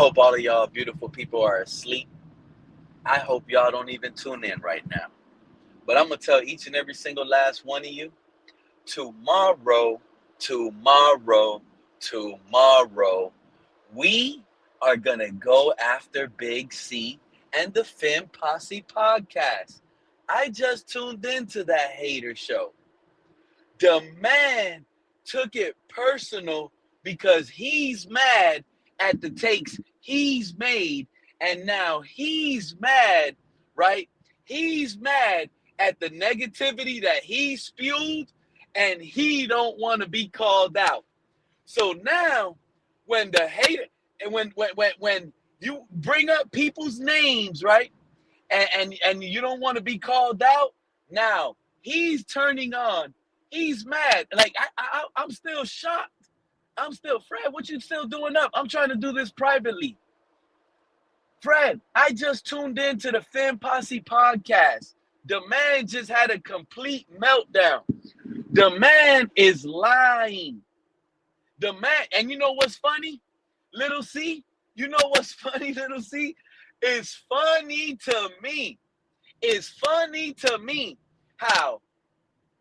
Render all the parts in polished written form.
hope all of y'all beautiful people are asleep. I hope y'all don't even tune in right now. But I'm going to tell each and every single last one of you, tomorrow, tomorrow, tomorrow, we are going to go after Big C and the Fem Posse podcast. I just tuned into that hater show. The man took it personal because he's mad at the takes he's made, and now he's mad, right? He's mad at the negativity that he spewed, and he don't want to be called out. So now, when the hater and when you bring up people's names, right, and you don't want to be called out, now he's turning on. He's mad. Like I'm still shocked. I'm still, Fred, what you still doing up? I'm trying to do this privately. Fred, I just tuned into the Fem Posse podcast. The man just had a complete meltdown. The man is lying. The man, and you know what's funny? Little C, you know what's funny, Little C? It's funny to me. It's funny to me how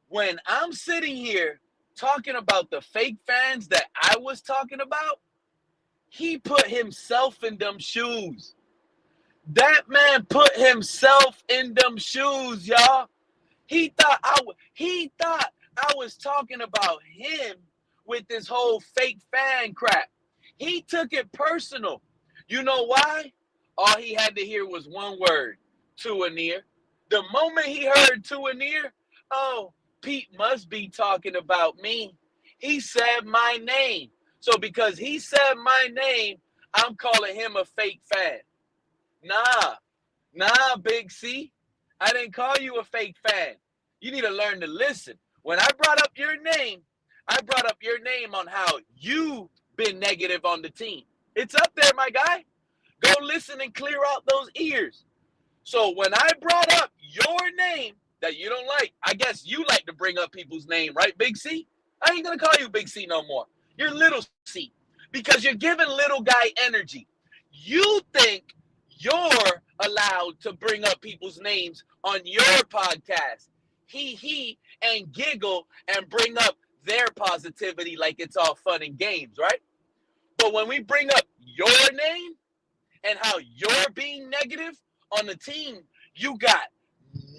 when I'm sitting here talking about the fake fans that I was talking about, he put himself in them shoes. That man put himself in them shoes, y'all. He thought I was talking about him with this whole fake fan crap. He took it personal. You know why? All he had to hear was one word, Tuanir. The moment he heard Tuanir, oh, Pete must be talking about me. He said my name. So because he said my name, I'm calling him a fake fan. Nah, Big C. I didn't call you a fake fan. You need to learn to listen. When I brought up your name, I brought up your name on how you've been negative on the team. It's up there, my guy. Go listen and clear out those ears. So when I brought up your name that you don't like, I guess you like to bring up people's name, right, Big C? I ain't going to call you Big C no more. You're Little C because you're giving little guy energy. You think you're allowed to bring up people's names on your podcast. And giggle and bring up their positivity like it's all fun and games, right? But when we bring up your name and how you're being negative on the team, you got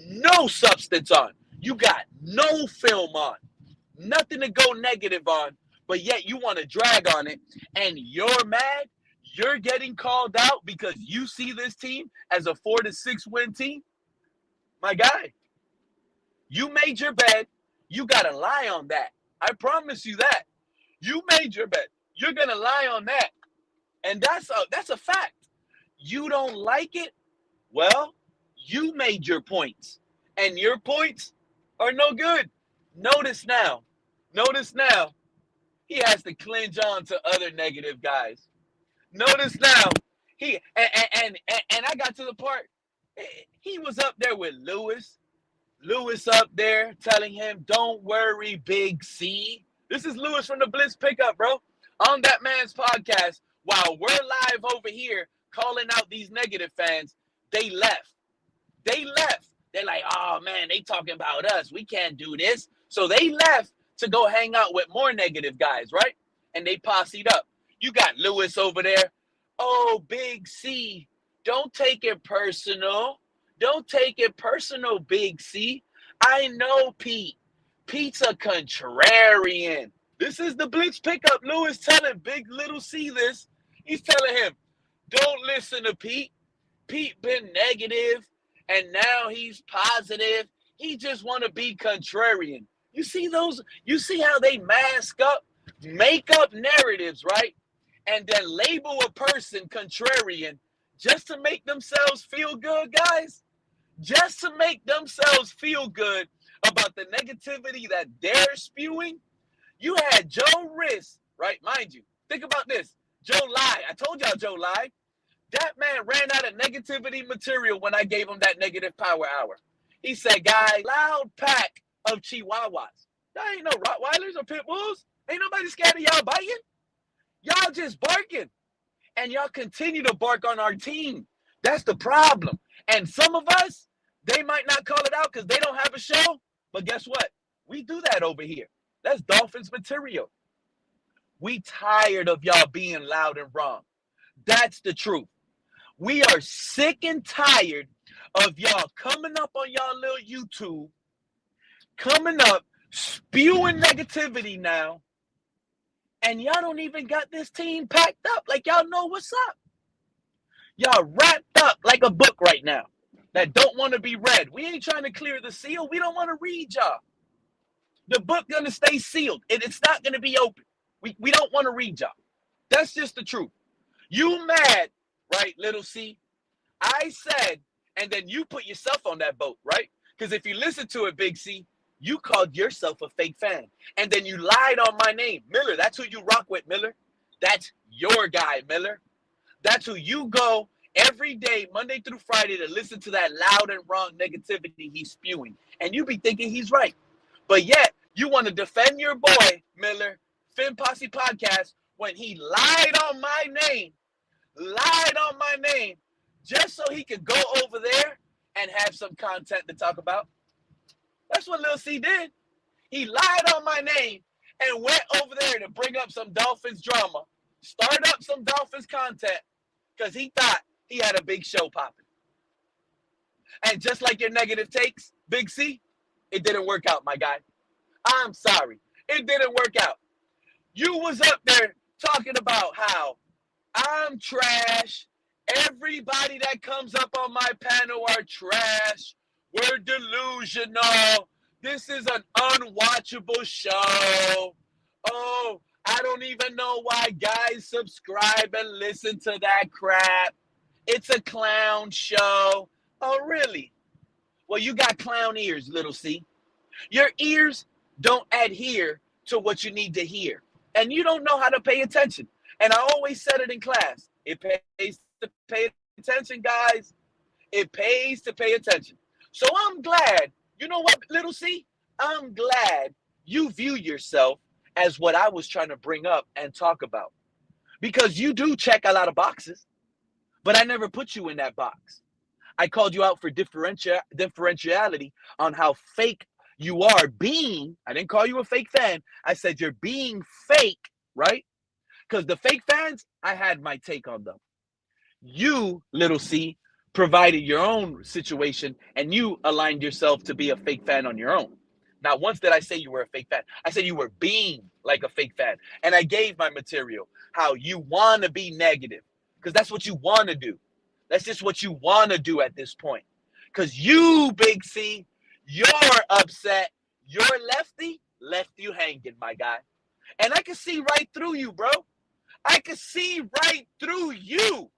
no substance on. You got no film on. Nothing to go negative on, but yet you want to drag on it, and you're mad. You're getting called out because you see this team as a 4-6 win team. My guy, you made your bed. You got to lie on that. I promise you that. You made your bed. You're going to lie on that. And that's a fact. You don't like it? Well, you made your points. And your points are no good. Notice now, he has to clinch on to other negative guys. Notice now, and I got to the part, he was up there with Lewis. Lewis up there telling him, don't worry, Big C. This is Lewis from the Blitz Pickup, bro. On that man's podcast, while we're live over here calling out these negative fans, they left. They're like, oh, man, they talking about us. We can't do this. So they left to go hang out with more negative guys, right? And they posseed up. You got Lewis over there. Oh, Big C, don't take it personal. Don't take it personal, Big C. I know Pete. Pete's a contrarian. This is the Blitz Pickup. Lewis telling Big Little C this. He's telling him, don't listen to Pete. Pete been negative, and now he's positive. He just want to be contrarian. You see those? You see how they make up narratives, right? And then label a person contrarian just to make themselves feel good, guys. Just to make themselves feel good about the negativity that they're spewing. You had Joe Riss, right? Mind you, think about this. Joe lied. I told y'all Joe lied. That man ran out of negativity material when I gave him that negative power hour. He said, guys, loud pack of chihuahuas. Y'all ain't no Rottweilers or pit bulls. Ain't nobody scared of y'all biting. Y'all just barking. And y'all continue to bark on our team. That's the problem. And some of us, they might not call it out because they don't have a show. But guess what? We do that over here. That's Dolphins material. We tired of y'all being loud and wrong. That's the truth. We are sick and tired of y'all coming up on y'all little YouTube, coming up, spewing negativity now, and y'all don't even got this team packed up like y'all know what's up. Y'all wrapped up like a book right now that don't want to be read. We ain't trying to clear the seal. We don't want to read y'all. The book going to stay sealed. It's not going to be open. We don't want to read y'all. That's just the truth. You mad, right, little C? I said, and then you put yourself on that boat, right? Because if you listen to it, Big C, you called yourself a fake fan. And then you lied on my name. Miller, that's who you rock with, Miller. That's your guy, Miller. That's who you go every day, Monday through Friday, to listen to that loud and wrong negativity he's spewing. And you be thinking he's right. But yet, you want to defend your boy, Miller, Finn Posse Podcast, when he lied on my name, just so he could go over there and have some content to talk about. That's what Lil C did. He lied on my name and went over there to bring up some Dolphins drama, start up some Dolphins content, because he thought he had a big show popping. And just like your negative takes, Big C, it didn't work out, my guy. I'm sorry. It didn't work out. You was up there talking about how I'm trash. Everybody that comes up on my panel are trash. We're delusional. This is an unwatchable show. Oh, I don't even know why guys subscribe and listen to that crap. It's a clown show. Oh, really? Well, you got clown ears, little C. Your ears don't adhere to what you need to hear. And you don't know how to pay attention. And I always said it in class. It pays to pay attention, guys. It pays to pay attention. So I'm glad, you know what, little C? I'm glad you view yourself as what I was trying to bring up and talk about. Because you do check a lot of boxes, but I never put you in that box. I called you out for differentiality on how fake you are being. I didn't call you a fake fan. I said you're being fake, right? Because the fake fans, I had my take on them. You, little C, provided your own situation and you aligned yourself to be a fake fan on your own. Not once did I say you were a fake fan. I said you were being like a fake fan. And I gave my material how you want to be negative because that's what you want to do. That's just what you want to do at this point. Because you, Big C, you're upset. Your lefty left you hanging, my guy. And I can see right through you, bro. I can see right through you.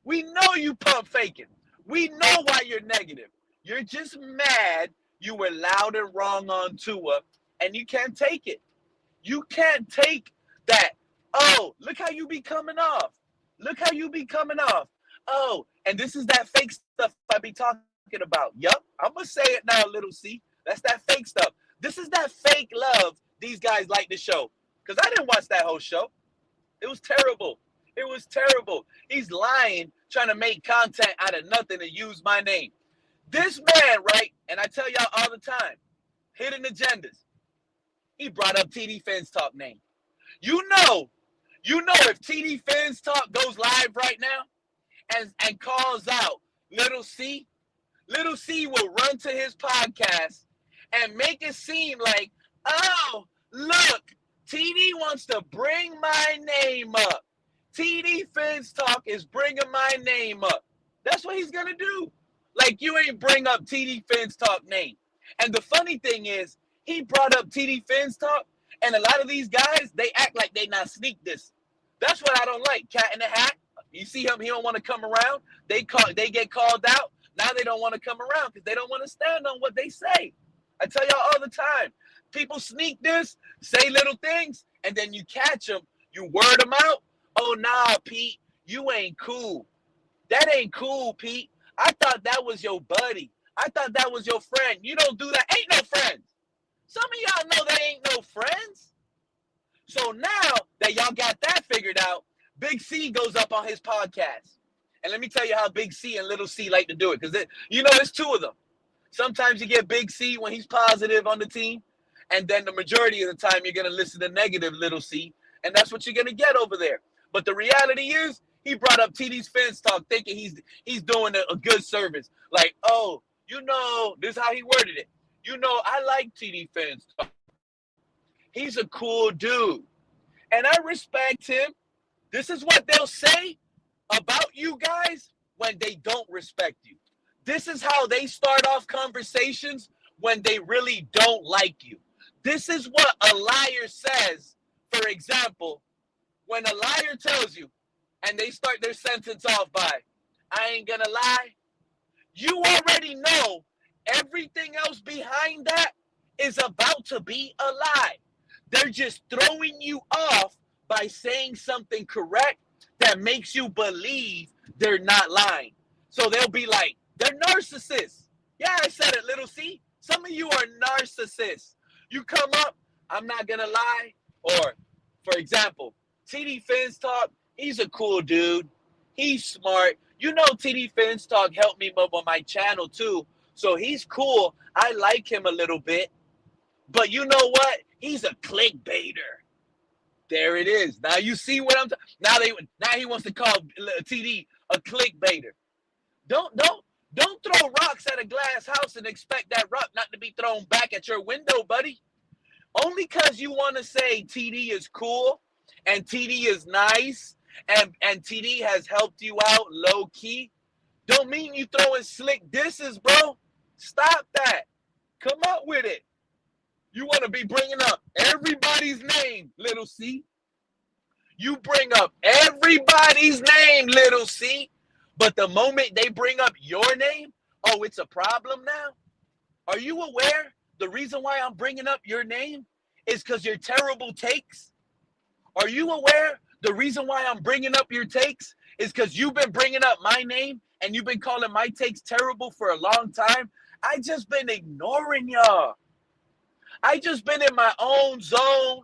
We know you pump faking. We know why you're negative. You're just mad you were loud and wrong on Tua, and you can't take it. You can't take that. Oh, look how you be coming off. Look how you be coming off. Oh, and this is that fake stuff I be talking about. Yup, I'm going to say it now, little C. That's that fake stuff. This is that fake love these guys like to show. Because I didn't watch that whole show. It was terrible. It was terrible. He's lying, trying to make content out of nothing and use my name. This man, right, and I tell y'all all the time, hidden agendas. He brought up TD Finn's Talk name. You know if TD Finn's Talk goes live right now and calls out Little C will run to his podcast and make it seem like, oh, look, TD wants to bring my name up. TD Finn's Talk is bringing my name up. That's what he's going to do. Like, you ain't bring up TD Finn's Talk name. And the funny thing is, he brought up TD Finn's Talk, and a lot of these guys, they act like they not sneak this. That's what I don't like. Cat in the hat. You see him, he don't want to come around. They get called out. Now they don't want to come around because they don't want to stand on what they say. I tell y'all all the time. People sneak this, say little things, and then you catch them. You word them out. Oh, nah, Pete, you ain't cool. That ain't cool, Pete. I thought that was your buddy. I thought that was your friend. You don't do that. Ain't no friends. Some of y'all know they ain't no friends. So now that y'all got that figured out, Big C goes up on his podcast. And let me tell you how Big C and Little C like to do it. Because, it's two of them. Sometimes you get Big C when he's positive on the team. And then the majority of the time, you're going to listen to negative Little C. And that's what you're going to get over there. But the reality is, he brought up TD's Fence Talk thinking he's doing a good service. Like, oh, this is how he worded it. I like TD Fence Talk. He's a cool dude. And I respect him. This is what they'll say about you guys when they don't respect you. This is how they start off conversations when they really don't like you. This is what a liar says. For example, when a liar tells you, and they start their sentence off by, I ain't gonna lie, you already know everything else behind that is about to be a lie. They're just throwing you off by saying something correct that makes you believe they're not lying. So they'll be like, they're narcissists. Yeah, I said it, Little C. Some of you are narcissists. You come up, I'm not gonna lie. Or, for example, TD Fence Talk, he's a cool dude. He's smart. TD Fence Talk helped me up on my channel too. So he's cool. I like him a little bit. But you know what? He's a clickbaiter. There it is. Now you see what I'm talking. Now he wants to call TD a clickbaiter. Don't throw rocks at a glass house and expect that rock not to be thrown back at your window, buddy. Only because you want to say TD is cool and TD is nice and TD has helped you out low key, don't mean you throwing slick disses, bro. Stop that. Come up with it. You want to be bringing up everybody's name, Little C. You bring up everybody's name, Little C. But the moment they bring up your name, oh, it's a problem now? Are you aware the reason why I'm bringing up your name is because your terrible takes? Are you aware the reason why I'm bringing up your takes is because you've been bringing up my name and you've been calling my takes terrible for a long time? I just been ignoring y'all. I just been in my own zone,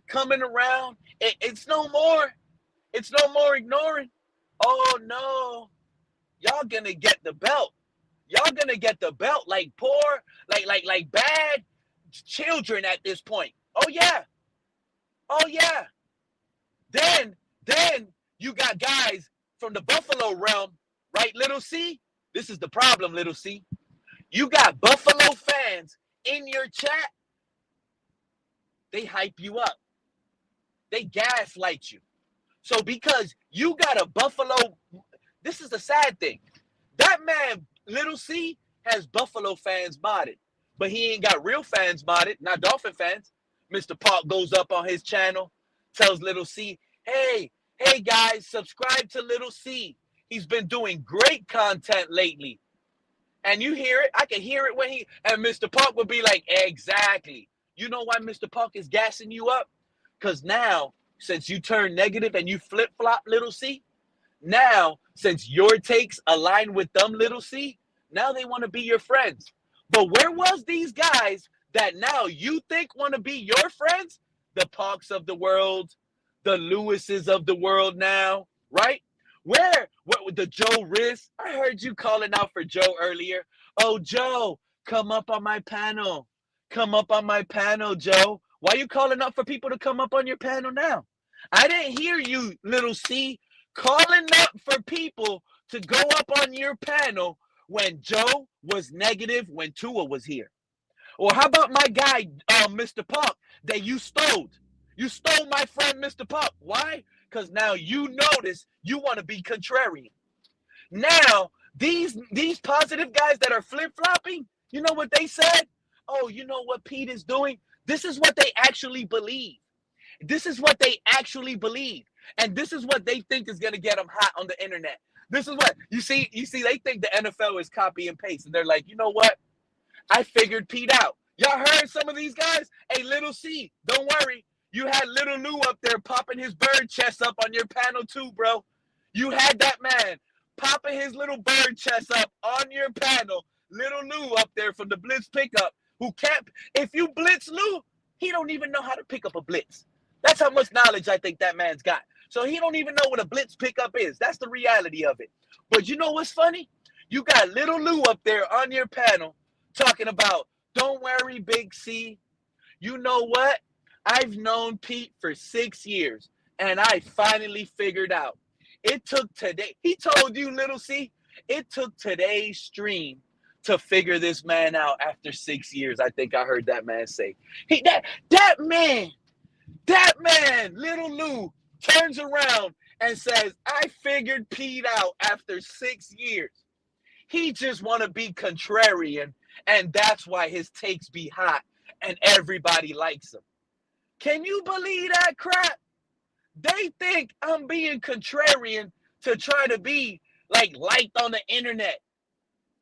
coming around. It's no more. It's no more ignoring. Oh, no. Y'all gonna get the belt. Y'all gonna get the belt like poor, like bad children at this point. Oh, yeah. Oh, yeah. Then you got guys from the Buffalo realm, right, Little C? This is the problem, Little C. You got Buffalo fans in your chat. They hype you up. They gaslight you. So because you got a Buffalo, this is the sad thing. That man, Little C, has Buffalo fans modded. But he ain't got real fans modded, not Dolphin fans. Mr. Park goes up on his channel, tells Little C, hey guys, subscribe to Little C. He's been doing great content lately. And you hear it. I can hear it when and Mr. Park would be like, exactly. You know why Mr. Park is gassing you up? Because now, since you turn negative and you flip-flop, Little C, now, since your takes align with them, Little C, now they want to be your friends. But where was these guys that now you think want to be your friends? The Parks of the world, the Lewises of the world now, right? Where the Joe Riz? I heard you calling out for Joe earlier. Oh, Joe, come up on my panel. Come up on my panel, Joe. Why are you calling up for people to come up on your panel now? I didn't hear you, Little C, calling up for people to go up on your panel when Joe was negative when Tua was here. Or how about my guy, Mr. Park, that you stole? You stole my friend, Mr. Park. Why? Because now you notice you want to be contrarian. Now, these positive guys that are flip-flopping, you know what they said? Oh, you know what Pete is doing? This is what they actually believe. This is what they actually believe. And this is what they think is going to get them hot on the internet. This is what, you see, they think the NFL is copy and paste. And they're like, you know what? I figured Pete out. Y'all heard some of these guys? Hey, Little C, don't worry. You had Little Lou up there popping his bird chest up on your panel too, bro. You had that man popping his little bird chest up on your panel. Little Lou up there from the Blitz pickup who can't, if you blitz Lou, he don't even know how to pick up a blitz. That's how much knowledge I think that man's got. So he don't even know what a blitz pickup is. That's the reality of it. But you know what's funny? You got little Lou up there on your panel talking about, don't worry, Big C. You know what? I've known Pete for 6 years, and I finally figured out. It took today. He told you, little C, it took today's stream to figure this man out after 6 years. I think I heard that man say. That man, little Lou, turns around and says, I figured Pete out after 6 years. He just want to be contrarian, and that's why his takes be hot and everybody likes him. Can you believe that crap? They think I'm being contrarian to try to be like liked on the internet.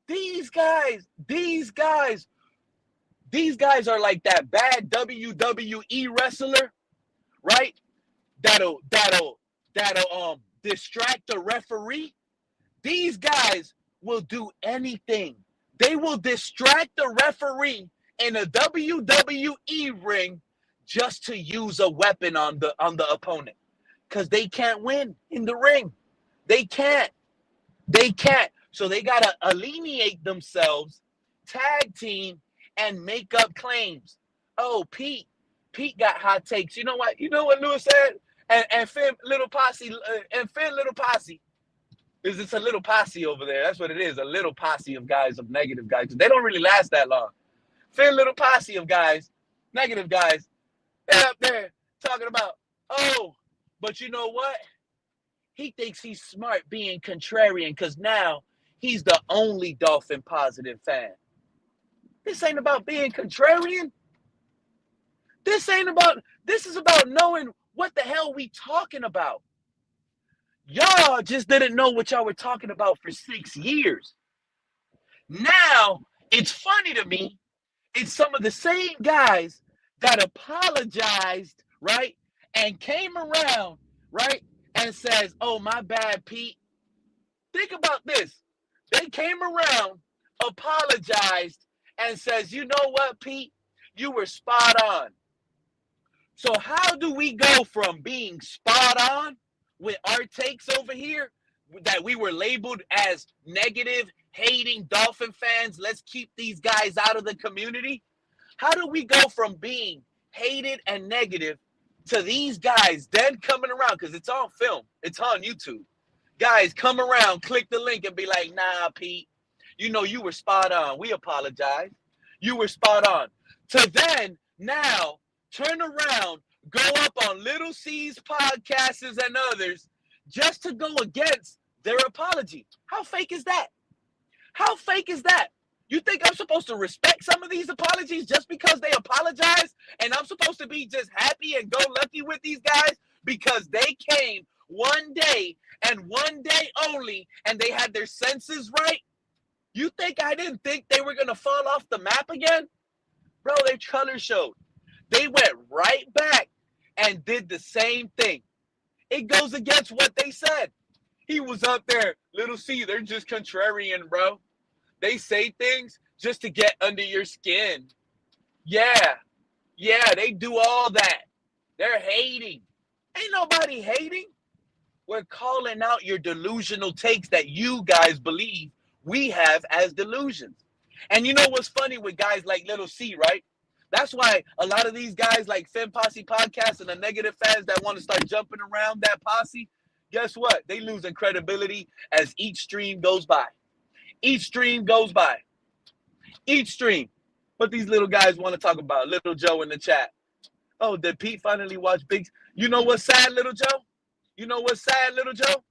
These guys are like that bad WWE wrestler, right? That'll distract the referee. These guys will do anything. They will distract the referee in a WWE ring just to use a weapon on the opponent, because they can't win in the ring. They can't. So they gotta alienate themselves, tag team, and make up claims. Oh, Pete got hot takes. You know what? You know what Lewis said? And Finn Little Posse is it's a little posse over there. That's what it is. A little posse of guys, of negative guys. They don't really last that long. Finn Little Posse of guys, negative guys, they're up there talking about, oh, but you know what? He thinks he's smart being contrarian because now he's the only Dolphin positive fan. This ain't about being contrarian. This is about knowing what the hell we talking about. Y'all just didn't know what y'all were talking about for 6 years. Now, it's funny to me, it's some of the same guys that apologized, right? And came around, right? And says, oh, my bad, Pete. Think about this. They came around, apologized, and says, you know what, Pete? You were spot on. So how do we go from being spot on with our takes over here, that we were labeled as negative, hating Dolphin fans, let's keep these guys out of the community? How do we go from being hated and negative to these guys then coming around, because it's on film, it's on YouTube, guys come around, click the link and be like, nah, Pete, you know you were spot on, we apologize, you were spot on, to then now turn around, go up on Little C's podcasts and others just to go against their apology. How fake is that? How fake is that? You think I'm supposed to respect some of these apologies just because they apologize, and I'm supposed to be just happy and go lucky with these guys because they came one day and one day only and they had their senses right? You think I didn't think they were going to fall off the map again? Bro, their color showed. They went right back and did the same thing. It goes against what they said. He was up there, Little C, they're just contrarian, bro. They say things just to get under your skin. Yeah, they do all that. They're hating. Ain't nobody hating. We're calling out your delusional takes that you guys believe we have as delusions. And you know what's funny with guys like Little C, right? That's why a lot of these guys like Fem Posse Podcast and the negative fans that want to start jumping around that posse, guess what? They losing credibility as each stream goes by. Each stream goes by. Each stream. What these little guys want to talk about. Little Joe in the chat. Oh, did Pete finally watch Big? You know what's sad, Little Joe? You know what's sad, Little Joe?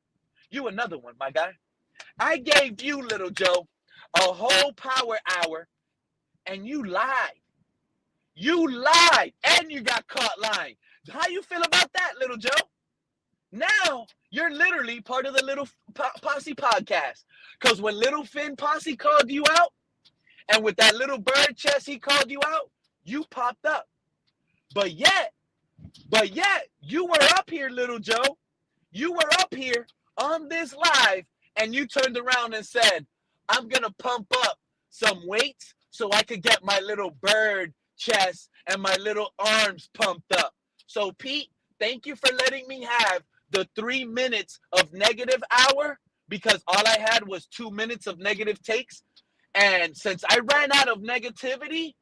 You another one, my guy. I gave you, Little Joe, a whole power hour, and you lied. You lied, and you got caught lying. How you feel about that, Little Joe? Now, you're literally part of the Little Posse podcast. Because when Little Finn Posse called you out, and with that little bird chest he called you out, you popped up. But yet, you were up here, Little Joe. You were up here on this live, and you turned around and said, I'm going to pump up some weights so I could get my little bird chest and my little arms pumped up. So, Pete, Thank you for letting me have the 3 minutes of negative hour, because all I had was 2 minutes of negative takes. And since I ran out of negativity,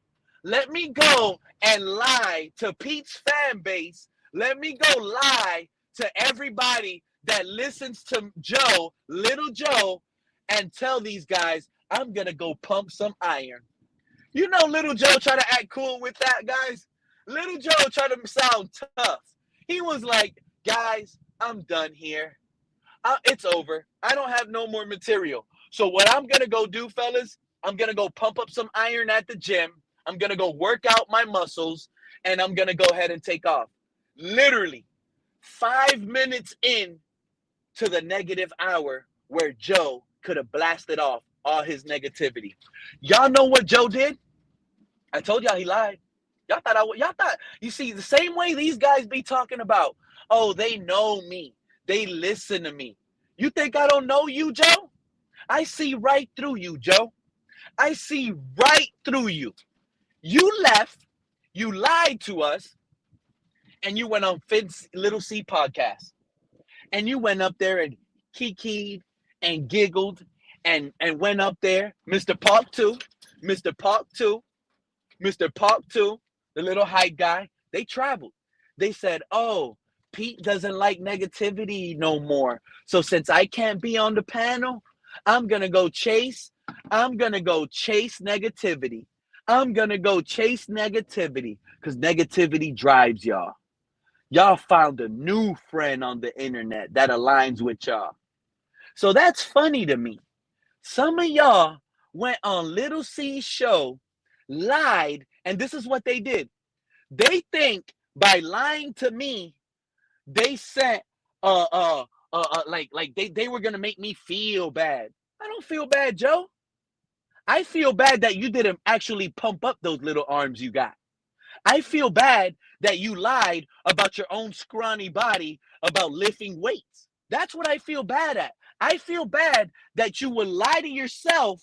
let me go and lie to Pete's fan base. Let me go lie to everybody that listens to Joe, Little Joe, and tell these guys I'm going to go pump some iron. You know, Little Joe tried to act cool with that, guys. Little Joe tried to sound tough. He was like, guys, I'm done here. It's over. I don't have no more material. So what I'm going to go do, fellas, I'm going to go pump up some iron at the gym. I'm going to go work out my muscles, and I'm going to go ahead and take off. Literally 5 minutes in to the negative hour where Joe could have blasted off all his negativity. Y'all know what Joe did? I told y'all he lied. Y'all thought, you see, the same way these guys be talking about, oh, they know me. They listen to me. You think I don't know you, Joe? I see right through you, Joe. I see right through you. You left, you lied to us, and you went on Finn's Little C podcast. And you went up there and kikied and giggled and went up there. Mr. Park 2, Mr. Park 2, Mr. Park 2, the little hype guy, they traveled. They said, oh, Pete doesn't like negativity no more. So since I can't be on the panel, I'm going to go chase negativity. I'm going to go chase negativity because negativity drives y'all. Y'all found a new friend on the internet that aligns with y'all. So that's funny to me. Some of y'all went on Little C's show, lied, and this is what they did. They think by lying to me, they sent like they were gonna make me feel bad. I don't feel bad, Joe. I feel bad that you didn't actually pump up those little arms you got. I feel bad that you lied about your own scrawny body about lifting weights. That's what I feel bad at. I feel bad that you would lie to yourself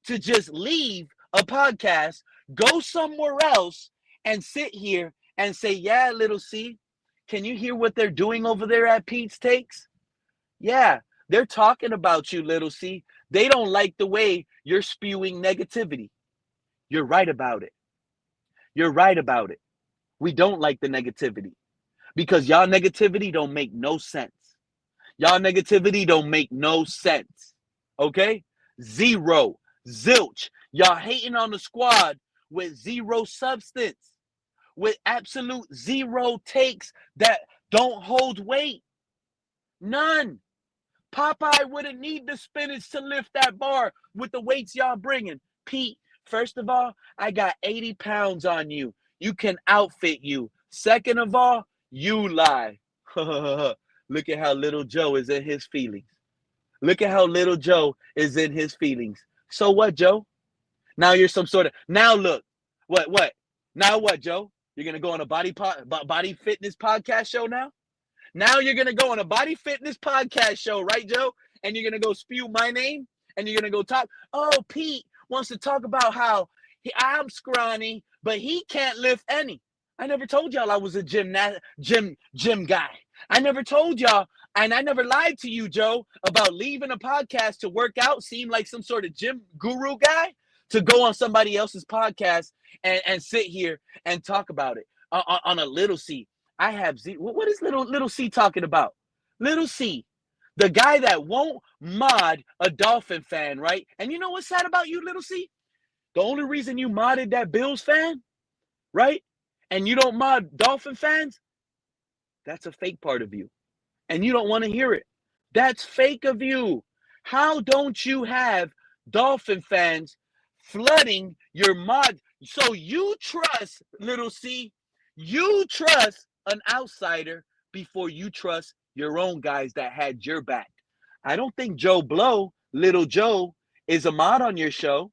to just leave a podcast, go somewhere else, and sit here and say, yeah, Little C, can you hear what they're doing over there at Pete's Takes? Yeah, they're talking about you, Little C. They don't like the way you're spewing negativity. You're right about it. You're right about it. We don't like the negativity because y'all negativity don't make no sense. Y'all negativity don't make no sense. Okay? Zero. Zilch. Y'all hating on the squad with zero substance, with absolute zero takes that don't hold weight. None. Popeye wouldn't need the spinach to lift that bar with the weights y'all bringing. Pete, first of all, I got 80 pounds on you. You can outfit you. Second of all, you lie. Look at how Little Joe is in his feelings. Look at how Little Joe is in his feelings. So what, Joe? Now you're some sort of, now look, what? Now what, Joe? You're going to go on a body fitness podcast show now? Now you're going to go on a body fitness podcast show, right, Joe? And you're going to go spew my name? And you're going to go talk, oh, Pete wants to talk about how I'm scrawny, but he can't lift any. I never told y'all I was a gym guy. I never told y'all, and I never lied to you, Joe, about leaving a podcast to work out, seem like some sort of gym guru guy, to go on somebody else's podcast and sit here and talk about it on a Little C. I have Z. What is little C talking about? Little C, the guy that won't mod a Dolphin fan, right? And you know what's sad about you, Little C? The only reason you modded that Bills fan, right? And you don't mod Dolphin fans, that's a fake part of you. And you don't want to hear it. That's fake of you. How don't you have Dolphin fans flooding your mod? So you trust, Little C, you trust an outsider before you trust your own guys that had your back. I don't think Joe Blow, Little Joe, is a mod on your show.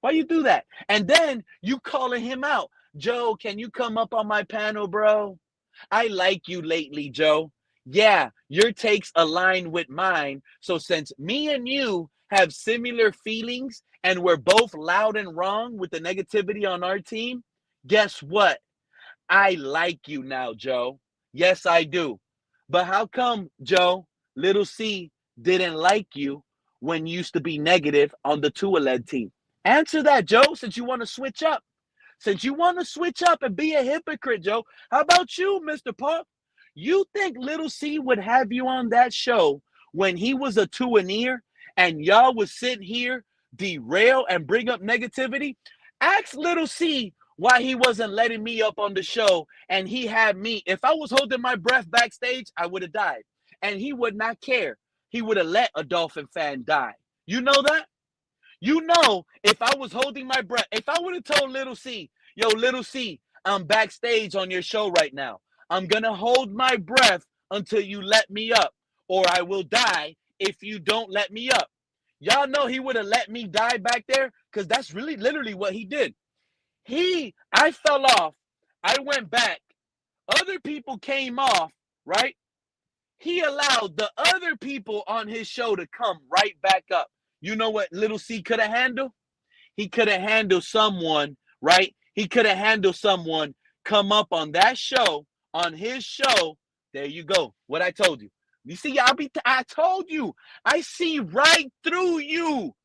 Why you do that? And then you calling him out. Joe, can you come up on my panel, bro? I like you lately, Joe. Yeah, your takes align with mine. So since me and you have similar feelings and we're both loud and wrong with the negativity on our team, guess what? I like you now, Joe. Yes, I do. But how come, Joe, little C didn't like you when you used to be negative on the Tua-led team? Answer that, Joe, since you want to switch up. Since you want to switch up and be a hypocrite, Joe, how about you, Mr. Park? You think Little C would have you on that show when he was a two-and-ear and y'all would sit here, derail, and bring up negativity? Ask Little C why he wasn't letting me up on the show and he had me. If I was holding my breath backstage, I would have died. And he would not care. He would have let a Dolphin fan die. You know that? You know, if I was holding my breath, if I would have told Little C, yo, Little C, I'm backstage on your show right now. I'm going to hold my breath until you let me up, or I will die if you don't let me up. Y'all know he would have let me die back there because that's really literally what he did. I fell off. I went back. Other people came off, right? He allowed the other people on his show to come right back up. You know what Little C could have handled? He could have handled someone, right? He could have handled someone come up on that show, on his show. There you go. What I told you. You see, I told you. I see right through you.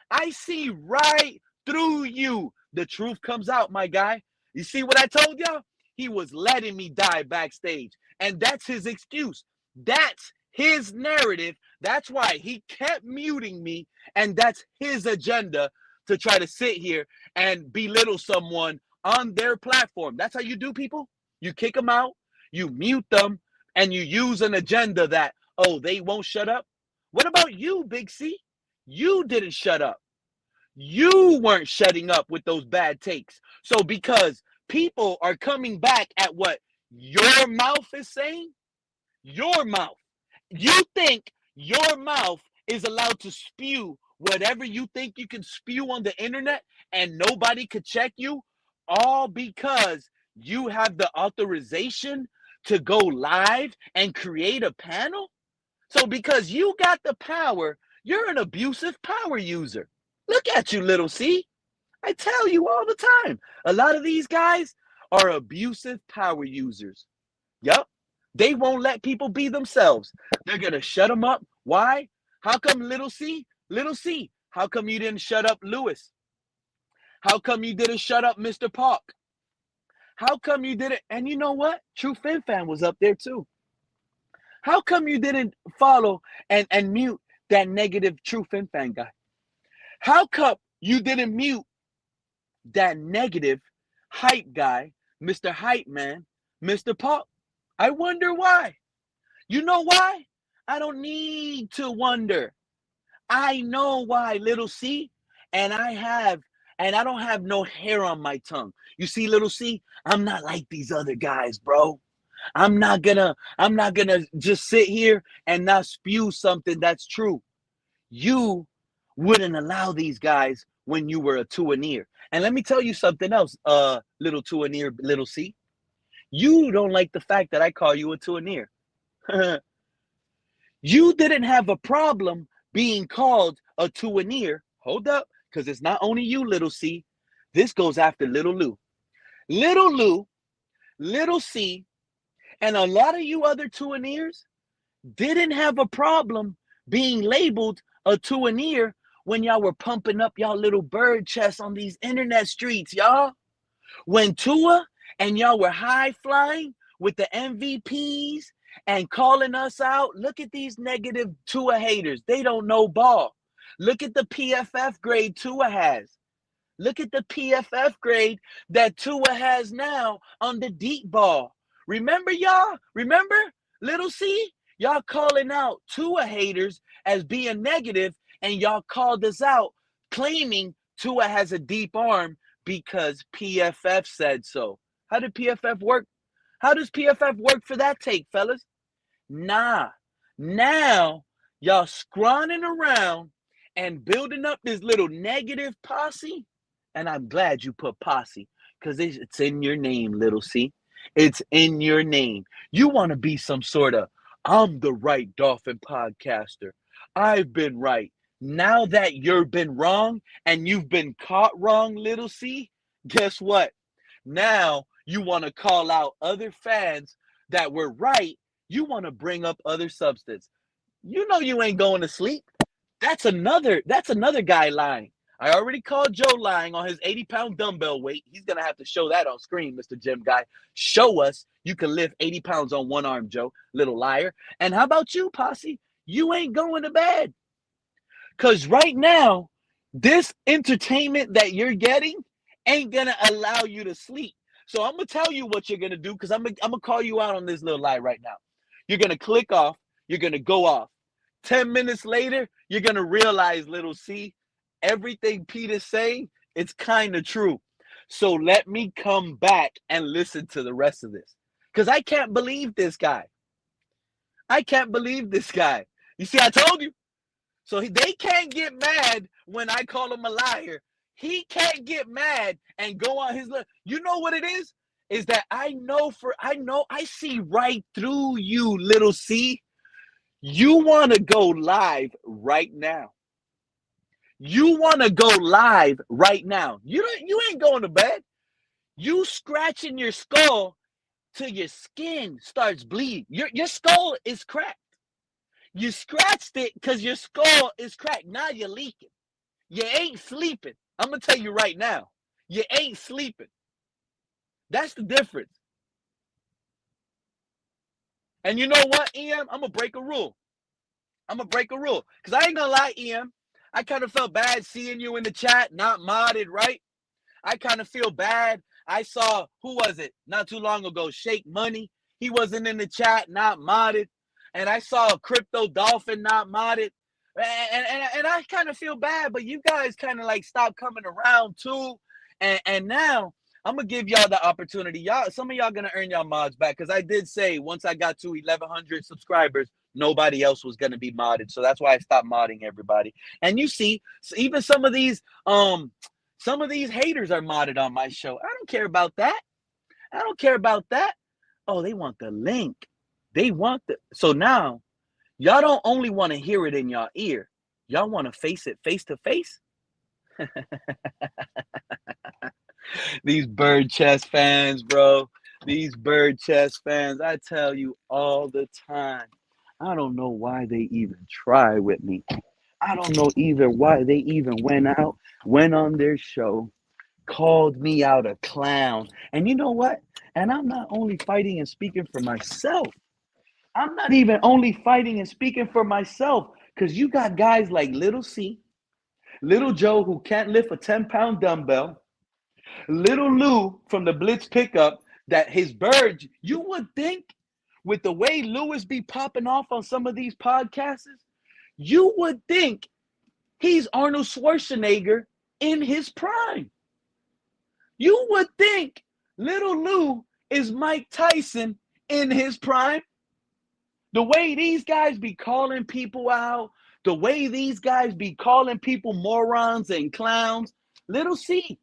I see right through you. The truth comes out, my guy. You see what I told y'all? He was letting me die backstage. And that's his excuse. That's his narrative. That's why he kept muting me. And that's his agenda to try to sit here and belittle someone on their platform. That's how you do, people. You kick them out, you mute them, and you use an agenda that, oh, they won't shut up. What about you, Big C? You didn't shut up. You weren't shutting up with those bad takes. So because people are coming back at what your mouth is saying, your mouth, you think your mouth is allowed to spew whatever you think you can spew on the internet and nobody could check you, all because you have the authorization to go live and create a panel? So because you got the power, you're an abusive power user. Look at you, Little C. I tell you all the time. A lot of these guys are abusive power users. Yup. They won't let people be themselves. They're going to shut them up. Why? How come Little C? Little C, how come you didn't shut up Lewis? How come you didn't shut up Mr. Park? How come you didn't? And you know what? True Fin Fan was up there too. How come you didn't follow and mute that negative True Fin Fan guy? How come you didn't mute that negative hype guy, Mr. Hype Man, Mr. Pop? I wonder why. You know why? I don't need to wonder. I know why, Little C, and I don't have no hair on my tongue. You see, Little C, I'm not like these other guys, bro. I'm not gonna just sit here and not spew something that's true. You wouldn't allow these guys when you were a two-and-ear. And let me tell you something else, little two-and-ear, Little C. You don't like the fact that I call you a two-and-ear. You didn't have a problem being called a two-and-ear. Hold up, because it's not only you, Little C. This goes after Little Lou. Little Lou, Little C, and a lot of you other two-and-ears didn't have a problem being labeled a two-and-ear when y'all were pumping up y'all little bird chests on these internet streets, y'all. When Tua and y'all were high flying with the MVPs and calling us out, look at these negative Tua haters. They don't know ball. Look at the PFF grade Tua has. Look at the PFF grade that Tua has now on the deep ball. Remember, y'all? Remember, Little C? Y'all calling out Tua haters as being negative, and y'all called us out claiming Tua has a deep arm because PFF said so. How did PFF work? How does PFF work for that take, fellas? Nah. Now, y'all scrawning around and building up this little negative posse. And I'm glad you put posse because it's in your name, Little C. It's in your name. You want to be some sort of, I'm the right Dolphin podcaster. I've been right. Now that you've been wrong and you've been caught wrong, Little C, guess what? Now you want to call out other fans that we're right, you want to bring up other substance. You know you ain't going to sleep. That's another guy lying. I already called Joe lying on his 80-pound dumbbell weight. He's going to have to show that on screen, Mr. Gym Guy. Show us you can lift 80 pounds on one arm, Joe, little liar. And how about you, Posse? You ain't going to bed. Because right now, this entertainment that you're getting ain't going to allow you to sleep. So I'm going to tell you what you're going to do because I'm going to call you out on this little lie right now. You're going to click off. You're going to go off. 10 minutes later, you're going to realize, little C, everything Peter's saying, it's kind of true. So let me come back and listen to the rest of this. Because I can't believe this guy. I can't believe this guy. You see, I told you. So they can't get mad when I call him a liar. He can't get mad and go on his list. You know what it is? Is that I see right through you, little C. You want to go live right now. You want to go live right now. You ain't going to bed. You scratching your skull till your skin starts bleeding. Your skull is cracked. You scratched it because your skull is cracked. Now you're leaking. You ain't sleeping. I'm going to tell you right now. You ain't sleeping. That's the difference. And you know what, EM? I'm going to break a rule. Because I ain't going to lie, EM. I kind of felt bad seeing you in the chat, not modded, right? I kind of feel bad. I saw, who was it? Not too long ago, Shake Money. He wasn't in the chat, not modded. And I saw Crypto Dolphin not modded. And I kind of feel bad, but you guys kind of like stopped coming around too. And now I'm going to give y'all the opportunity. Some of y'all going to earn y'all mods back because I did say once I got to 1,100 subscribers, nobody else was going to be modded. So that's why I stopped modding everybody. And you see, even some of these haters are modded on my show. I don't care about that. Oh, they want the link. So now y'all don't only want to hear it in y'all ear. Y'all want to face it face to face. These bird chest fans, bro. These bird chest fans, I tell you all the time. I don't know why they even try with me. I don't know even why they even went on their show, called me out a clown. And you know what? And I'm not only fighting and speaking for myself. I'm not even only fighting and speaking for myself because you got guys like Little C, Little Joe who can't lift a 10-pound dumbbell, Little Lou from the Blitz pickup that his birds, you would think with the way Lewis be popping off on some of these podcasts, you would think he's Arnold Schwarzenegger in his prime. You would think Little Lou is Mike Tyson in his prime. The way these guys be calling people out, the way these guys be calling people morons and clowns. Little C,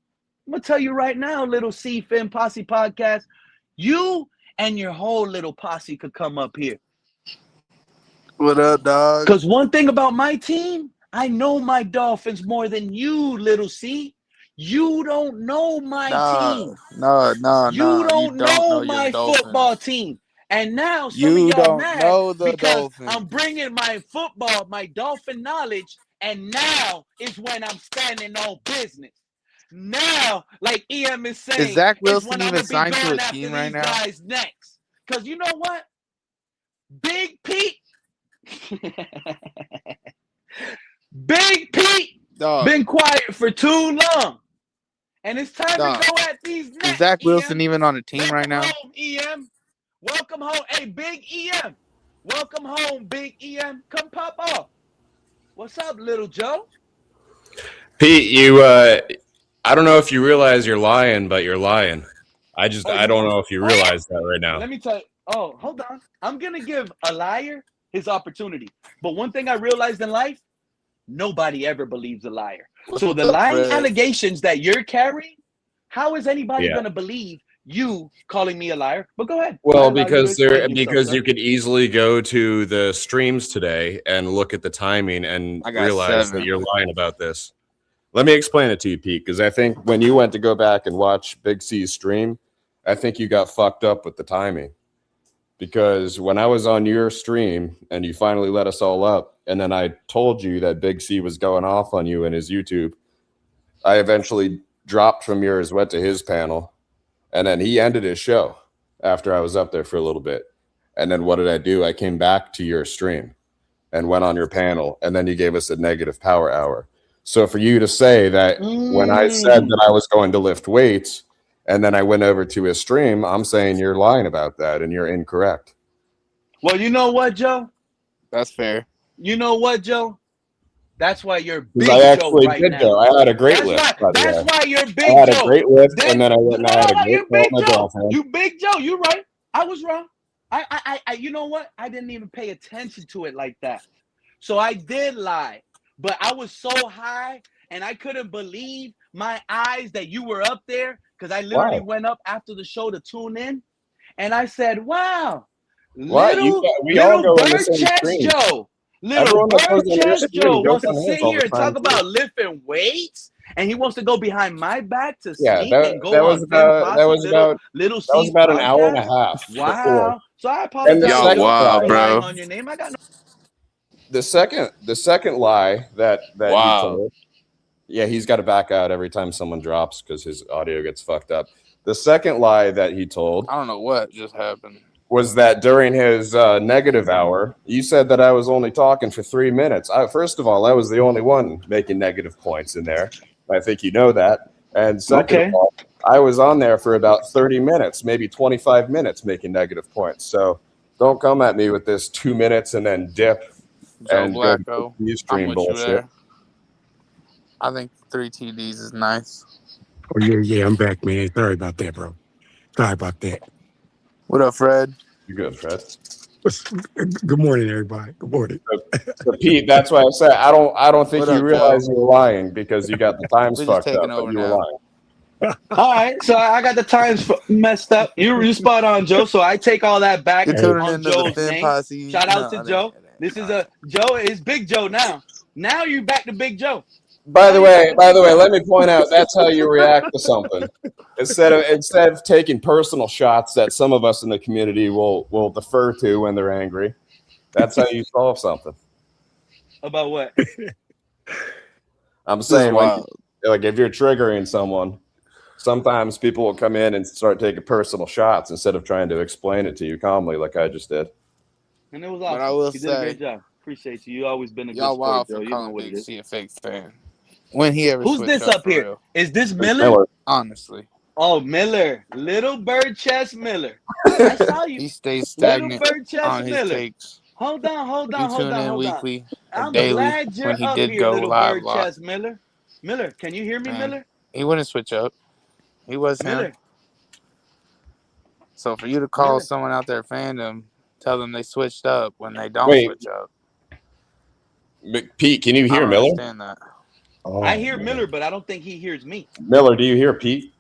I'm going to tell you right now, Little C Finn Posse Podcast, you and your whole little posse could come up here. What up, dog? Because one thing about my team, I know my Dolphins more than you, Little C. You don't know my team. You don't know my football team. And now some of y'all mad because I'm bringing my Dolphin knowledge, and now is when I'm standing on business. Now, like EM is saying, is Zach Wilson when even I'm signed to a after team these right now? guys next. Because you know what? Big Pete. Big Pete been quiet for too long. And it's time to go at these next. Is Zach Wilson even on a team right now? Welcome home, EM. Welcome home. Hey, Big EM. Welcome home, Big EM. Come pop off. What's up, Little Joe? Pete, I don't know if you realize you're lying, but you're lying. I don't know if you realize that right now. Let me tell you. Oh, hold on. I'm going to give a liar his opportunity. But one thing I realized in life, nobody ever believes a liar. So the lying allegations that you're carrying, how is anybody going to believe you calling me a liar? But go ahead. Well, because you could easily go to the streams today and look at the timing and realize that you're lying about this. Let me explain it to you, Pete, because I think when you went to go back and watch Big C's stream, I think you got fucked up with the timing. because when I was on your stream and you finally let us all up, and then I told you that Big C was going off on you in his YouTube, I eventually dropped from yours, went to his panel, and then he ended his show after I was up there for a little bit. And then what did I do? I came back to your stream and went on your panel, and then you gave us a negative power hour. So for you to say that when I said that I was going to lift weights and then I went over to his stream, I'm saying you're lying about that and you're incorrect. Well, you know what, Joe? That's fair. You know what, Joe? That's why you're Big I Joe actually right did now. go. I had a great lift. That's why you're Big I had Joe. a great lift, and then I went and I had a great You're Big my Joe. girlfriend. You Big Joe. You're right. I was wrong. I you know what? I didn't even pay attention to it like that. So I did lie. But I was so high, and I couldn't believe my eyes that you were up there, because I literally went up after the show to tune in, and I said, wow, little bird chest Joe. Little bird chest Joe wants to sit here and talk about lifting weights, and he wants to go behind my back to sneak and go on Little C's about an hour and a podcast. half. Wow. Before. So I apologize Yo, wow, for bro. lying on your name. I got no. The second lie that you told, yeah, he's got to back out every time someone drops because his audio gets fucked up. The second lie that he told, I don't know what just happened, was that during his negative hour, you said that I was only talking for 3 minutes. First of all, I was the only one making negative points in there. I think you know that. And second of all, I was on there for about 30 minutes, maybe 25 minutes making negative points. So don't come at me with this 2 minutes and then dip. Joe and Blacko. You stream I'm with bullshit. you there. I think 3 TDs is nice. Oh, yeah, I'm back, man. Sorry about that, bro. Sorry about that. What up, Fred? You good, Fred? Good morning, everybody. Good morning. So Pete, that's why I said I don't think What you up, realize Joe? you're lying because you got the times We're just fucked taking up, over but you were now. lying. All right, so I got the times messed up. You spot on, Joe. So I take all that back You're tuning on into the Joe's Finn name. Posse. Shout out No, to it Joe. ain't. This is Joe is Big Joe now. Now you back to Big Joe. By the way, let me point out that's how you react to something. Instead of taking personal shots that some of us in the community will defer to when they're angry, that's how you solve something. About what? I'm saying, like if you're triggering someone, sometimes people will come in and start taking personal shots instead of trying to explain it to you calmly, like I just did. And it was awesome. But I will you say, did a great job. Appreciate you. You always been a y'all good wild sport, for Joe. You know calling what it Big is. C a fake fan. When he ever Who's this up here? real? Is this Miller? Honestly. Oh, Miller. Little bird chest Miller. I saw you. He stays stagnant Little bird chest on his Miller. takes. Hold on. You tune in weekly or I'm daily glad you're when he up did here, go little live bird a lot. chest Miller. Miller, can you hear me, Man, Miller? he wouldn't switch up. He was Miller. him. So for you to call someone out there fandom, tell them they switched up when they don't switch up. Pete, can you hear I don't Miller? understand that. Oh, I hear Miller, but I don't think he hears me. Miller, do you hear Pete?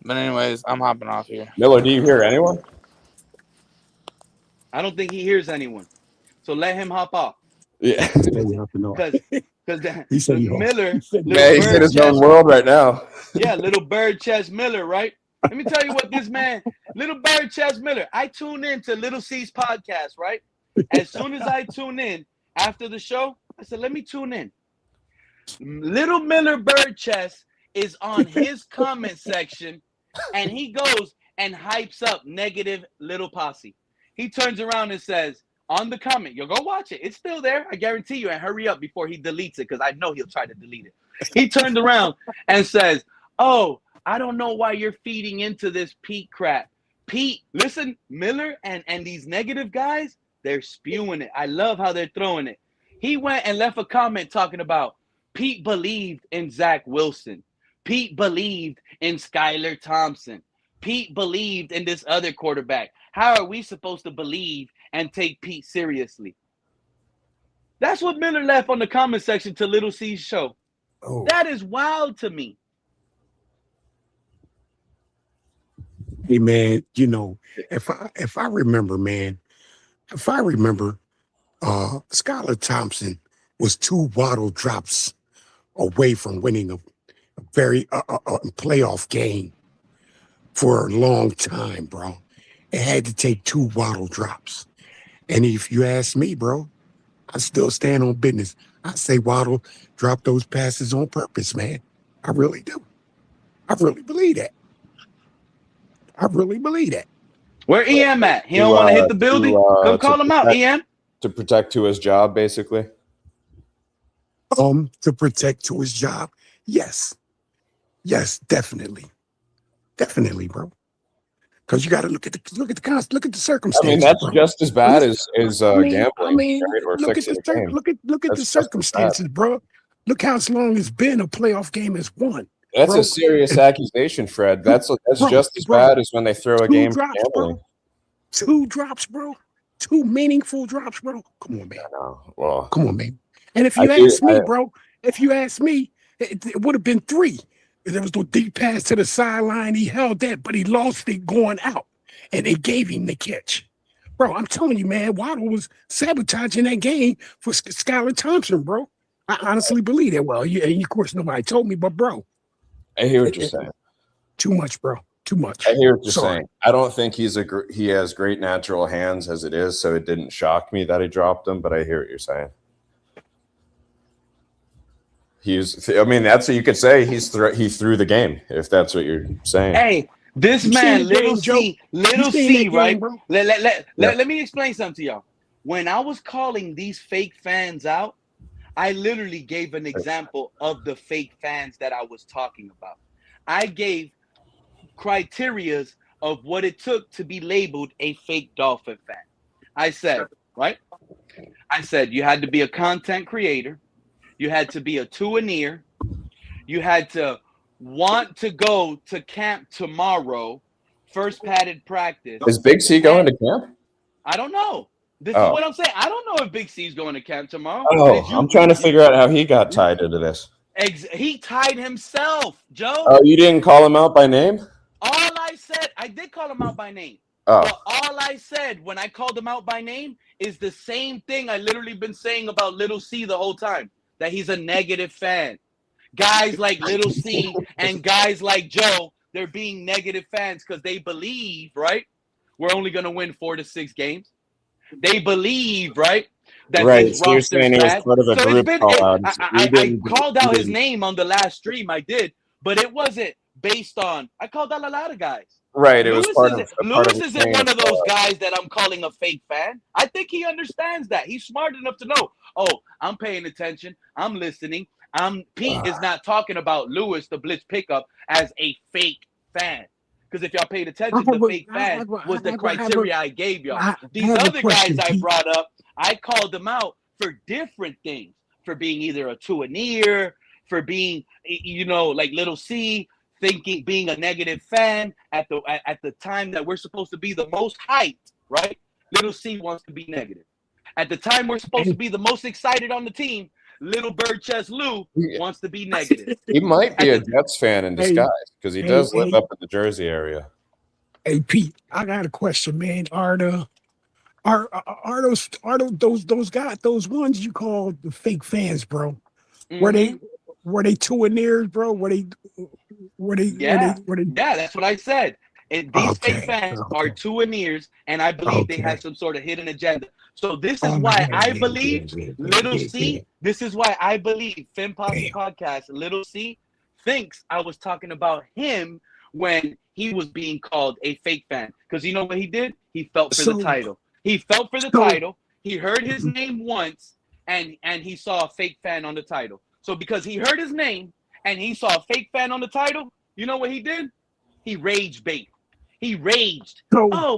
But anyways, I'm hopping off here. Miller, do you hear anyone? I don't think he hears anyone. So let him hop off. Yeah. Because Miller, he's in his own world right now. Yeah, little bird chest Miller, right? Let me tell you what this man, little bird chest Miller. I tune in to Little C's podcast, right? As soon as I tune in after the show, I said, let me tune in. Little Miller Bird Chest is on his comment section, and he goes and hypes up negative Little Posse. He turns around and says, on the comment, you'll go watch it. It's still there, I guarantee you, and hurry up before he deletes it, because I know he'll try to delete it. He turned around and says, oh, I don't know why you're feeding into this Pete crap. Pete, listen, Miller and these negative guys, they're spewing it. I love how they're throwing it. He went and left a comment talking about Pete believed in Zach Wilson. Pete believed in Skylar Thompson. Pete believed in this other quarterback. How are we supposed to believe and take Pete seriously? That's what Miller left on the comment section to Little C's show. Oh. That is wild to me. Hey, man, you know, if I remember, Skylar Thompson was 2 Waddle drops away from winning a very playoff game for a long time, bro. It had to take 2 Waddle drops. And if you ask me, bro, I still stand on business. I say Waddle dropped those passes on purpose, man. I really do. I really believe that. I really believe that. Where EM at? He don't To, want to hit the building? Come to call him out, protect- EM. to protect to his job, basically. To protect to his job. Yes. Yes, definitely. Definitely, bro. Because you got to look at the circumstances. I mean, that's bro. just as bad as gambling, right? Or look at fixing the a game. look at That's the just as circumstances, bro. Look how long it's been a playoff game has won. That's bro. a serious accusation, Fred. That's Bro, just as bro. bad as when they throw a 2 game for drops, gambling. bro. 2 drops, bro. 2 meaningful drops, bro. Come on, man. Well, Come on, man. And if you ask me, bro, it would have been 3. There was no deep pass to the sideline. He held that, but he lost it going out, and they gave him the catch. Bro, I'm telling you, man, Waddle was sabotaging that game for Skylar Thompson, bro. I honestly believe that. Well, of course, nobody told me, but, bro. I hear what you're saying. Too much, bro. Too much. I hear what you're saying. I don't think he has great natural hands as it is, so it didn't shock me that he dropped him, but I hear what you're saying. That's what you could say. He threw the game, if that's what you're saying. Hey, this man, little C, right? Let me explain something to y'all. When I was calling these fake fans out, I literally gave an example of the fake fans that I was talking about. I gave criterias of what it took to be labeled a fake Dolphin fan. I said, right? I said you had to be a content creator. You had to be a two-a-near. You had to want to go to camp tomorrow, first padded practice. Is Big C going to camp? I don't know. This is what I'm saying. I don't know if Big C's going to camp tomorrow. I'm trying to figure out how he got tied into this. He tied himself, Joe. Oh, you didn't call him out by name? All I said, I did call him out by name. Oh. But all I said when I called him out by name is the same thing I literally been saying about Little C the whole time, that he's a negative fan. Guys like Little C and guys like Joe, they're being negative fans because they believe, right, we're only going to win 4 to 6 games. They believe, right, that this So you're saying it was part of a group call-out. I called out his name on the last stream. I did, but it wasn't based on. I called out a lot of guys. Right, it was Lewis isn't one of those guys that I'm calling a fake fan. I think he understands that. He's smart enough to know, I'm paying attention. I'm listening. Pete is not talking about Lewis, the blitz pickup, as a fake fan. Because if y'all paid attention, the fake fan was the criteria I gave y'all. These other guys I brought up, I called them out for different things. For being either a two-a-near, for being, like Little C, being a negative fan at the time that we're supposed to be the most hyped, right? Little C wants to be negative. At the time we're supposed to be the most excited on the team, Little Bird Chest Lou wants to be negative. He might be a Jets fan in disguise because he does live up in the Jersey area. Hey Pete, I got a question, man. Are those guys, those ones you call the fake fans, bro? Mm-hmm. Were they two-a-nears, bro? Yeah, that's what I said. These fake fans are two-a-nears, and I believe they have some sort of hidden agenda. So this is why I believe Little C. This is why I believe Finn Posse Podcast. Little C thinks I was talking about him when he was being called a fake fan. Because you know what he did? He felt for the title. He felt for the title. He heard his name once, and he saw a fake fan on the title. So because he heard his name and he saw a fake fan on the title, you know what he did? He rage bait. He raged.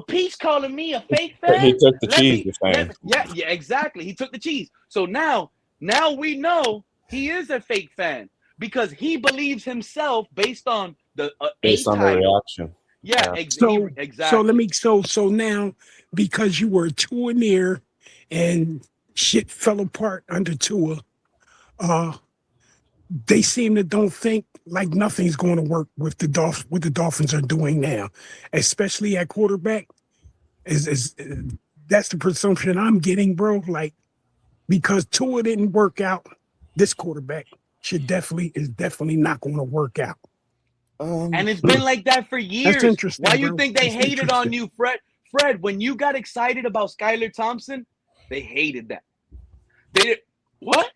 Pete's calling me a fake fan. He took the cheese. Yeah, exactly. He took the cheese. So now we know he is a fake fan because he believes himself based on the reaction. Yeah, exactly. So now because you were two-a-near and shit fell apart under Tua, they seem to don't think like nothing's going to work with what the Dolphins are doing now, especially at quarterback. Is that's the presumption I'm getting, bro. Like because Tua didn't work out, this quarterback is definitely not going to work out. And it's been like that for years. That's interesting. Why you think they hated on you, Fred? Fred, when you got excited about Skylar Thompson, they hated that. They did what?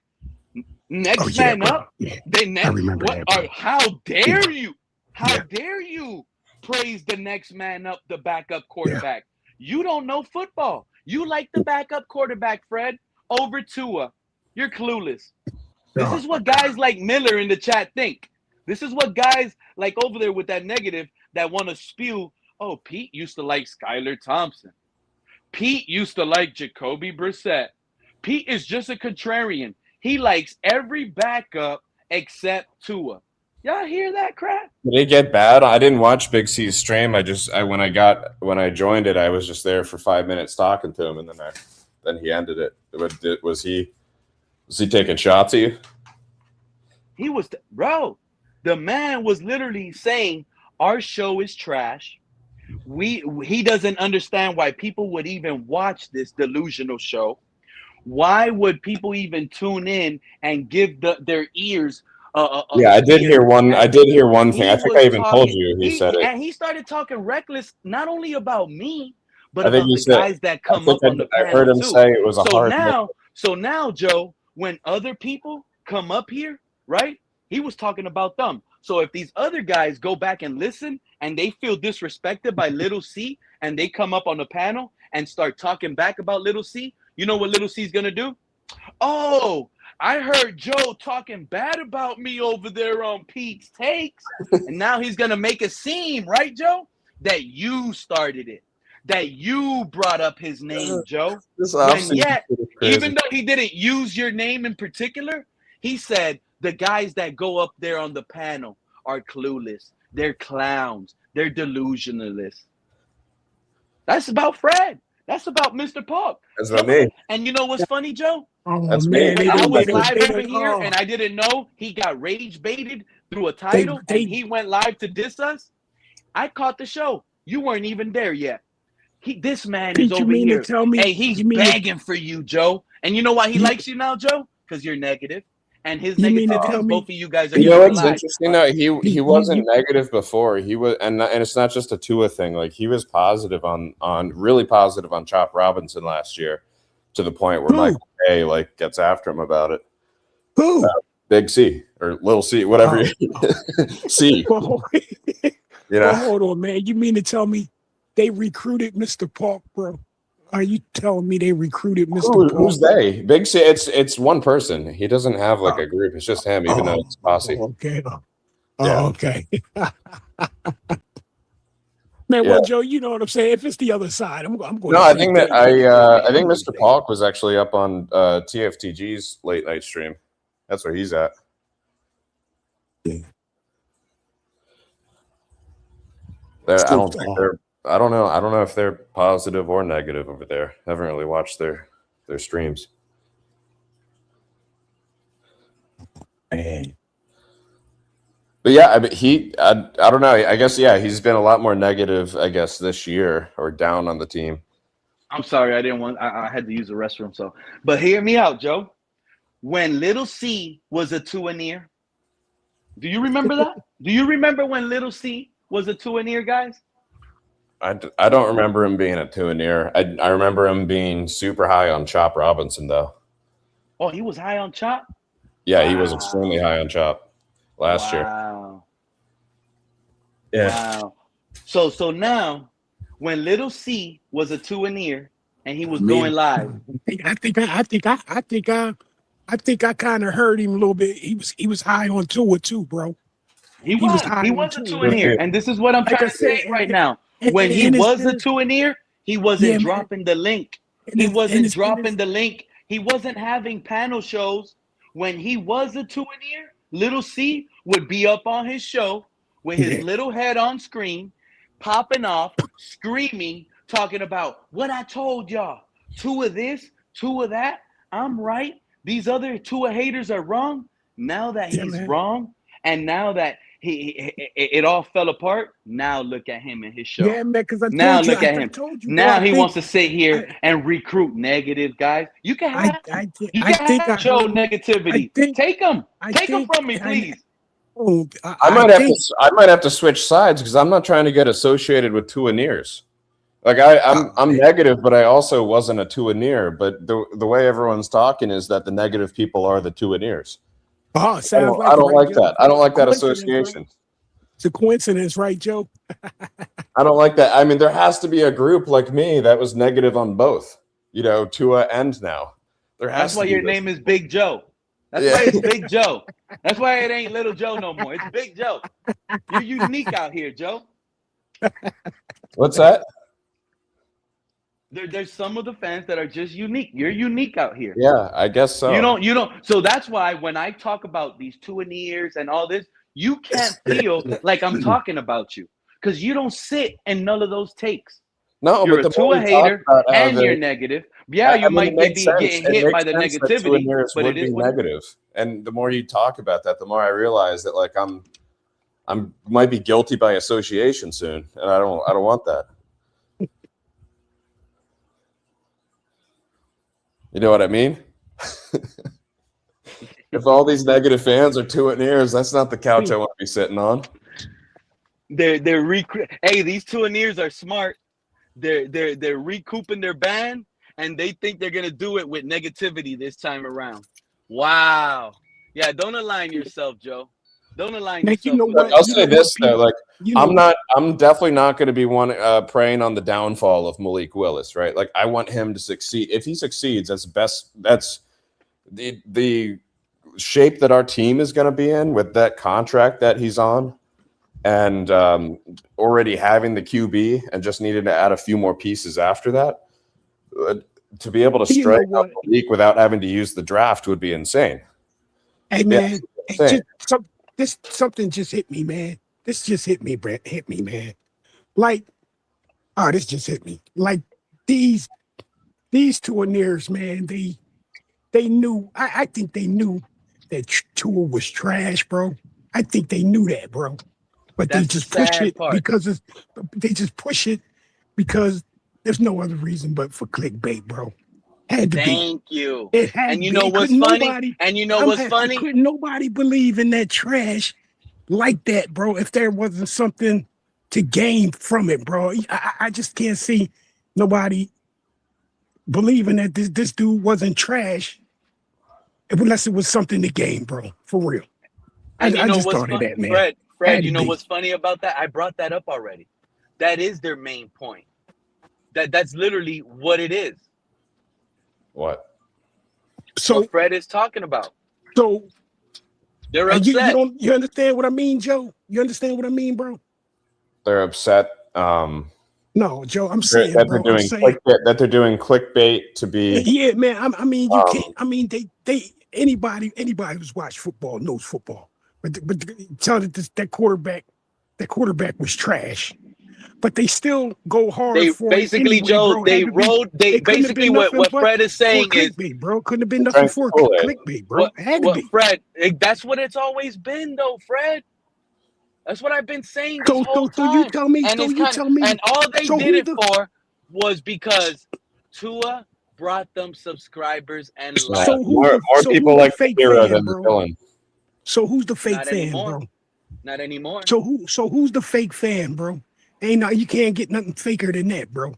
Next man up? They next what? How dare you? How dare you praise the next man up, the backup quarterback? You don't know football. You like the backup quarterback, Fred, over Tua. You're clueless. This is what guys like Miller in the chat think. This is what guys like over there with that negative that want to spew. Oh, Pete used to like Skylar Thompson. Pete used to like Jacoby Brissett. Pete is just a contrarian. He likes every backup except Tua. Y'all hear that crap? Did it get bad? I didn't watch Big C's stream. When I joined it, I was just there for 5 minutes talking to him, and then he ended it. Was he taking shots at you? He was, bro. The man was literally saying our show is trash. He doesn't understand why people would even watch this delusional show. Why would people even tune in and give their ears? I did hear one. I did hear one thing. I think I even told you. He said it, and he started talking reckless, not only about me, but about the guys that come up on the panel. I heard him say it was a hard. So now, Joe, when other people come up here, right? He was talking about them. So if these other guys go back and listen and they feel disrespected by Little C and they come up on the panel and start talking back about Little C, you know what Little C's going to do? Oh, I heard Joe talking bad about me over there on Pete's Takes. And now he's going to make it seem, right, Joe, that you started it, that you brought up his name, Joe. When yet, even though he didn't use your name in particular, he said, the guys that go up there on the panel are clueless. They're clowns. They're delusionalists. That's about Fred. That's about Mr. Park. That's about me. And you know what's funny, Joe? That's me. I was live over here, and I didn't know he got rage baited through a title, and he went live to diss us. I caught the show. You weren't even there yet. This man is over here. Hey, he's begging for you, Joe. And you know why he likes you now, Joe? Because you're negative. And his negativity, both of you guys are. You know what's interesting though? He wasn't negative before. He was, and it's not just a Tua thing. Like he was positive on really positive on Chop Robinson last year, to the point where Michael K gets after him about it. Who? Big C or Little C, whatever. C. You know. Hold on, man. You mean to tell me they recruited Mr. Park, bro? Are you telling me they recruited Mr. Park? Who's they? Big C. It's one person. He doesn't have a group. It's just him, even though it's posse. Okay. Okay. Man, well, Joe, you know what I'm saying. If it's the other side, I'm going. No, I think that I think Mr. Polk was actually up on TFTG's late night stream. That's where he's at. Yeah. I don't know. I don't know if they're positive or negative over there. I haven't really watched their streams. Man. But yeah, I mean, I don't know. I guess, he's been a lot more negative, I guess, this year, or down on the team. I'm sorry, I had to use the restroom. But hear me out, Joe. When Little C was a two-and-ear, do you remember that? Do you remember when Little C was a two-and-ear, guys? I don't remember him being a two-and-ear. I remember him being super high on Chop Robinson, though. Oh, he was high on Chop? Yeah, he was extremely high on Chop last year. Yeah. Wow. So now, when Little C was a two-and-ear and he was going live, I think I kind of heard him a little bit. He was high on Tua too, bro. He was a two-and-ear, and this is what I'm trying to say right now. When he was a two-and-ear, he wasn't dropping the link. He wasn't dropping the link. He wasn't having panel shows. When he was a two-and-ear, Little C would be up on his show with his little head on screen, popping off, screaming, talking about what I told y'all. Two of this, two of that. I'm right. These other Tua haters are wrong. Now that he's wrong, and now that it all fell apart. Now look at him and his show. Yeah, man, because I look at him. Now he wants to sit here and recruit negative guys. You can have show negativity. Take him from me, please. I might have to switch sides because I'm not trying to get associated with two-and-ears. Like I'm negative, but I also wasn't a two-a-near. But the way everyone's talking is that the negative people are the two-a-nears. Oh, sounds I don't right, like Joe. that. I don't like that Coincidence, association. right? It's a coincidence, right, Joe? I don't like that. I mean, there has to be a group like me that was negative on both. Tua and now. That's why your name is Big Joe. That's why it's Big Joe. That's why it ain't Little Joe no more. It's Big Joe. You're unique out here, Joe. What's that? There's some of the fans that are just unique. You're unique out here. Yeah, I guess so. You don't. So that's why when I talk about these two-a-nears and all this, you can't feel like I'm talking about you because you don't sit in none of those takes. No, you're but a Tua hater and you're negative. Yeah, you might be getting hit by the negativity, but it is negative. And the more you talk about that, the more I realize that like I'm might be guilty by association soon, and I don't want that. You know what I mean? If all these negative fans are two-a-nears, that's not the couch I want to be sitting on. Hey, these two-a-nears are smart. They're recouping their ban, and they think they're gonna do it with negativity this time around. Wow. Yeah, don't align yourself, Joe. Don't align yourself. You know what? I'll say this though, like I'm definitely not going to be one preying on the downfall of Malik Willis, right? Like I want him to succeed. If he succeeds, that's the shape that our team is going to be in with that contract that he's on, and already having the QB and just needing to add a few more pieces after that. To be able to strike up Malik without having to use the draft would be insane. Hey man, something just hit me, man. This just hit me, Brett. Hit me, man. Like, this just hit me. Like these two-a-nears, man. They knew. I think they knew that Tua was trash, bro. I think they knew that, bro. But they just push it because they just push it because there's no other reason but for clickbait, bro. Had to Thank you. It had and you know what's funny? Couldn't nobody believe in that trash like that, bro, if there wasn't something to gain from it, bro. I just can't see nobody believing that this dude wasn't trash unless it was something to gain, bro. For real. And I just thought of that, man. Fred, you know what's funny about that? I brought that up already. That is their main point. That's literally what it is. What? So what Fred is talking about. So they're upset. You understand what I mean, Joe? You understand what I mean, bro? They're upset. No, Joe, I'm saying that they're doing clickbait to be. Yeah, man. I mean, you can't. I mean, anybody who's watched football knows football. But tell that quarterback was trash. But they still go hard for basically, it. Anyway, Joe, bro. They basically what Fred is saying is bro. Couldn't have been nothing for clickbait, bro. Had to be. Fred, that's what it's always been, though, Fred. That's what I've been saying this whole time. So you tell me. And and all they did it for was because Tua brought them subscribers and likes. So more people like the hero than the villain. So who's the fake fan, bro? Not anymore. So who's the fake fan, bro? You can't get nothing faker than that, bro.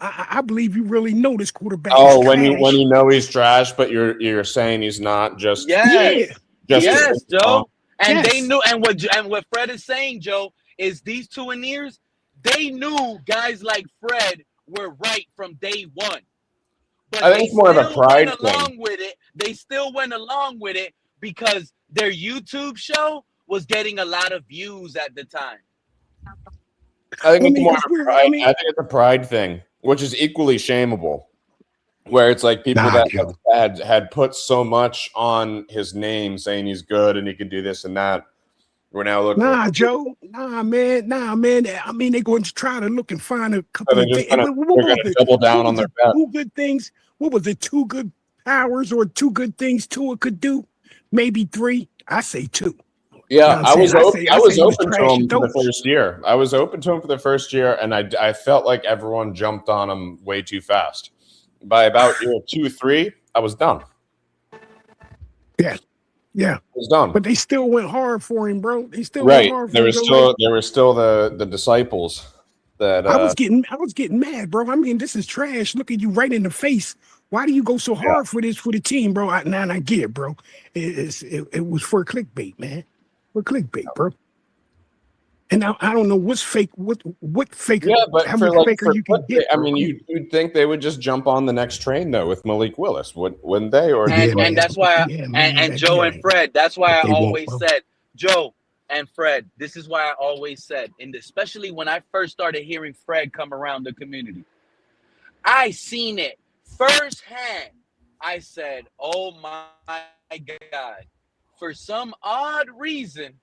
I believe you really know this quarterback. Oh, when you know he's trash, but you're saying he's not just. Yes, Joe. And they knew, and what Fred is saying, Joe, is these two-a-nears, they knew guys like Fred were right from day one. But I think it's more of a pride thing. They still went along with it because their YouTube show was getting a lot of views at the time. I think it's more of a pride. I think it's a pride thing, which is equally shameable. Where it's like people that had put so much on his name, saying he's good and he can do this and that. We're now looking. Joe. Nah, man. I mean, they're going to try to look and find a couple of things. They're going to double down on their bet. 2 good things. What was it? 2 good powers or 2 good things Tua could do? Maybe 3. I say 2. Yeah, I was open to him for the first year. I was open to him for the first year, and I felt like everyone jumped on him way too fast. By about year 2, 3, I was done. Yeah, I was done. But they still went hard for him, bro. They still went hard for him. There were still the disciples. that I was getting mad, bro. I mean, this is trash. Looking you right in the face. Why do you go so hard for this for the team, bro? Now I get it, bro. It was for clickbait, man. For clickbait, bro. And now I don't know what's fake. What faker? yeah, but How for much faker you can get? I Bro? mean, you'd think they would just jump on the next train though with Malik Willis, wouldn't they? Or And that's why, and Joe and Fred, that's why I always said, Joe and Fred, this is why I always said, and especially when I first started hearing Fred come around the community, I seen it firsthand. I said, oh my God, for some odd reason,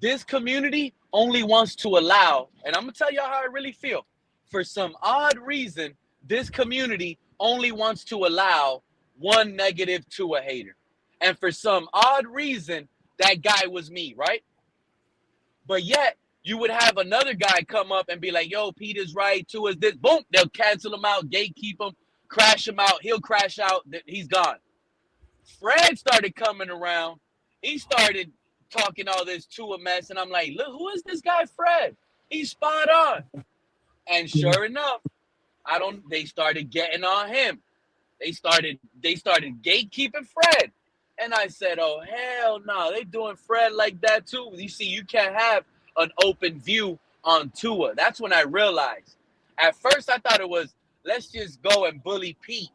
this community only wants to allow, and I'm going to tell y'all how I really feel. For some odd reason, this community only wants to allow one negative to a hater. And for some odd reason, that guy was me, right? But yet, you would have another guy come up and be like, yo, Peter's right, Tua's this. Boom, they'll cancel him out, gatekeep him, crash him out. He'll crash out. He's gone. Fred started coming around. He started talking all this Tua mess, and I'm like, look, who is this guy, Fred? He's spot on. And sure enough, they started getting on him. They started gatekeeping Fred. And I said, oh, hell no, they doing Fred like that too. You see, you can't have an open view on Tua. That's when I realized. At first, I thought it was, let's just go and bully Pete.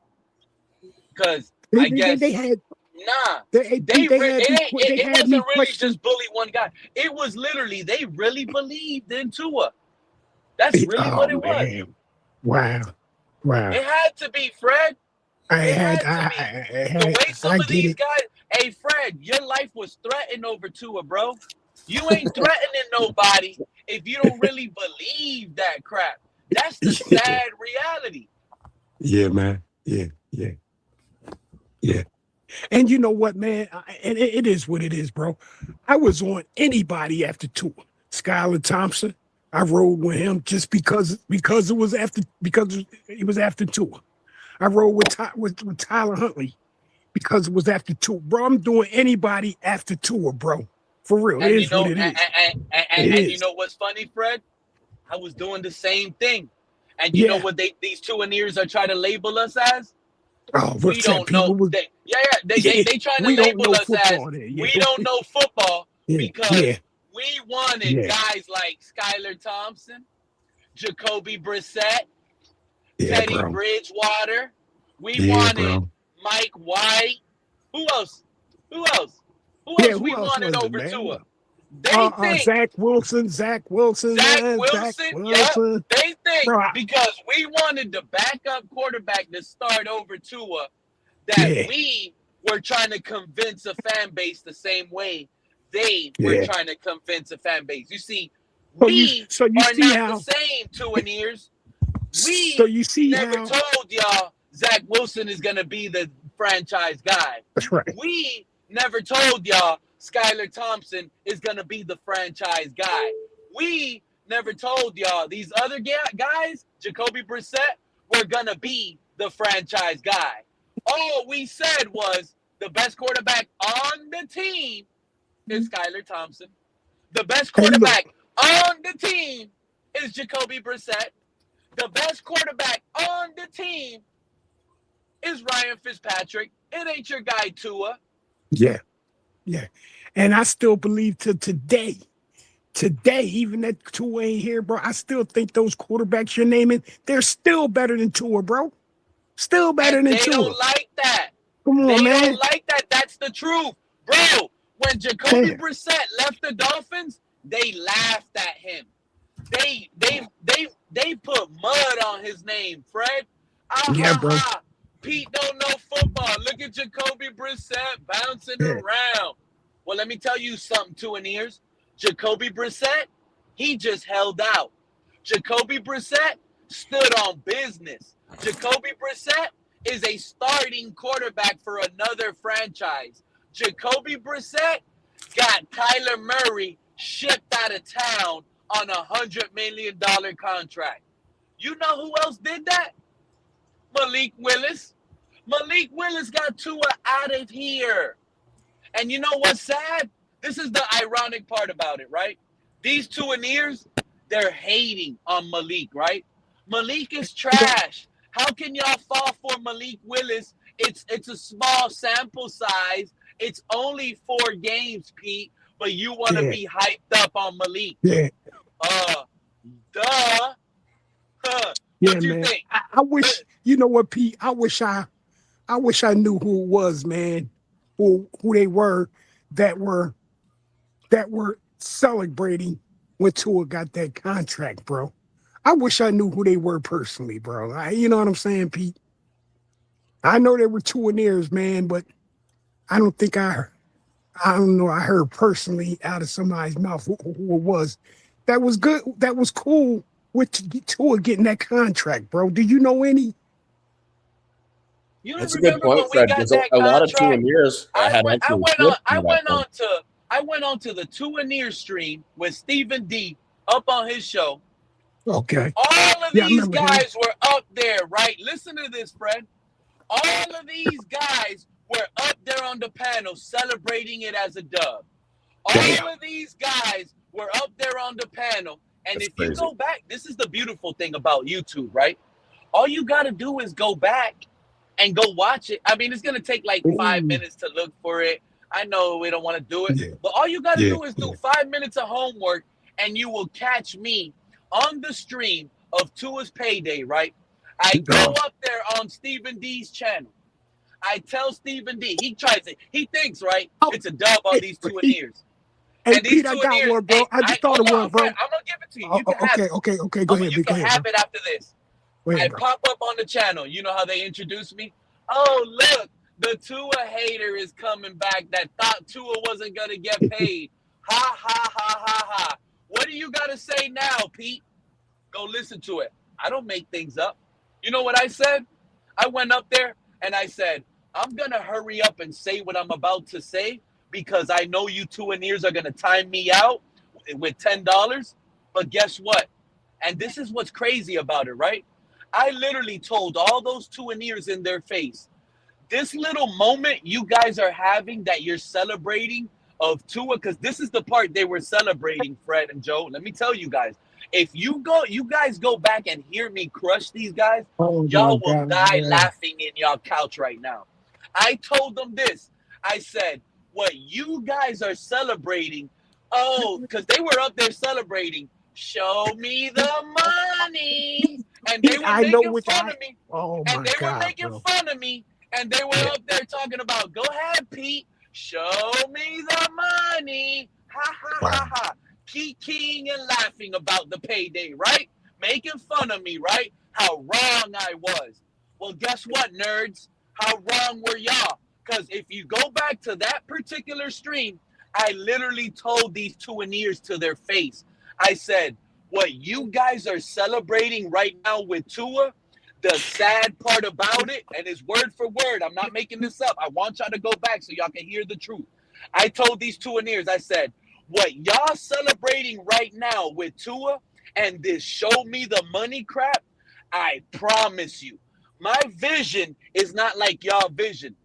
Because I guess they had nah. It wasn't really just bully one guy. It was literally, they really believed in Tua. That's really what it was. Wow. It had to be, Fred. The way some of these guys, hey, Fred, your life was threatened over Tua, bro. You ain't threatening nobody if you don't really believe that crap. That's the sad reality. Yeah, man. Yeah. And you know what, man? And it is what it is, bro. I was on anybody after Tua. Skylar Thompson, I rode with him just because it was after Tua. I rode with Tyler Huntley because it was after Tua. Bro, I'm doing anybody after Tua, bro. For real. It is what it is. And you know what's funny, Fred? I was doing the same thing. And you know what these Tuaneers are trying to label us as? Oh, we don't know. They trying to label us as we don't know football because we wanted guys like Skylar Thompson, Jacoby Brissett, Teddy Bridgewater. We wanted Mike White. Who else? We wanted over Tua. They think Zach Wilson. They think because we wanted the backup quarterback to start over Tua that we were trying to convince a fan base the same way they were trying to convince a fan base. You see, we are not the same Tuaneers. We never told y'all Zach Wilson is going to be the franchise guy. That's right. We never told y'all Skylar Thompson is going to be the franchise guy. We never told y'all these other guys, Jacoby Brissett, were going to be the franchise guy. All we said was the best quarterback on the team is Skylar Thompson. The best quarterback on the team is Jacoby Brissett. The best quarterback on the team is Ryan Fitzpatrick. It ain't your guy, Tua. Yeah. And I still believe to today, even that Tua ain't here, bro, I still think those quarterbacks you're naming, they're still better than Tua, bro. Still better than Tua. They don't like that. Come on, man. They don't like that. That's the truth. Bro, when Jacoby Brissett left the Dolphins, they laughed at him. They put mud on his name, Fred. Bro. Pete don't know football. Look at Jacoby Brissett bouncing around. Well, let me tell you something, Tuaneers. Jacoby Brissett, he just held out. Jacoby Brissett stood on business. Jacoby Brissett is a starting quarterback for another franchise. Jacoby Brissett got Kyler Murray shipped out of town on $100 million contract. You know who else did that? Malik Willis. Malik Willis got Tua out of here. And you know what's sad? This is the ironic part about it, right? These Tuaneers, they're hating on Malik, right? Malik is trash. How can y'all fall for Malik Willis? It's a small sample size. It's only 4 games, Pete, but you want to be hyped up on Malik. Yeah. Duh. Yeah, What you man. think? I wish, you know what, Pete? I wish I knew who it was, man. Who they were that were celebrating when Tua got that contract, bro. I wish I knew who they were personally, bro. You know what I'm saying, Pete? I know they were Tuaneers, man, but I don't think I don't know. I heard personally out of somebody's mouth who it was. That was good. That was cool with Tua getting that contract, bro. Do you know any? You don't That's a good remember point, when we Fred. got Because that a lot of contract? Tuaneers had actually flipped I that thing. went on to the Tuaneer stream with Stephen D up on his show. Okay. All of Yeah, I these remember him. guys were up there, right? Listen to this, Fred. All of these guys were up there on the panel celebrating it as a dub. All of these guys were up there on the panel. And That's if you crazy. go back, this is the beautiful thing about YouTube, right? All you got to do is go back and go watch it. I mean, it's going to take like 5 minutes to look for it. I know we don't want to do it, but all you got to do is do 5 minutes of homework and you will catch me on the stream of Tua's payday, right? I go up there on Stephen D's channel. I tell Stephen D, he thinks, right, it's a dub on these Tuaneers. Hey, And these Pete, I got Tuaneers, one, bro. I just thought of one, bro. I'm going to give it to you. You can have it. Okay. Go ahead. You can have bro. it after this. I pop up on the channel. You know how they introduce me? Oh, look, the Tua hater is coming back that thought Tua wasn't going to get paid. Ha, ha, ha, ha, ha. What do you got to say now, Pete? Go listen to it. I don't make things up. You know what I said? I went up there and I said, I'm going to hurry up and say what I'm about to say because I know you Tuaneers are going to time me out with $10. But guess what? And this is what's crazy about it, right? I literally told all those Tuaneers in their face, this little moment you guys are having that you're celebrating of Tua, because this is the part they were celebrating, Fred and Joe. Let me tell you guys, if you guys go back and hear me crush these guys, y'all will die laughing in y'all couch right now. I told them this. I said, what you guys are celebrating, because they were up there celebrating, show me the money. And they were making fun of me. And they were making fun of me. And they were up there talking about, go ahead, Pete. Show me the money. Ha, ha, ha, ha. Keying and laughing about the payday, right? Making fun of me, right? How wrong I was. Well, guess what, nerds? How wrong were y'all? Because if you go back to that particular stream, I literally told these Tuaneers to their face. I said, what you guys are celebrating right now with Tua, the sad part about it, and it's word for word, I'm not making this up. I want y'all to go back so y'all can hear the truth. I told these Tuaneers, I said, what y'all celebrating right now with Tua and this show me the money crap, I promise you, my vision is not like y'all vision.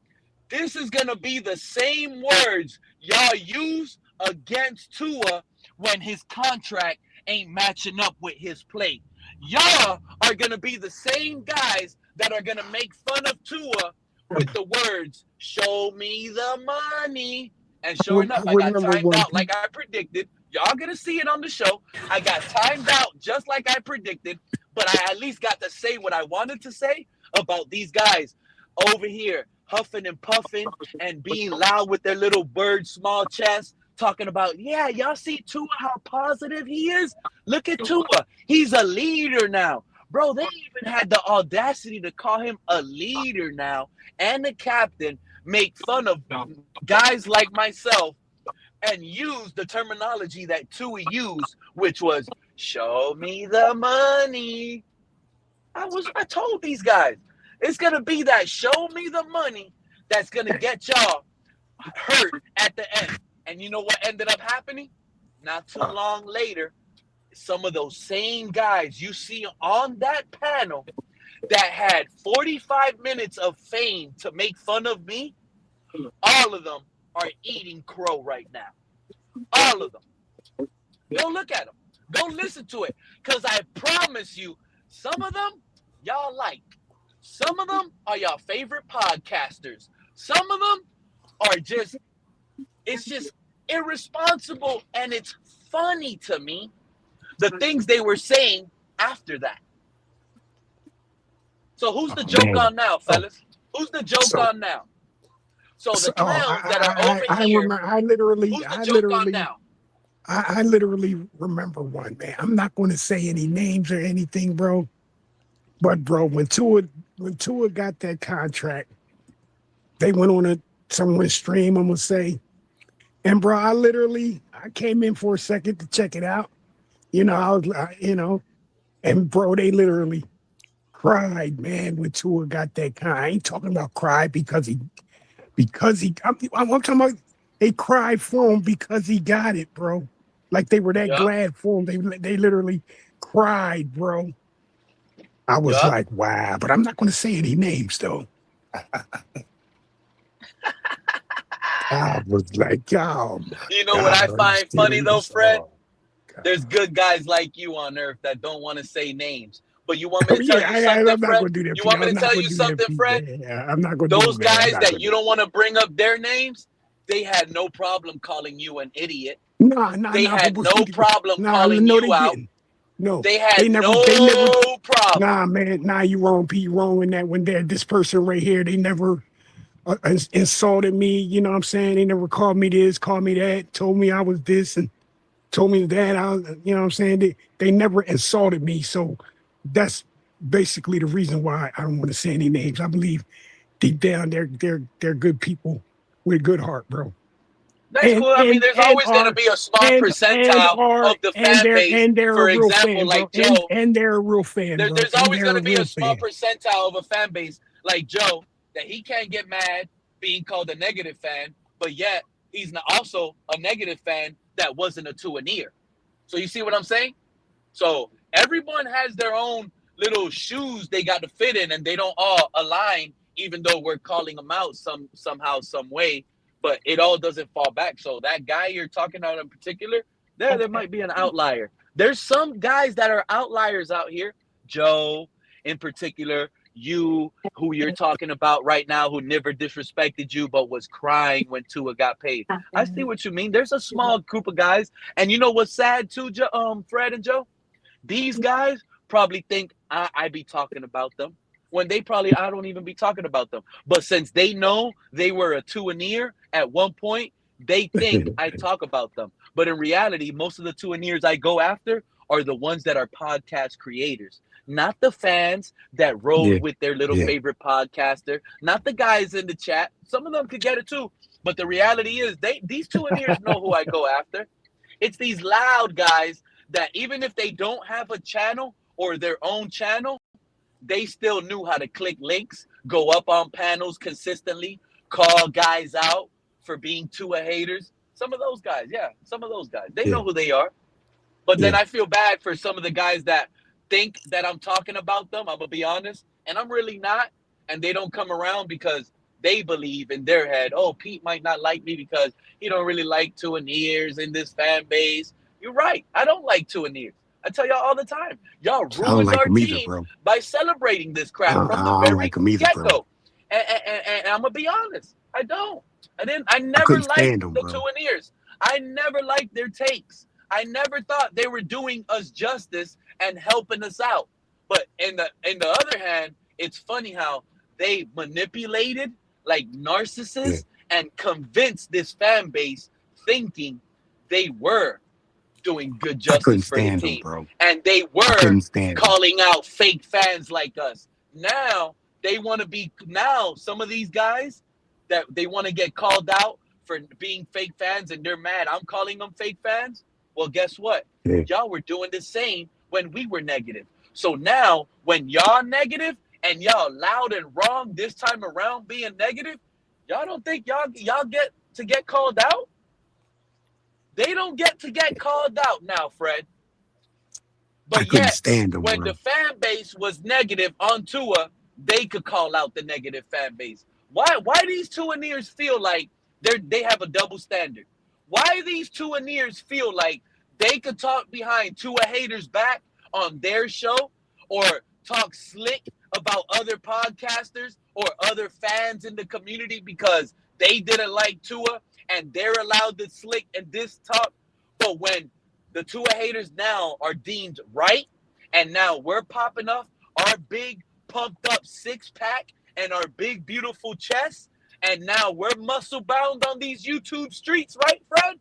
This is going to be the same words y'all use against Tua when his contract ain't matching up with his play. Y'all are going to be the same guys that are going to make fun of Tua with the words, show me the money. And sure enough, I got timed out like I predicted. Y'all going to see it on the show. I got timed out just like I predicted, but I at least got to say what I wanted to say about these guys over here huffing and puffing and being loud with their little bird small chest, talking about, yeah, y'all see Tua, how positive he is? Look at Tua. He's a leader now. Bro, they even had the audacity to call him a leader now and a captain, make fun of guys like myself, and use the terminology that Tua used, which was, show me the money. I told these guys, it's going to be that show me the money that's going to get y'all hurt at the end. And you know what ended up happening? Not too long later, some of those same guys you see on that panel that had 45 minutes of fame to make fun of me, all of them are eating crow right now. All of them. Go look at them. Go listen to it. Because I promise you, some of them y'all like. Some of them are y'all favorite podcasters. Some of them are just, it's just irresponsible, and it's funny to me, the things they were saying after that. So who's the joke on now, fellas? Who's the joke on now? So the clowns that are over here, who's the joke on now? I literally remember one, man. I'm not going to say any names or anything, bro. But bro, when Tua got that contract, they went on someone's stream, I'm gonna say, and bro, I came in for a second to check it out. And bro, they literally cried, man, when Tua got that contract. I ain't talking about cry because he. I'm talking about they cried for him because he got it, bro. Like they were that glad for him. They literally cried, bro. I was like, wow, but I'm not going to say any names though. I was like, oh, you know what I find funny though, Fred? There's good guys like you on earth that don't want to say names. But you want me to tell you something, Fred? You want me to tell you something, Fred? Yeah, I'm not going to do that. Those guys that you don't want to bring up their names, they had no problem calling you an idiot. They had no problem calling you out. No, they had no problem. Nah, man, you wrong, Pete. You wrong in that. When this person right here, they never insulted me. You know what I'm saying? They never called me this, called me that, told me I was this, and told me that. You know what I'm saying? They never insulted me. So that's basically the reason why I don't want to say any names. I believe deep down they're good people with a good heart, bro. That's cool. I mean, there's always going to be a small percentile of the fan base. For example, like Joe. And they're a real fan. There's always going to be a small percentile of a fan base like Joe that he can't get mad being called a negative fan, but yet he's also a negative fan that wasn't a Tua-neer. So you see what I'm saying? So everyone has their own little shoes they got to fit in, and they don't all align, even though we're calling them out somehow, some way. But it all doesn't fall back. So that guy you're talking about in particular, there might be an outlier. There's some guys that are outliers out here. Joe, in particular, you, who you're talking about right now, who never disrespected you but was crying when Tua got paid. I see what you mean. There's a small group of guys. And you know what's sad too, Fred and Joe? These guys probably think I be talking about them, when they probably I don't even be talking about them. But since they know they were a Tua-neer at one point, they think I talk about them. But in reality, most of the Tua-neers I go after are the ones that are podcast creators, not the fans that rode with their little favorite podcaster, not the guys in the chat. Some of them could get it too. But the reality is these Tua-neers know who I go after. It's these loud guys that even if they don't have a channel or their own channel, they still knew how to click links, go up on panels consistently, call guys out for being Tua haters. Some of those guys, they know who they are. But then I feel bad for some of the guys that think that I'm talking about them. I'm going to be honest. And I'm really not. And they don't come around because they believe in their head, oh, Pete might not like me because he don't really like Tua-neers in this fan base. You're right. I don't like Tua-neers. I tell y'all all the time, y'all ruined our team by celebrating this crap from the very get-go. And I'm gonna be honest, I don't. I never liked the Tua-neers. I never liked their takes. I never thought they were doing us justice and helping us out. But in the other hand, it's funny how they manipulated like narcissists and convinced this fan base thinking they were doing good justice for the team, and they were calling out fake fans like us. Now they want to be. Now some of these guys that they want to get called out for being fake fans, and they're mad. I'm calling them fake fans. Well, guess what? Y'all were doing the same when we were negative. So now when y'all negative and y'all loud and wrong this time around being negative, y'all don't think y'all get to get called out? They don't get to get called out now, Fred. But yet, when the fan base was negative on Tua, they could call out the negative fan base. Why these Tua-neers feel like they have a double standard? Why these Tua-neers feel like They could talk behind Tua haters' back on their show or talk slick about other podcasters or other fans in the community because they didn't like Tua and they're allowed to slick and diss talk. But when the Tua haters now are deemed right, and now we're popping off our big pumped up six pack and our big beautiful chest, and now we're muscle bound on these YouTube streets, right, Fred?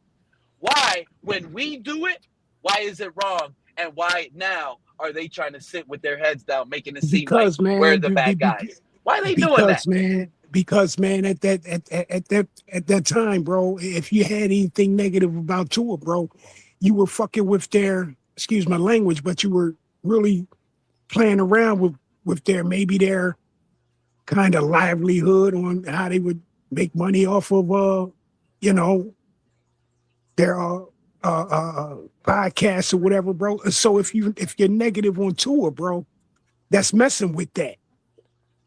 Why, when we do it, why is it wrong? And why now are they trying to sit with their heads down, making it seem like Because man, we're the bad guys? Why are they doing that? Because man, at that time, bro, if you had anything negative about Tua, bro, you were fucking with their, excuse my language, but you were really playing around with their kind of livelihood on how they would make money off of their podcasts or whatever, bro. So if you're negative on Tua, bro, that's messing with that.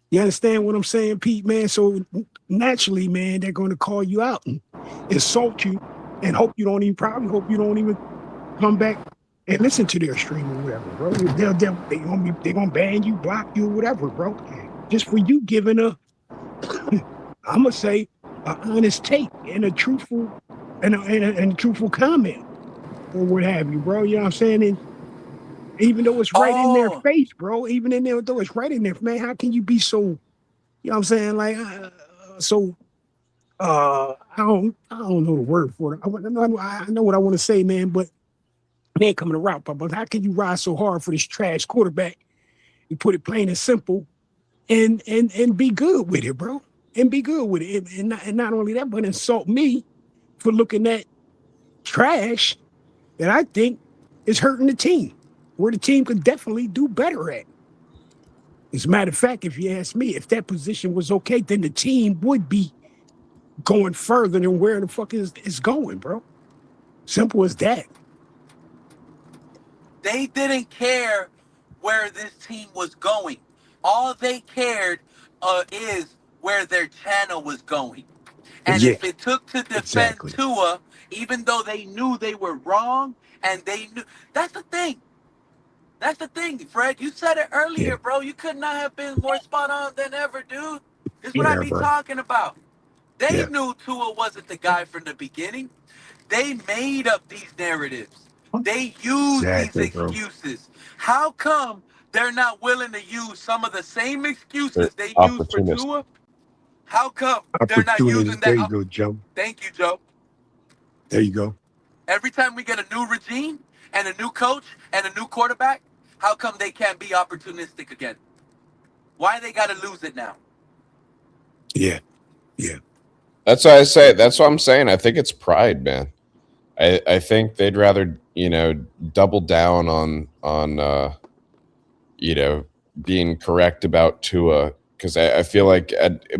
You understand what I'm saying, Pete, man? So naturally, man, they're going to call you out and insult you and hope you don't even come back and listen to their stream or whatever, bro. They're gonna ban you, block you, whatever, bro. Just for you giving I'm gonna say an honest take and a truthful and a truthful comment or what have you, bro. You know what I'm saying? And even though it's right in their face, bro, though it's right in there, man, how can you be so, you know what I'm saying? Like, I don't know the word for it. I know what I want to say, man, but it ain't coming around. But how can you ride so hard for this trash quarterback? You put it plain and simple and be good with it, bro. And be good with it. And not only that, but insult me for looking at trash that I think is hurting the team, where the team could definitely do better at. As a matter of fact, if you ask me, if that position was okay, then the team would be going further than where the fuck is going, bro. Simple as that. They didn't care where this team was going. All they cared is where their channel was going. And if it took to defend Tua, even though they knew they were wrong, and they knew that's the thing. That's the thing, Fred. You said it earlier, bro. You could not have been more spot on than ever, dude. This is what I be talking about. They knew Tua wasn't the guy from the beginning. They made up these narratives. They used these excuses. How come they're not willing to use some of the same excuses they used for Tua? How come they're not using that? There you go, Joe. Thank you, Joe. There you go. Every time we get a new regime and a new coach and a new quarterback, how come they can't be opportunistic again? Why they got to lose it now? Yeah. That's why I say. That's what I'm saying. I think it's pride, man. I think they'd rather, double down on being correct about Tua, because I feel like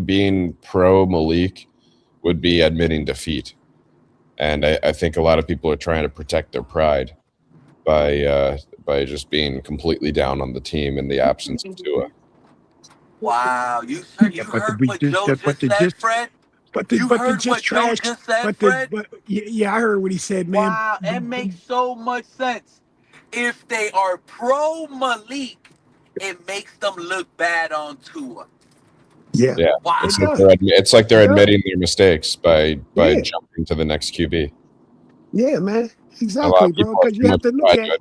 being pro Malik would be admitting defeat, and I think a lot of people are trying to protect their pride by just being completely down on the team in the absence of Tua. Wow, you heard what Joe just said, Fred? You heard what Joe just said, Fred? Yeah, I heard what he said, man. Wow, it makes so much sense. If they are pro Malik, it makes them look bad on Tua. Yeah. Wow. It's like they're admitting their mistakes by jumping to the next QB. Yeah, man. Exactly, bro. Because you have to look at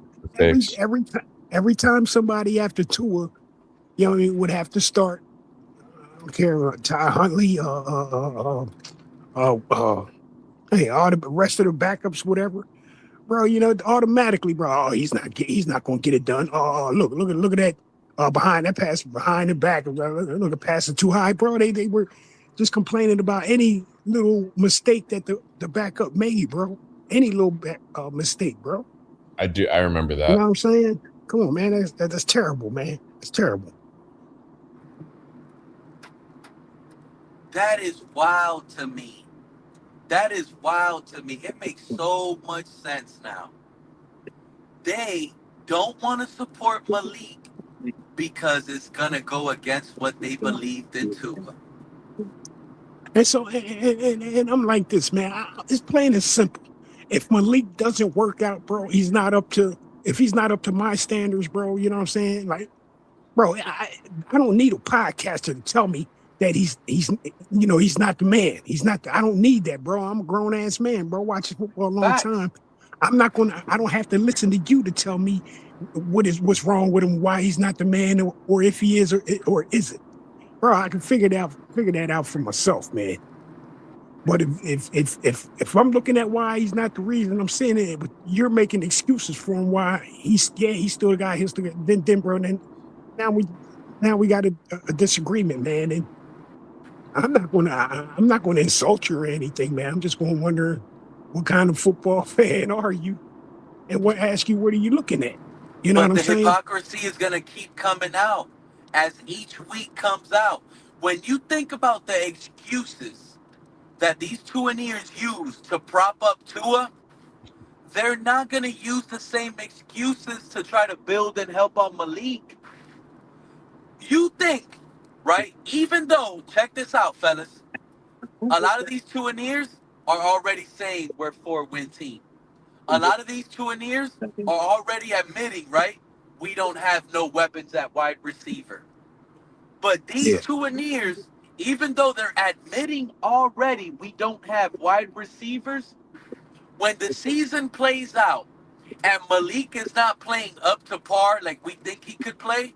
every time somebody after Tua, would have to start. I don't care, Ty Huntley, hey, all the rest of the backups, whatever, bro. Automatically, bro. Oh, he's not gonna get it done. Oh, look at that behind the back. Look at passing too high, bro. They were just complaining about any little mistake that the backup made, bro. Any little mistake, bro. I remember that. You know what I'm saying? Come on, man. That's terrible, man. It's terrible. That is wild to me. It makes so much sense now. They don't want to support Malik because it's going to go against what they believed in Tua. And so, and I'm like this, man. It's plain and simple. if Malik doesn't work out, bro, he's not up to. If he's not up to my standards, bro, you know what I'm saying? Like, bro, I don't need a podcaster to tell me that he's he's not the man. He's not. I don't need that, bro. I'm a grown ass man, bro. Watching football a long Facts. time. I'm not gonna. I don't have to listen to you to tell me what's wrong with him, why he's not the man, or if he is or isn't. Bro, I can figure that out for myself, man. But if I'm looking at why he's not the reason, I'm saying it, but you're making excuses for him why he's still the guy. He's still then bro. Then now we got a disagreement, man. And I'm not gonna insult you or anything, man. I'm just gonna wonder what kind of football fan are you, and ask you what are you looking at? You know But what I'm the saying? hypocrisy is going to keep coming out as each week comes out. When you think about the excuses that these two-and-ears use to prop up Tua, they're not going to use the same excuses to try to build and help on Malik. You think, right? Even though, check this out, fellas, a lot of these two-and-ears are already saying we're a 4-win team. A lot of these two-and-ears are already admitting, right? We don't have no weapons at wide receiver. But these two-and-ears, even though they're admitting already we don't have wide receivers, when the season plays out and Malik is not playing up to par like we think he could play,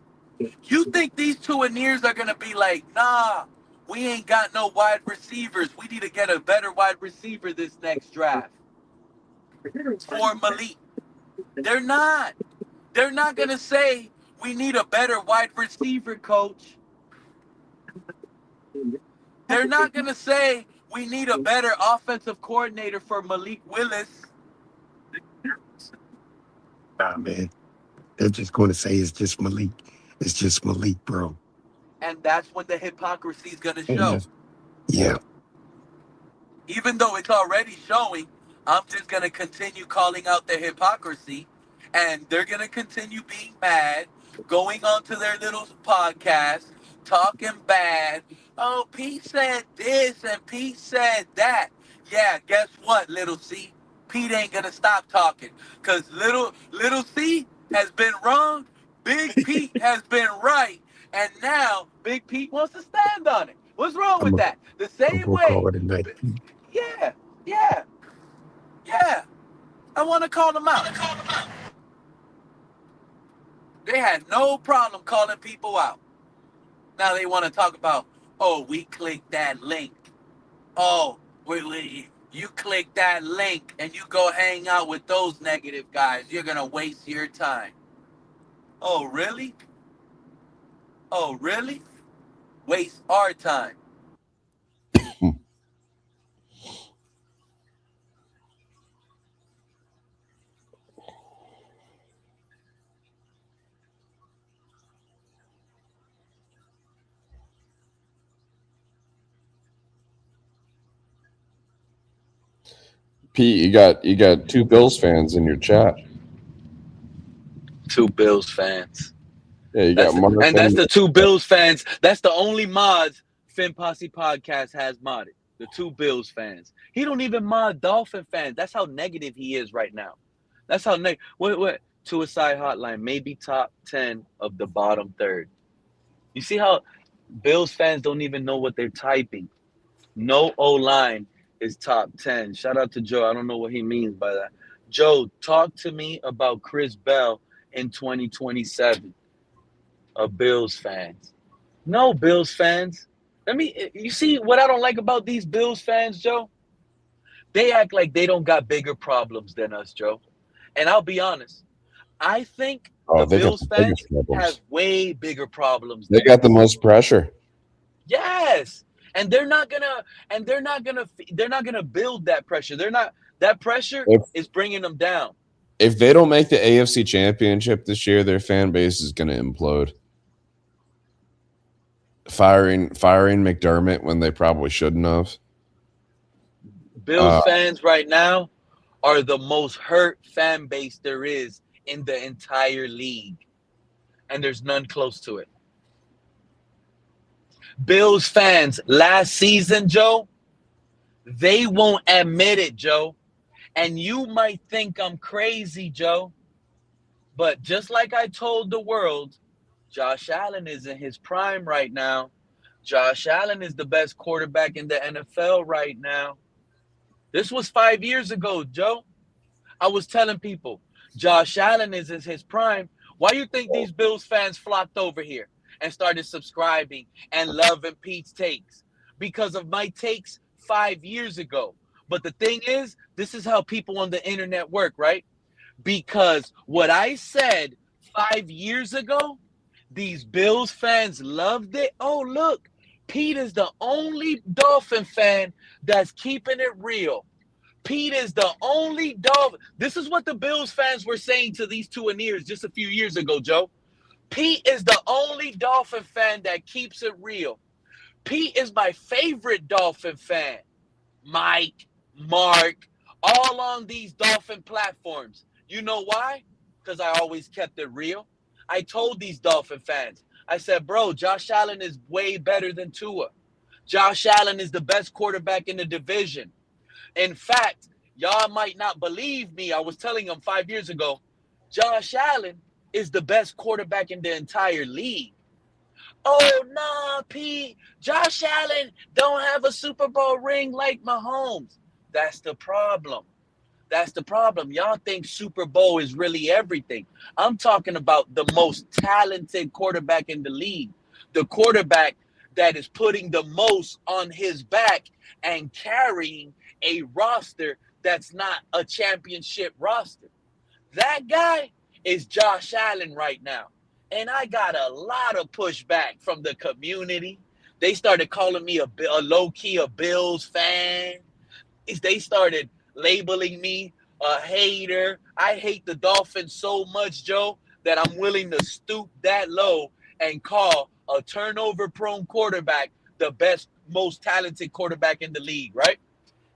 you think these two-and-ears are going to be like, nah, we ain't got no wide receivers. We need to get a better wide receiver this next draft for Malik. They're not. They're not going to say we need a better wide receiver, coach. They're not going to say we need a better offensive coordinator for Malik Willis. Nah, man. They're just going to say it's just Malik. It's just Malik, bro. And that's when the hypocrisy is going to show. Yeah. Even though it's already showing, I'm just going to continue calling out their hypocrisy. And they're going to continue being mad, going onto their little podcast, talking bad. Oh, Pete said this and Pete said that. Yeah, guess what, little C? Pete ain't going to stop talking. Because little C has been wrong. Big Pete has been right. And now Big Pete wants to stand on it. What's wrong with that? The same way. Call it a night. Yeah. I want to call them out. They had no problem calling people out. Now they want to talk about, oh, we clicked that link. Oh, you click that link and you go hang out with those negative guys. You're going to waste your time. Oh, really? Oh, really? Waste our time. Pete, you got two Bills fans in your chat. Two Bills fans. Yeah, you got Mark and that's the two Bills fans. That's the only mods Fin Posse Podcast has modded. The two Bills fans. He don't even mod Dolphin fans. That's how negative he is right now. That's how negative. What? Suicide Hotline, maybe top 10 of the bottom third. You see how Bills fans don't even know what they're typing. No O-line is top 10. Shout out to Joe. I don't know what he means by that. Joe, talk to me about Chris Bell in 2027. Of Bills fans. No, Bills fans. You see what I don't like about these Bills fans, Joe? They act like they don't got bigger problems than us, Joe. And I'll be honest. I think the Bills fans have way bigger problems. They got the most pressure. Yes. And they're not gonna build that pressure. That pressure is bringing them down. If they don't make the AFC Championship this year, their fan base is going to implode. Firing McDermott when they probably shouldn't have. Bills fans right now are the most hurt fan base there is in the entire league. And there's none close to it. Bills fans last season, Joe, they won't admit it, Joe. And you might think I'm crazy, Joe, but just like I told the world, Josh Allen is in his prime right now. Josh Allen is the best quarterback in the NFL right now. This was 5 years ago, Joe. I was telling people, Josh Allen is in his prime. Why you think these Bills fans flocked over here and started subscribing and loving Pete's takes? Because of my takes 5 years ago. But the thing is, this is how people on the internet work, right? Because what I said 5 years ago, these Bills fans loved it. Oh, look, Pete is the only Dolphin fan that's keeping it real. Pete is the only Dolphin. This is what the Bills fans were saying to these two ears just a few years ago, Joe. Pete is the only Dolphin fan that keeps it real. Pete is my favorite Dolphin fan. Mike, Mark, all on these Dolphin platforms. You know why? Because I always kept it real. I told these Dolphin fans, I said, bro, Josh Allen is way better than Tua. Josh Allen is the best quarterback in the division. In fact, y'all might not believe me. I was telling them 5 years ago, Josh Allen is the best quarterback in the entire league. Oh, nah, Pete. Josh Allen don't have a Super Bowl ring like Mahomes. That's the problem. That's the problem. Y'all think Super Bowl is really everything. I'm talking about the most talented quarterback in the league. The quarterback that is putting the most on his back and carrying a roster that's not a championship roster. That guy is Josh Allen right now. And I got a lot of pushback from the community. They started calling me a low-key a Bills fan. They started labeling me a hater. I hate the Dolphins so much, Joe, that I'm willing to stoop that low and call a turnover-prone quarterback the best, most talented quarterback in the league, right?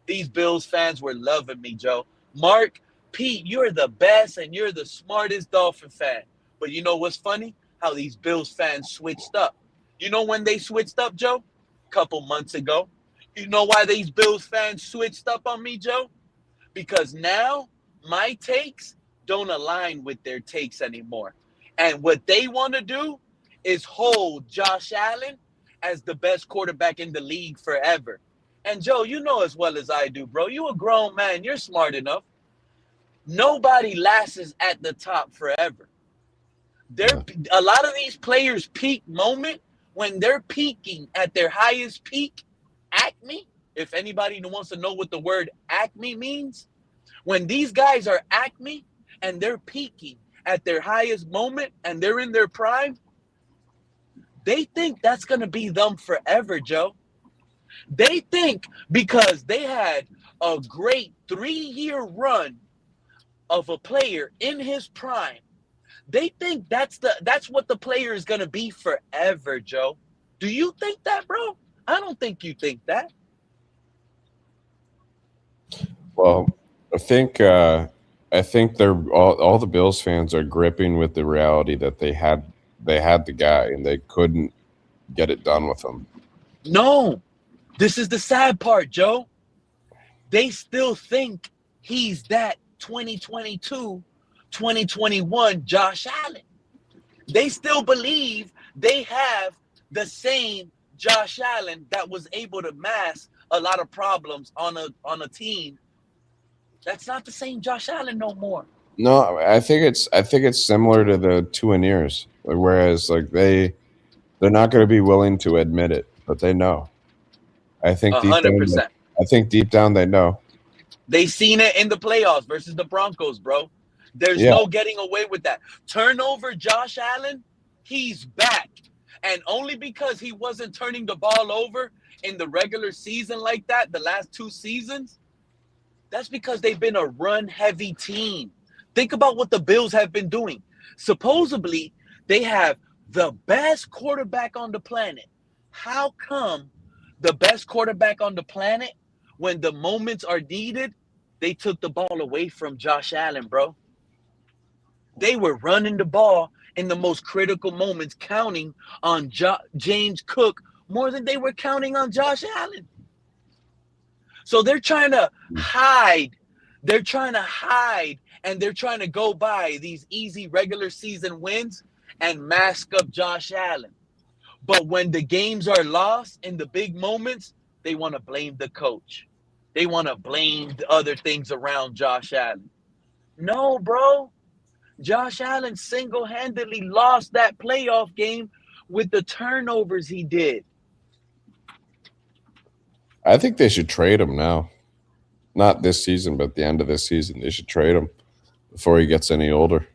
These Bills fans were loving me, Joe. Mark, Pete, you're the best and you're the smartest Dolphin fan. But you know what's funny? How these Bills fans switched up. You know when they switched up, Joe? A couple months ago. You know why these Bills fans switched up on me, Joe? Because now my takes don't align with their takes anymore. And what they want to do is hold Josh Allen as the best quarterback in the league forever. And Joe, you know as well as I do, bro. You a grown man. You're smart enough. Nobody lasts at the top forever. A lot of these players peak moment when they're peaking at their highest peak, acme. If anybody wants to know what the word acme means, when these guys are acme and they're peaking at their highest moment and they're in their prime, they think that's going to be them forever, Joe. They think because they had a great 3-year run of a player in his prime, they think that's what the player is going to be forever, Joe. Do you think that, bro? I don't think you think that. Well, I think they're all the Bills fans are gripping with the reality that they had the guy and they couldn't get it done with him. No, this is the sad part, Joe. They still think he's that 2022, 2021 Josh Allen. They still believe they have the same Josh Allen that was able to mask a lot of problems on a team. That's not the same Josh Allen no more. No, I think it's similar to the two ears, whereas like they're not going to be willing to admit it, but they know. I think 100%. Deep down they know. They seen it in the playoffs versus the Broncos, bro. There's no getting away with that. Turnover Josh Allen, he's back. And only because he wasn't turning the ball over in the regular season like that, the last 2 seasons, that's because they've been a run-heavy team. Think about what the Bills have been doing. Supposedly, they have the best quarterback on the planet. How come the best quarterback on the planet, when the moments are needed, they took the ball away from Josh Allen, bro? They were running the ball in the most critical moments, counting on James Cook more than they were counting on Josh Allen. So they're trying to hide They're trying to hide and they're trying to go by these easy regular season wins and mask up Josh Allen. But when the games are lost in the big moments, they want to blame the coach. They want to blame the other things around Josh Allen. No, bro. Josh Allen single-handedly lost that playoff game with the turnovers he did. I think they should trade him now. Not this season, but at the end of this season. They should trade him before he gets any older.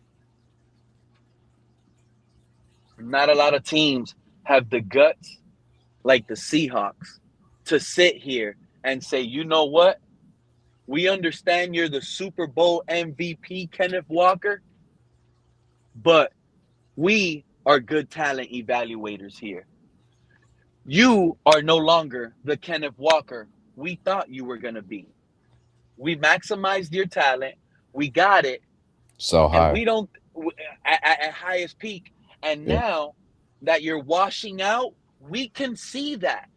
Not a lot of teams have the guts like the Seahawks to sit here and say, you know what? We understand you're the Super Bowl MVP, Kenneth Walker, but we are good talent evaluators here. You are no longer the Kenneth Walker we thought you were going to be. We maximized your talent. We got it. So high. And we don't at highest peak. And now that you're washing out, we can see that.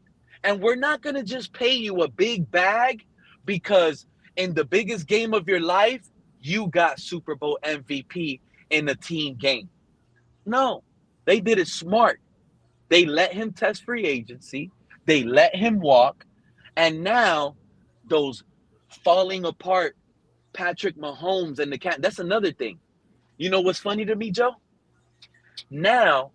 And we're not going to just pay you a big bag because in the biggest game of your life, you got Super Bowl MVP in a team game. No, they did it smart. They let him test free agency. They let him walk. And now those falling apart Patrick Mahomes and the cat, that's another thing. You know what's funny to me, Joe? Now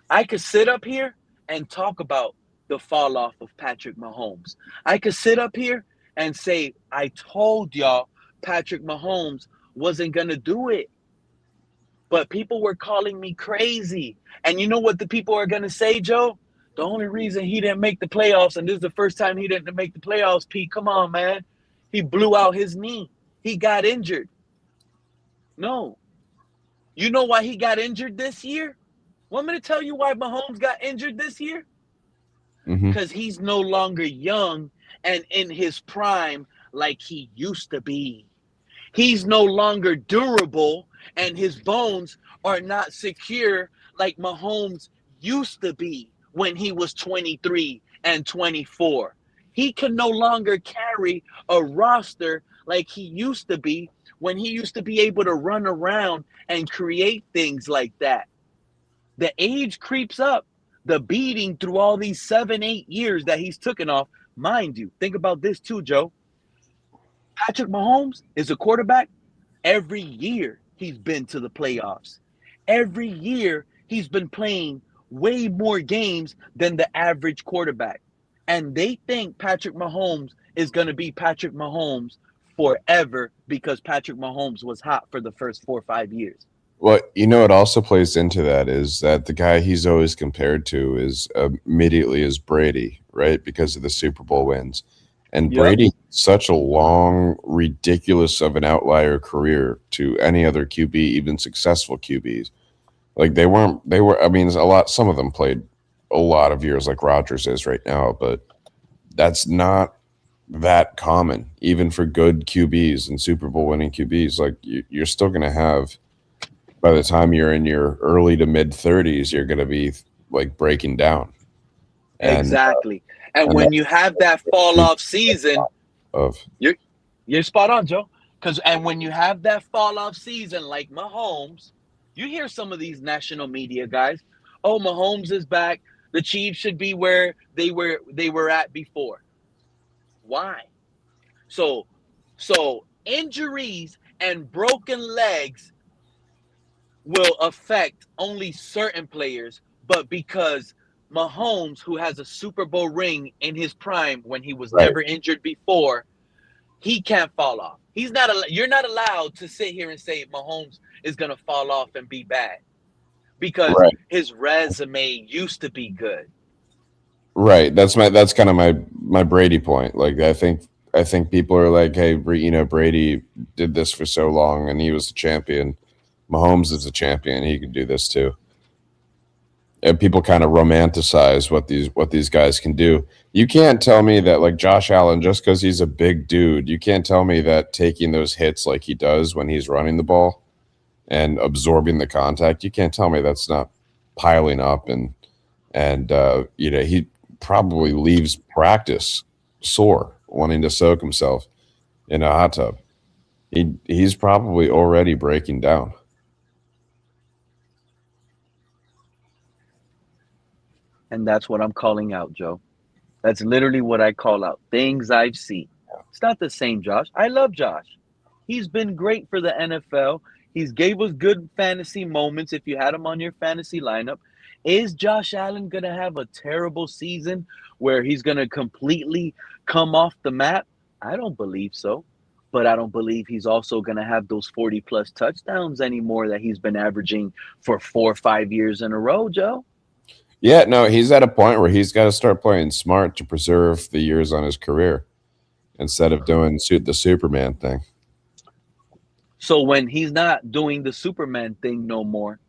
I could sit up here and talk about the fall off of Patrick Mahomes. I could sit up here and say, I told y'all Patrick Mahomes wasn't going to do it. But people were calling me crazy. And you know what the people are going to say, Joe? The only reason he didn't make the playoffs, and this is the first time he didn't make the playoffs, Pete, come on, man. He blew out his knee. He got injured. No. You know why he got injured this year? Want me to tell you why Mahomes got injured this year? Because he's no longer young and in his prime like he used to be. He's no longer durable and his bones are not secure like Mahomes used to be when he was 23 and 24. He can no longer carry a roster like he used to be when he used to be able to run around and create things like that. The age creeps up. The beating through all these 7-8 years that he's taken off. Mind you, think about this too, Joe. Patrick Mahomes is a quarterback. Every year he's been to the playoffs. Every year he's been playing way more games than the average quarterback. And they think Patrick Mahomes is going to be Patrick Mahomes forever because Patrick Mahomes was hot for the first 4 or 5 years. Well, you know, it also plays into that is that the guy he's always compared to is immediately is Brady, right? Because of the Super Bowl wins. And Brady, such a long, ridiculous of an outlier career to any other QB, even successful QBs. Like they were, I mean, some of them played a lot of years like Rodgers is right now, but that's not that common, even for good QBs and Super Bowl winning QBs. Like you're still going to have, by the time you're in your early to mid 30s, you're going to be like breaking down. And, exactly. And when you have that fall off season, you're spot on, Joe. And when you have that fall off season like Mahomes, you hear some of these national media guys, oh, Mahomes is back. The Chiefs should be where they were at before. Why? So injuries and broken legs will affect only certain players, but because Mahomes, who has a Super Bowl ring in his prime when he was never injured before, he can't fall off. You're not allowed to sit here and say Mahomes is going to fall off and be bad because his resume used to be good. Right. That's kind of my Brady point. Like I think people are like, hey, Brady did this for so long and he was the champion. Mahomes is a champion. He can do this too. And people kind of romanticize what these guys can do. You can't tell me that like Josh Allen, just because he's a big dude, you can't tell me that taking those hits like he does when he's running the ball and absorbing the contact, you can't tell me that's not piling up and he probably leaves practice sore, wanting to soak himself in a hot tub. He's probably already breaking down. And that's what I'm calling out, Joe. That's literally what I call out. Things I've seen. It's not the same Josh. I love Josh. He's been great for the NFL. He's gave us good fantasy moments if you had him on your fantasy lineup. Is Josh Allen going to have a terrible season where he's going to completely come off the map? I don't believe so. But I don't believe he's also going to have those 40 plus touchdowns anymore that he's been averaging for 4 or 5 years in a row, Joe. Yeah, no, he's at a point where he's got to start playing smart to preserve the years on his career instead of doing the Superman thing. So when he's not doing the Superman thing no more,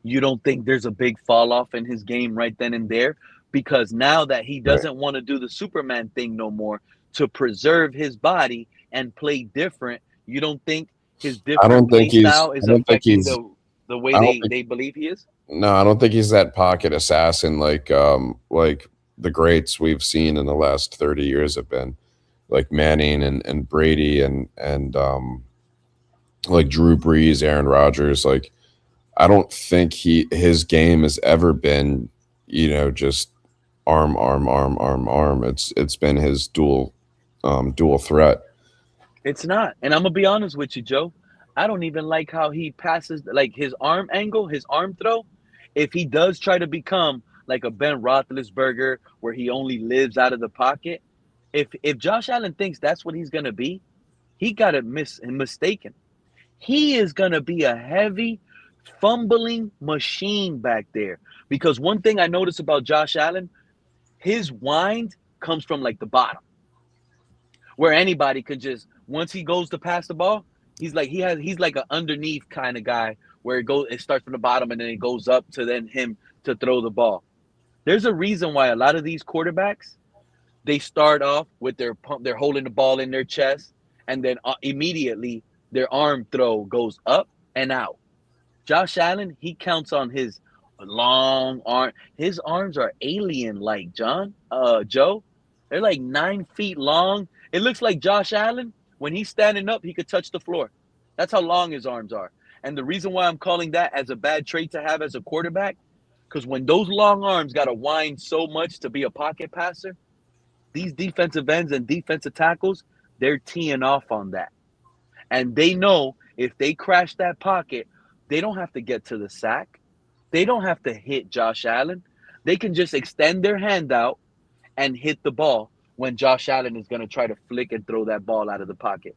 you don't think there's a big fall off in his game right then and there? Because now that he doesn't want to do the Superman thing no more to preserve his body and play different, you don't think his different play style is affecting the way they believe he is? No, I don't think he's that pocket assassin like the greats we've seen in the last 30 years have been, like Manning and Brady and like Drew Brees, Aaron Rodgers. Like, I don't think his game has ever been, just arm. It's been his dual threat. It's not. And I'm gonna be honest with you, Joe. I don't even like how he passes, like his arm angle, his arm throw. If he does try to become like a Ben Roethlisberger, where he only lives out of the pocket, if Josh Allen thinks that's what he's gonna be, he got it mistaken. He is gonna be a heavy, fumbling machine back there. Because one thing I noticed about Josh Allen, his wind comes from like the bottom, where anybody could just once he goes to pass the ball, he's like an underneath kind of guy where it starts from the bottom and then it goes up to then him to throw the ball. There's a reason why a lot of these quarterbacks, they start off with they're holding the ball in their chest, and then immediately their arm throw goes up and out. Josh Allen, he counts on his long arm. His arms are alien-like, Joe. They're like 9 feet long. It looks like Josh Allen, when he's standing up, he could touch the floor. That's how long his arms are. And the reason why I'm calling that as a bad trait to have as a quarterback, because when those long arms got to wind so much to be a pocket passer, these defensive ends and defensive tackles, they're teeing off on that. And they know if they crash that pocket, they don't have to get to the sack. They don't have to hit Josh Allen. They can just extend their hand out and hit the ball when Josh Allen is going to try to flick and throw that ball out of the pocket.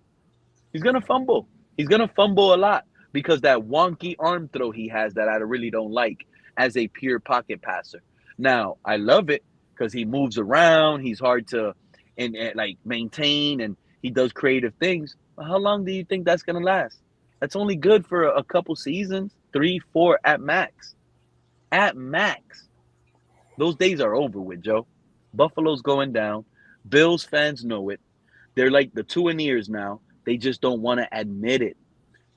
He's going to fumble. He's going to fumble a lot because that wonky arm throw he has that I really don't like as a pure pocket passer. Now, I love it because he moves around. He's hard to maintain, and he does creative things. But how long do you think that's going to last? That's only good for a couple seasons, 3, 4 at max. At max. Those days are over with, Joe. Buffalo's going down. Bills fans know it. They're like the 2 in ears now. They just don't want to admit it.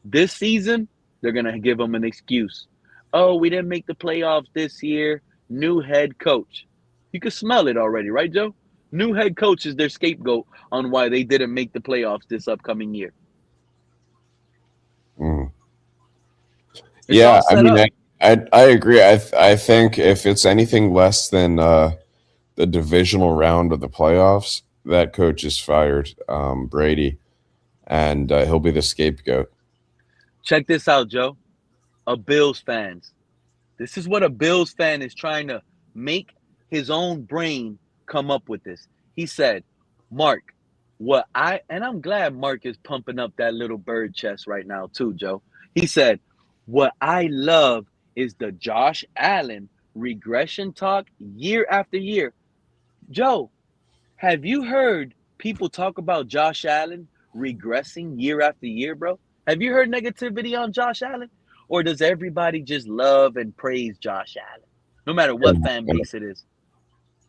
This season, they're going to give them an excuse. Oh, we didn't make the playoffs this year. New head coach. You can smell it already, right, Joe? New head coach is their scapegoat on why they didn't make the playoffs this upcoming year. Yeah, I mean, I agree. I think if it's anything less than the divisional round of the playoffs, that coach is fired, Brady, and he'll be the scapegoat. Check this out, Joe. A Bills fan. This is what a Bills fan is trying to make his own brain come up with this. He said, Mark, and I'm glad Mark is pumping up that little bird chest right now too, Joe. He said, what I love is the Josh Allen regression talk year after year. Joe, have you heard people talk about Josh Allen regressing year after year, bro? Have you heard negativity on Josh Allen? Or does everybody just love and praise Josh Allen, no matter what fan base it is?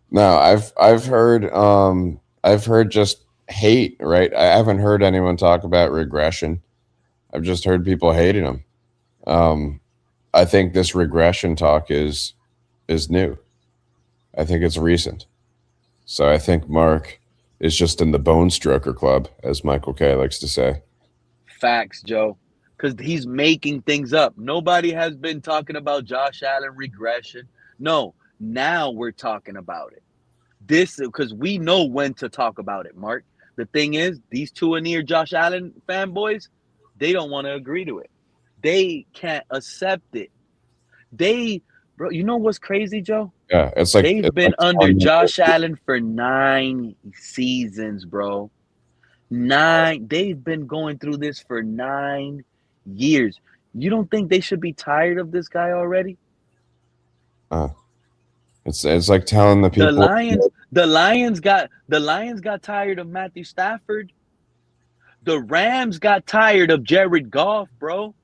No, I've heard just hate, right? I haven't heard anyone talk about regression. I've just heard people hating him. I think this regression talk is new. I think it's recent. So I think Mark is just in the bone stroker club, as Michael K likes to say. Facts, Joe. Because he's making things up. Nobody has been talking about Josh Allen regression. No, now we're talking about it. This because we know when to talk about it, Mark. The thing is, these two are near Josh Allen fanboys, they don't want to agree to it. They can't accept it. Bro, you know what's crazy, Joe? Yeah, They've been under Josh Allen for 9 seasons, bro. 9. They've been going through this for 9 years. You don't think they should be tired of this guy already? It's like telling the people the Lions got tired of Matthew Stafford. The Rams got tired of Jared Goff, bro.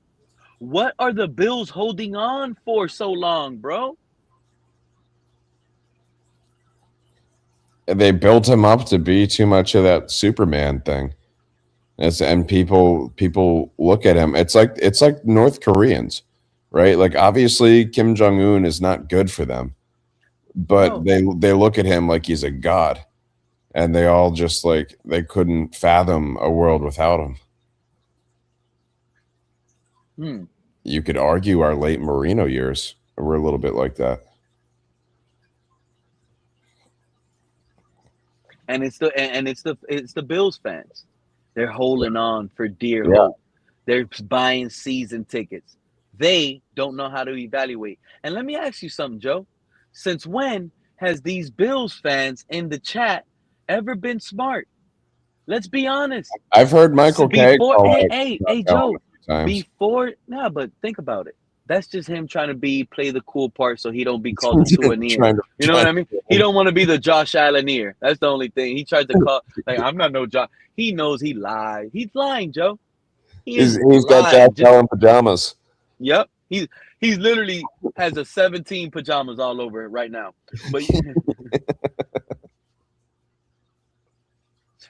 What are the Bills holding on for so long, bro? they built him up to be too much of that Superman thing. And people look at him. It's like North Koreans, right? Like obviously Kim Jong-un is not good for them, but they look at him like he's a god, and they all just like they couldn't fathom a world without him. You could argue our late Marino years were a little bit like that. And it's the Bills fans. They're holding on for dear hope. They're buying season tickets. They don't know how to evaluate. And let me ask you something, Joe. Since when has these Bills fans in the chat ever been smart? Let's be honest. I've heard Michael K. Hey, Joe. But think about it. That's just him trying to play the cool part so he don't be called the souvenir. You know what I mean? He don't want to be the Josh Alleneer. That's the only thing. He tries to call like I'm not no Josh. He knows he lied. He's lying, Joe. He's got Josh Allen pajamas. Yep. He's literally has a 17 pajamas all over it right now. But it's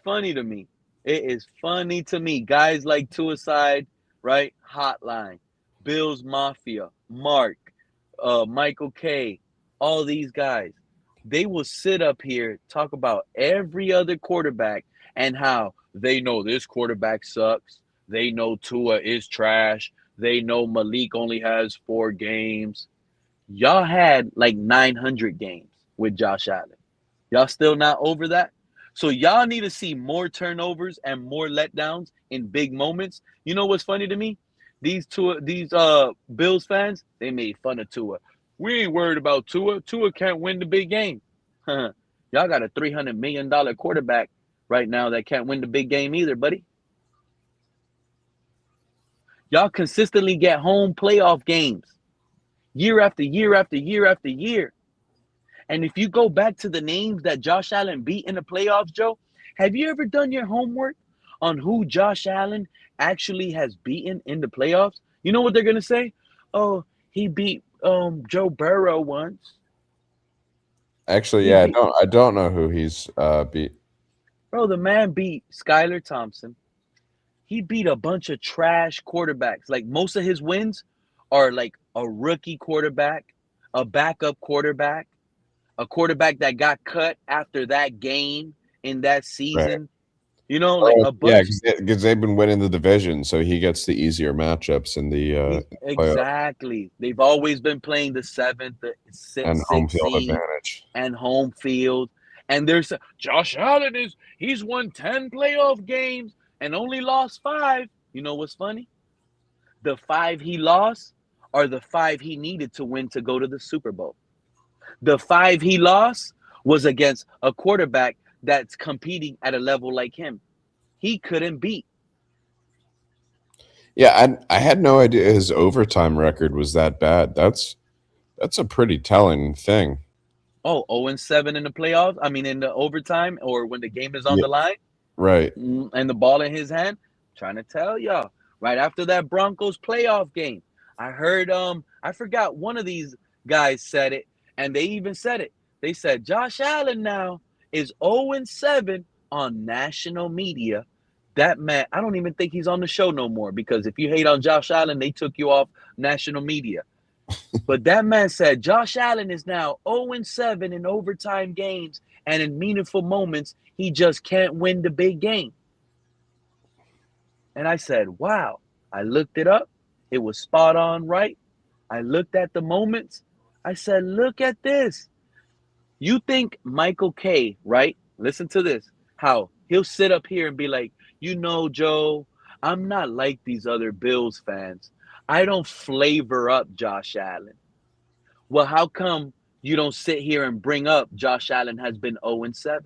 funny to me. It is funny to me. Guys like Suicide, right? Hotline. Bills Mafia, Mark, Michael K, all these guys, they will sit up here, talk about every other quarterback and how they know this quarterback sucks. They know Tua is trash. They know Malik only has 4 games. Y'all had like 900 games with Josh Allen. Y'all still not over that? So y'all need to see more turnovers and more letdowns in big moments. You know what's funny to me? These Bills fans, they made fun of Tua. We ain't worried about Tua. Tua can't win the big game. Y'all got a $300 million quarterback right now that can't win the big game either, buddy. Y'all consistently get home playoff games year after year after year after year. And if you go back to the names that Josh Allen beat in the playoffs, Joe, have you ever done your homework on who Josh Allen actually has beaten in the playoffs? You know what they're going to say? Oh, he beat Joe Burrow once. Actually, yeah, I don't know who he's beat. Bro, the man beat Skylar Thompson. He beat a bunch of trash quarterbacks. Like most of his wins are like a rookie quarterback, a backup quarterback, a quarterback that got cut after that game in that season. Right. You know, like a bunch. Yeah, because they've been winning the division, so he gets the easier matchups in the exactly. They've always been playing the 7th, the 6th, and home field advantage and home field. And there's Josh Allen he's won 10 playoff games and only lost 5. You know what's funny? The 5 he lost are the 5 he needed to win to go to the Super Bowl. The 5 he lost was against a quarterback that's competing at a level like him. He couldn't beat. Yeah, I had no idea his overtime record was that bad. That's a pretty telling thing. Oh, 0-7 in the playoffs? I mean, in the overtime or when the game is on the line? Right. And the ball in his hand? I'm trying to tell y'all. Right after that Broncos playoff game, I heard, I forgot one of these guys said it, and they even said it. They said, Josh Allen now is 0-7 on national media. That man, I don't even think he's on the show no more because if you hate on Josh Allen, they took you off national media. But that man said Josh Allen is now 0-7 in overtime games and in meaningful moments. He just can't win the big game. And I said, wow. I looked it up. It was spot on right. I looked at the moments. I said, look at this. You think Michael K, right? Listen to this. How he'll sit up here and be like, Joe, I'm not like these other Bills fans. I don't flavor up Josh Allen. Well, how come you don't sit here and bring up Josh Allen has been 0-7?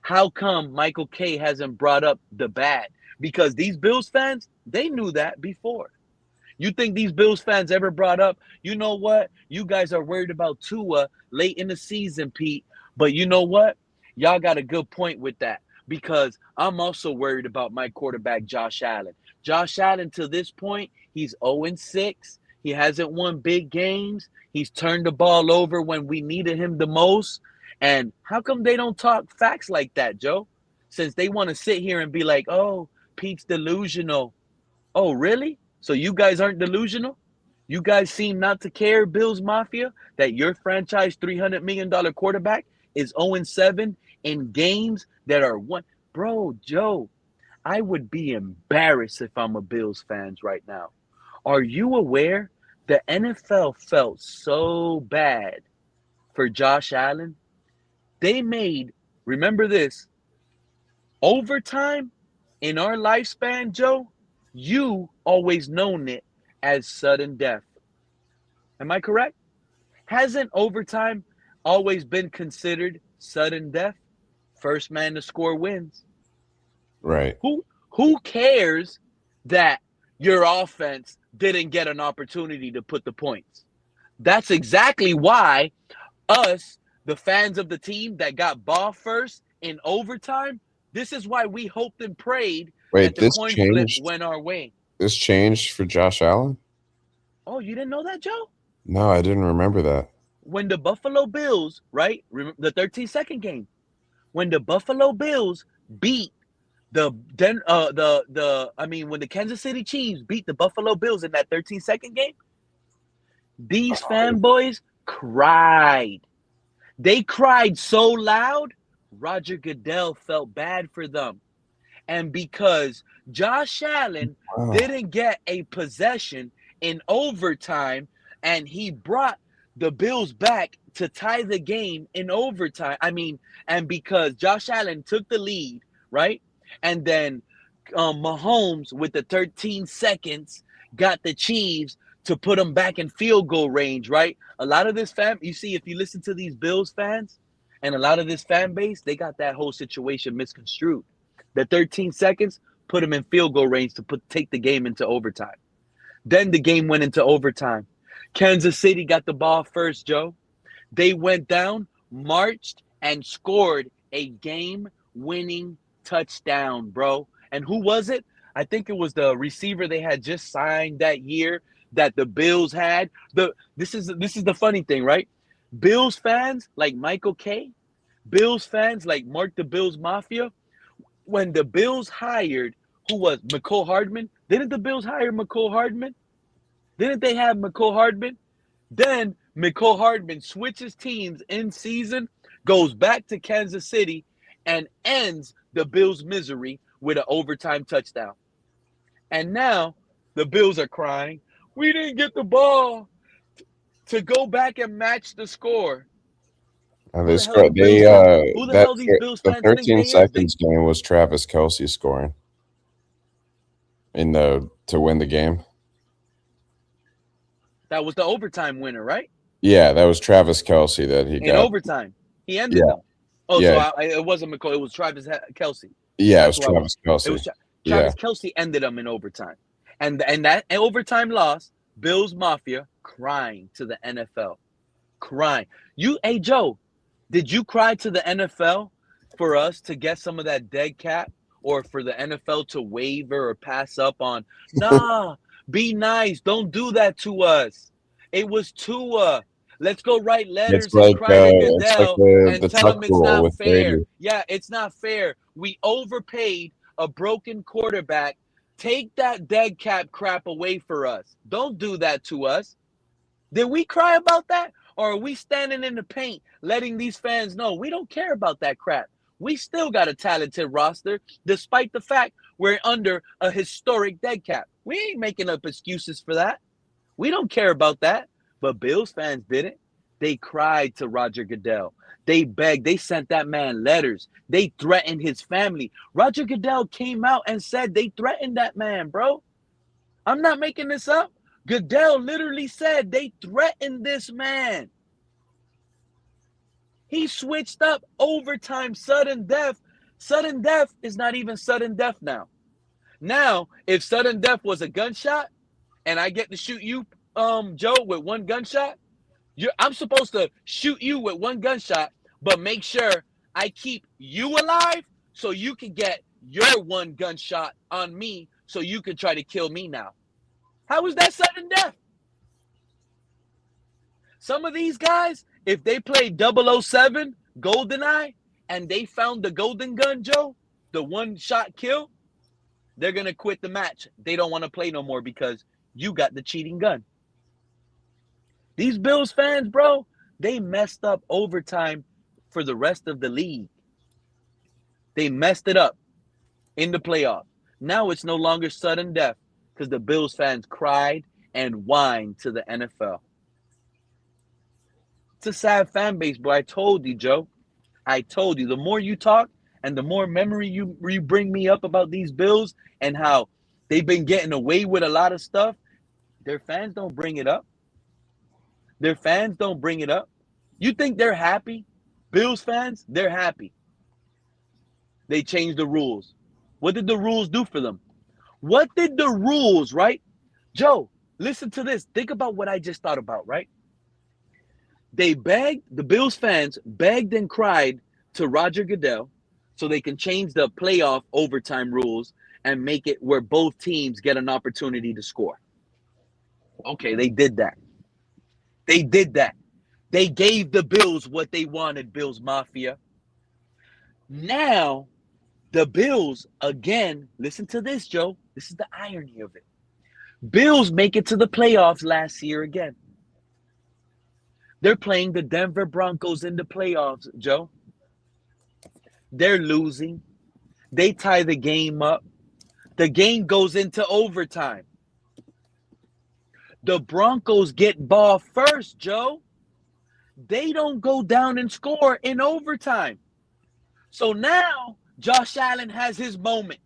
How come Michael K hasn't brought up the bad? Because these Bills fans, they knew that before. You think these Bills fans ever brought up, you know what? You guys are worried about Tua late in the season, Pete. But you know what? Y'all got a good point with that because I'm also worried about my quarterback, Josh Allen. Josh Allen, to this point, he's 0-6. He hasn't won big games. He's turned the ball over when we needed him the most. And how come they don't talk facts like that, Joe? Since they want to sit here and be like, oh, Pete's delusional. Oh, really? So you guys aren't delusional? You guys seem not to care, Bills Mafia, that your franchise $300 million quarterback is 0-7 in games that are one. Bro, Joe, I would be embarrassed if I'm a Bills fan right now. Are you aware the NFL felt so bad for Josh Allen? They made, remember this, overtime in our lifespan, Joe, you always known it as sudden death. Am I correct? Hasn't overtime always been considered sudden death? First man to score wins. Right. Who cares that your offense didn't get an opportunity to put the points? That's exactly why us, the fans of the team that got ball first in overtime, this is why we hoped and prayed that the coin flip went our way. This changed for Josh Allen? Oh, you didn't know that, Joe? No, I didn't remember that. When the Buffalo Bills, right, the 13-second game, when the Buffalo Bills beat when the Kansas City Chiefs beat the Buffalo Bills in that 13-second game, these fanboys cried. They cried so loud, Roger Goodell felt bad for them. And because Josh Allen didn't get a possession in overtime, and he brought the Bills back to tie the game in overtime. And because Josh Allen took the lead, right? And then Mahomes, with the 13 seconds, got the Chiefs to put them back in field goal range, right? A lot of this you see, if you listen to these Bills fans and a lot of this fan base, they got that whole situation misconstrued. The 13 seconds put them in field goal range to take the game into overtime. Then the game went into overtime. Kansas City got the ball first, Joe. They went down, marched, and scored a game-winning touchdown, bro. And who was it? I think it was the receiver they had just signed that year that the Bills had. This is the funny thing, right? Bills fans like Michael K, Bills fans like Mark the Bills Mafia, when the Bills hired, who was McCole Hardman? Didn't the Bills hire McCole Hardman? Didn't they have McCole Hardman? Then McCole Hardman switches teams in season, goes back to Kansas City, and ends the Bills' misery with an overtime touchdown. And now the Bills are crying, we didn't get the ball to go back and match the score. Who the hell these Bills fans think they is? The 13 seconds game was Travis Kelce scoring to win the game. That was the overtime winner, right? Yeah, that was Travis Kelce that he got. In overtime. He ended them. Oh, yeah. So it wasn't McCoy. It was Travis Kelce. Yeah, it was Travis Kelce. It was Travis Kelce ended them in overtime. And that overtime loss, Bills Mafia crying to the NFL. Crying. Hey, Joe, did you cry to the NFL for us to get some of that dead cap, or for the NFL to waiver or pass up on, nah, be nice, don't do that to us? It was Tua. Let's go write letters and cry to Goodell and tell him it's not fair. Yeah, it's not fair. We overpaid a broken quarterback. Take that dead cap crap away for us. Don't do that to us. Did we cry about that? Or are we standing in the paint letting these fans know we don't care about that crap? We still got a talented roster, despite the fact we're under a historic dead cap. We ain't making up excuses for that. We don't care about that. But Bills fans didn't. They cried to Roger Goodell. They begged. They sent that man letters. They threatened his family. Roger Goodell came out and said they threatened that man, bro. I'm not making this up. Goodell literally said they threatened this man. He switched up overtime, sudden death. Sudden death is not even sudden death now. Now, if sudden death was a gunshot and I get to shoot you, Joe, with one gunshot, I'm supposed to shoot you with one gunshot, but make sure I keep you alive so you can get your one gunshot on me so you can try to kill me now. How is that sudden death? Some of these guys, if they played 007, GoldenEye, and they found the golden gun, Joe, the one-shot kill, they're going to quit the match. They don't want to play no more because you got the cheating gun. These Bills fans, bro, they messed up overtime for the rest of the league. They messed it up in the playoffs. Now it's no longer sudden death because the Bills fans cried and whined to the NFL. It's a sad fan base, bro. I told you, Joe. I told you. The more you talk and the more memory you bring me up about these Bills and how they've been getting away with a lot of stuff, their fans don't bring it up. Their fans don't bring it up. You think they're happy? Bills fans, they're happy. They changed the rules. What did the rules do for them? What did the rules, right? Joe, listen to this. Think about what I just thought about, right? They begged, the Bills fans begged and cried to Roger Goodell so they can change the playoff overtime rules and make it where both teams get an opportunity to score. Okay, they did that. They did that. They gave the Bills what they wanted, Bills Mafia. Now, the Bills, again, listen to this, Joe. This is the irony of it. Bills make it to the playoffs last year again. They're playing the Denver Broncos in the playoffs, Joe. They're losing. They tie the game up. The game goes into overtime. The Broncos get ball first, Joe. They don't go down and score in overtime. So now Josh Allen has his moment.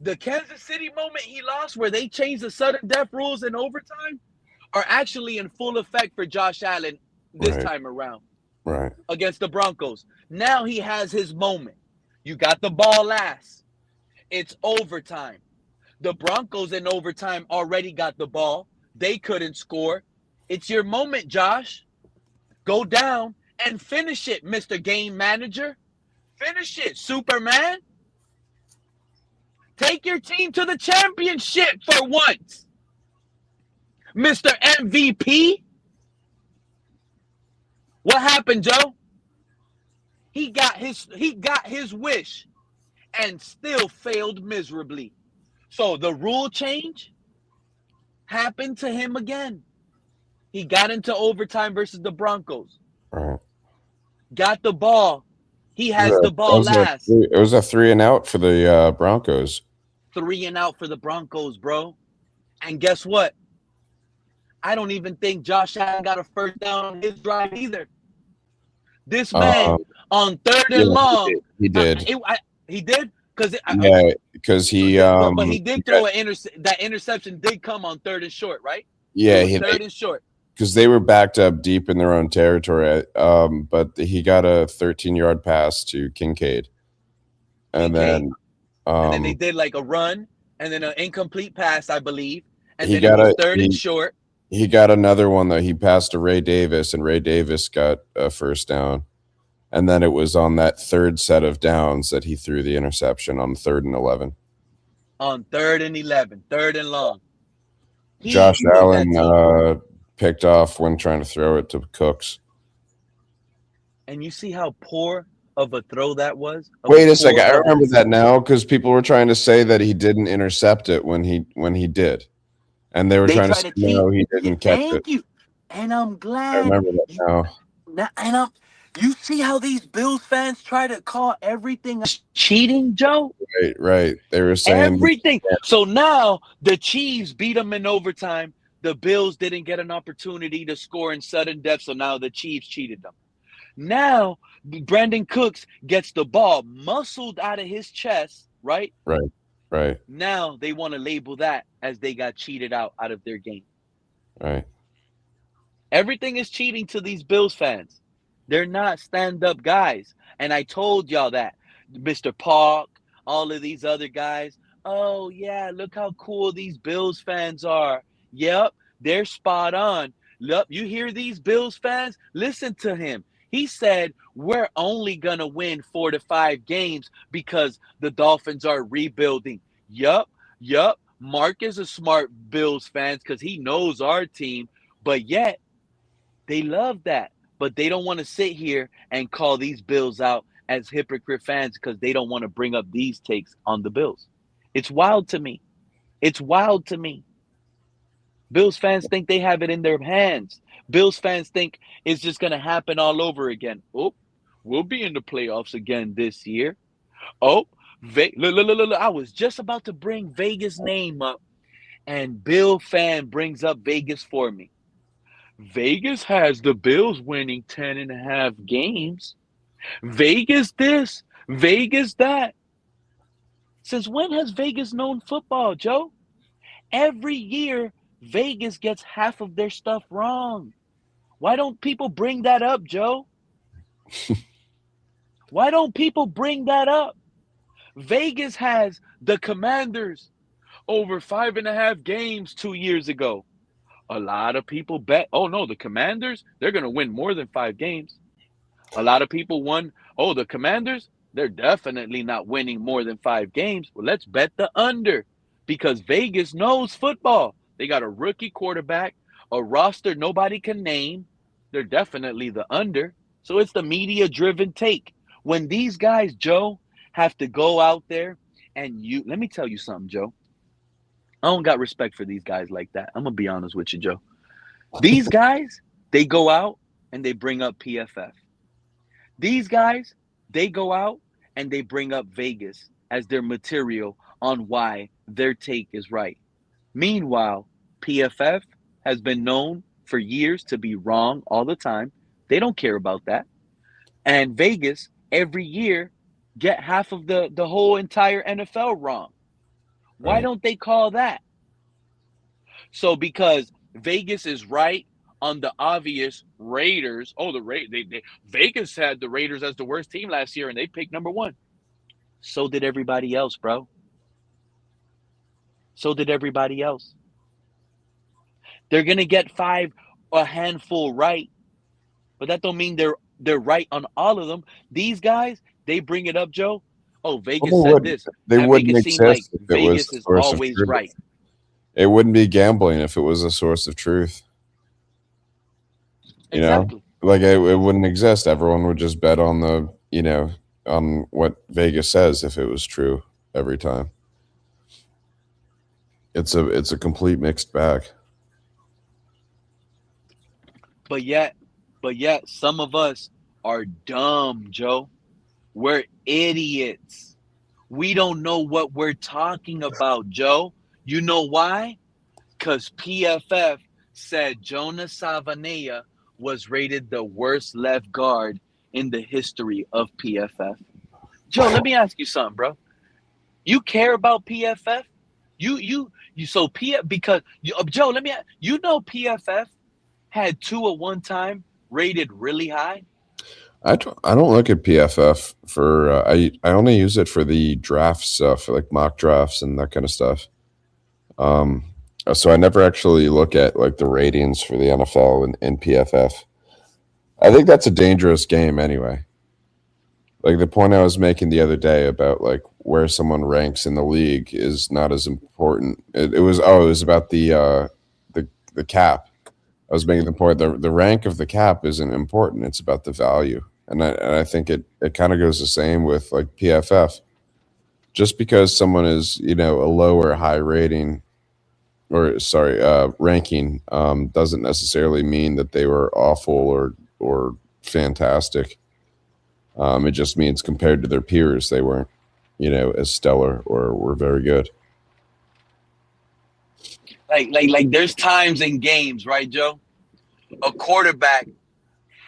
The Kansas City moment he lost where they changed the sudden death rules in overtime are actually in full effect for Josh Allen this time around. Right. Against the Broncos. Now he has his moment. You got the ball last. It's overtime. The Broncos in overtime already got the ball. They couldn't score. It's your moment, Josh. Go down and finish it, Mr. Game Manager. Finish it, Superman. Take your team to the championship for once. Mr. MVP. What happened, Joe? He got his wish and still failed miserably. So the rule change happened to him again. He got into overtime versus the Broncos. Right. Got the ball. He has the ball last. It was a 3-and-out for the Broncos. 3-and-out for the Broncos, bro. And guess what? I don't even think Josh Allen got a first down on his drive either. This man on third and long. He did. He did? Because he but he did throw that interception did come on third and short, right? Yeah, third and short. Because they were backed up deep in their own territory. But he got a 13-yard pass to Kincaid. And then they did like a run and then an incomplete pass, I believe. And then it was third and short. He got another one that he passed to Ray Davis, and Ray Davis got a first down. And then it was on that third set of downs that he threw the interception on 3rd and 11. On 3rd and 11, third and long. Josh Allen picked off when trying to throw it to Cooks. And you see how poor of a throw that was? Wait a second. I remember that now because people were trying to say that he didn't intercept it when he did. And they were trying to say, no, he didn't catch it. Thank you. And I'm glad. I remember that now. And You see how these Bills fans try to call everything cheating, Joe? Right. They were saying, Everything. So now the Chiefs beat them in overtime. The Bills didn't get an opportunity to score in sudden death, so now the Chiefs cheated them. Now Brandon Cooks gets the ball muscled out of his chest, right? right. Now they want to label that as they got cheated out of their game. Right. Everything is cheating to these Bills fans. They're not stand-up guys. And I told y'all that. Mr. Park, all of these other guys. Oh, yeah, look how cool these Bills fans are. Yep, they're spot on. Look, you hear these Bills fans? Listen to him. He said, we're only going to win 4 to 5 games because the Dolphins are rebuilding. Yup. Mark is a smart Bills fan because he knows our team. But yet, they love that, but they don't want to sit here and call these Bills out as hypocrite fans because they don't want to bring up these takes on the Bills. It's wild to me. It's wild to me. Bills fans think they have it in their hands. Bills fans think it's just going to happen all over again. Oh, we'll be in the playoffs again this year. Oh, look. I was just about to bring Vegas' name up, and Bill fan brings up Vegas for me. Vegas has the Bills winning 10.5 games. Vegas this, Vegas that. Since when has Vegas known football, Joe? Every year, Vegas gets half of their stuff wrong. Why don't people bring that up, Joe? Why don't people bring that up? Vegas has the Commanders over 5.5 games 2 years ago. A lot of people bet, oh no, the Commanders, they're going to win more than 5 games. A lot of people won, oh, the Commanders, they're definitely not winning more than 5 games. Well, let's bet the under because Vegas knows football. They got a rookie quarterback, a roster nobody can name. They're definitely the under. So it's the media-driven take. When these guys, Joe, have to go out there and let me tell you something, Joe. I don't got respect for these guys like that. I'm going to be honest with you, Joe. These guys, they go out and they bring up PFF. These guys, they go out and they bring up Vegas as their material on why their take is right. Meanwhile, PFF has been known for years to be wrong all the time. They don't care about that. And Vegas, every year, get half of the whole entire NFL wrong. Why don't they call that? So because Vegas is right on the obvious Raiders. Oh, Vegas had the Raiders as the worst team last year, and they picked number 1. So did everybody else, bro. So did everybody else. They're gonna get a handful right, but that don't mean they're right on all of them. These guys, they bring it up, Joe. Oh, Vegas said this. They wouldn't make it seem like exist if it was Vegas a is source of always truth. right. It wouldn't be gambling if it was a source of truth. You Exactly. know, like it wouldn't exist. Everyone would just bet on on what Vegas says if it was true every time. It's a complete mixed bag. But yet, some of us are dumb, Joe. We're idiots. We don't know what we're talking about, Joe. You know why? Because PFF said Jonas Savanea was rated the worst left guard in the history of PFF. Joe, let me ask you something, bro. You care about PFF? Joe, let me ask, PFF had 2 at one time rated really high? I don't look at PFF for I only use it for the draft stuff, like mock drafts and that kind of stuff. So I never actually look at like the ratings for the NFL and PFF. I think that's a dangerous game anyway. Like the point I was making the other day about like where someone ranks in the league is not as important. It was about the cap. I was making the point the rank of the cap isn't important. It's about the value. And I think it kind of goes the same with like PFF. Just because someone is, a low or high rating ranking doesn't necessarily mean that they were awful or fantastic. It just means compared to their peers, they weren't, as stellar or were very good. Like there's times in games, right, Joe? A quarterback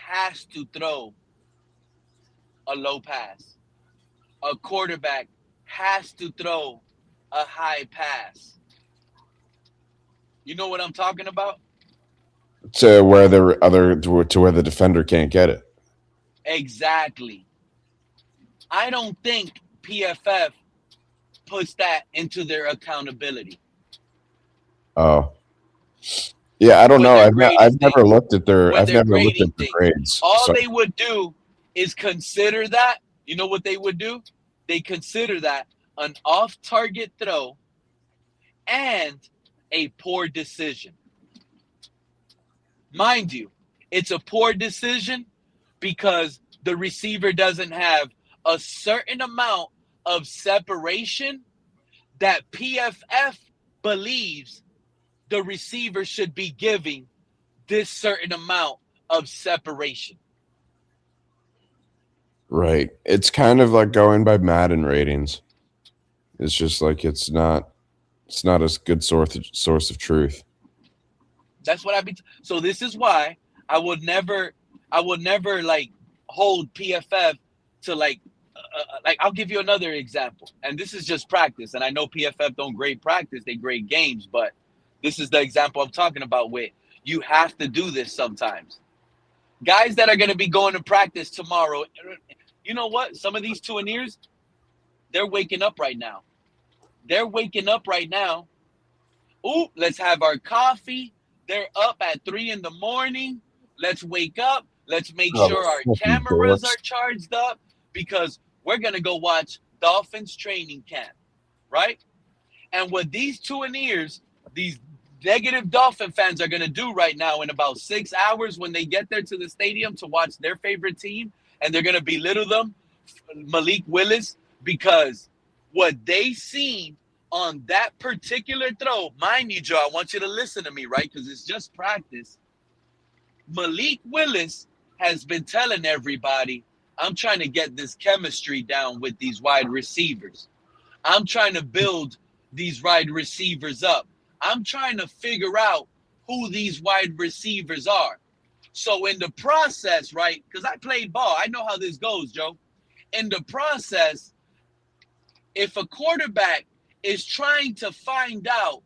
has to throw a low pass. A quarterback has to throw a high pass. You know what I'm talking about? To where the defender can't get it. Exactly. I don't think PFF puts that into their accountability. Oh, yeah. I don't know. I've never looked at their grades. All they would do is consider that. You know what they would do? They consider that an off-target throw and a poor decision. Mind you, it's a poor decision because the receiver doesn't have a certain amount of separation that PFF believes the receiver should be giving this certain amount of separation. Right. It's kind of like going by Madden ratings. It's just like it's not a good source of truth. That's what so this is why I would never like hold PFF to like I'll give you another example, and this is just practice, and I know PFF don't grade practice, they grade games, but this is the example I'm talking about with you have to do this sometimes. Guys that are going to be going to practice tomorrow, you know what? Some of these two-and-ears, they're waking up right now. Ooh, let's have our coffee. They're up at 3 a.m. Let's wake up. Let's make sure our cameras are charged up because we're going to go watch Dolphins training camp, right? And what these two-and-ears, these negative Dolphin fans are going to do right now in about 6 hours when they get there to the stadium to watch their favorite team, and they're going to belittle them, Malik Willis, because what they seen on that particular throw, mind you, Joe, I want you to listen to me, right? Because it's just practice. Malik Willis has been telling everybody, I'm trying to get this chemistry down with these wide receivers. I'm trying to build these wide receivers up. I'm trying to figure out who these wide receivers are. So in the process, right, because I played ball, I know how this goes, Joe. In the process, if a quarterback is trying to find out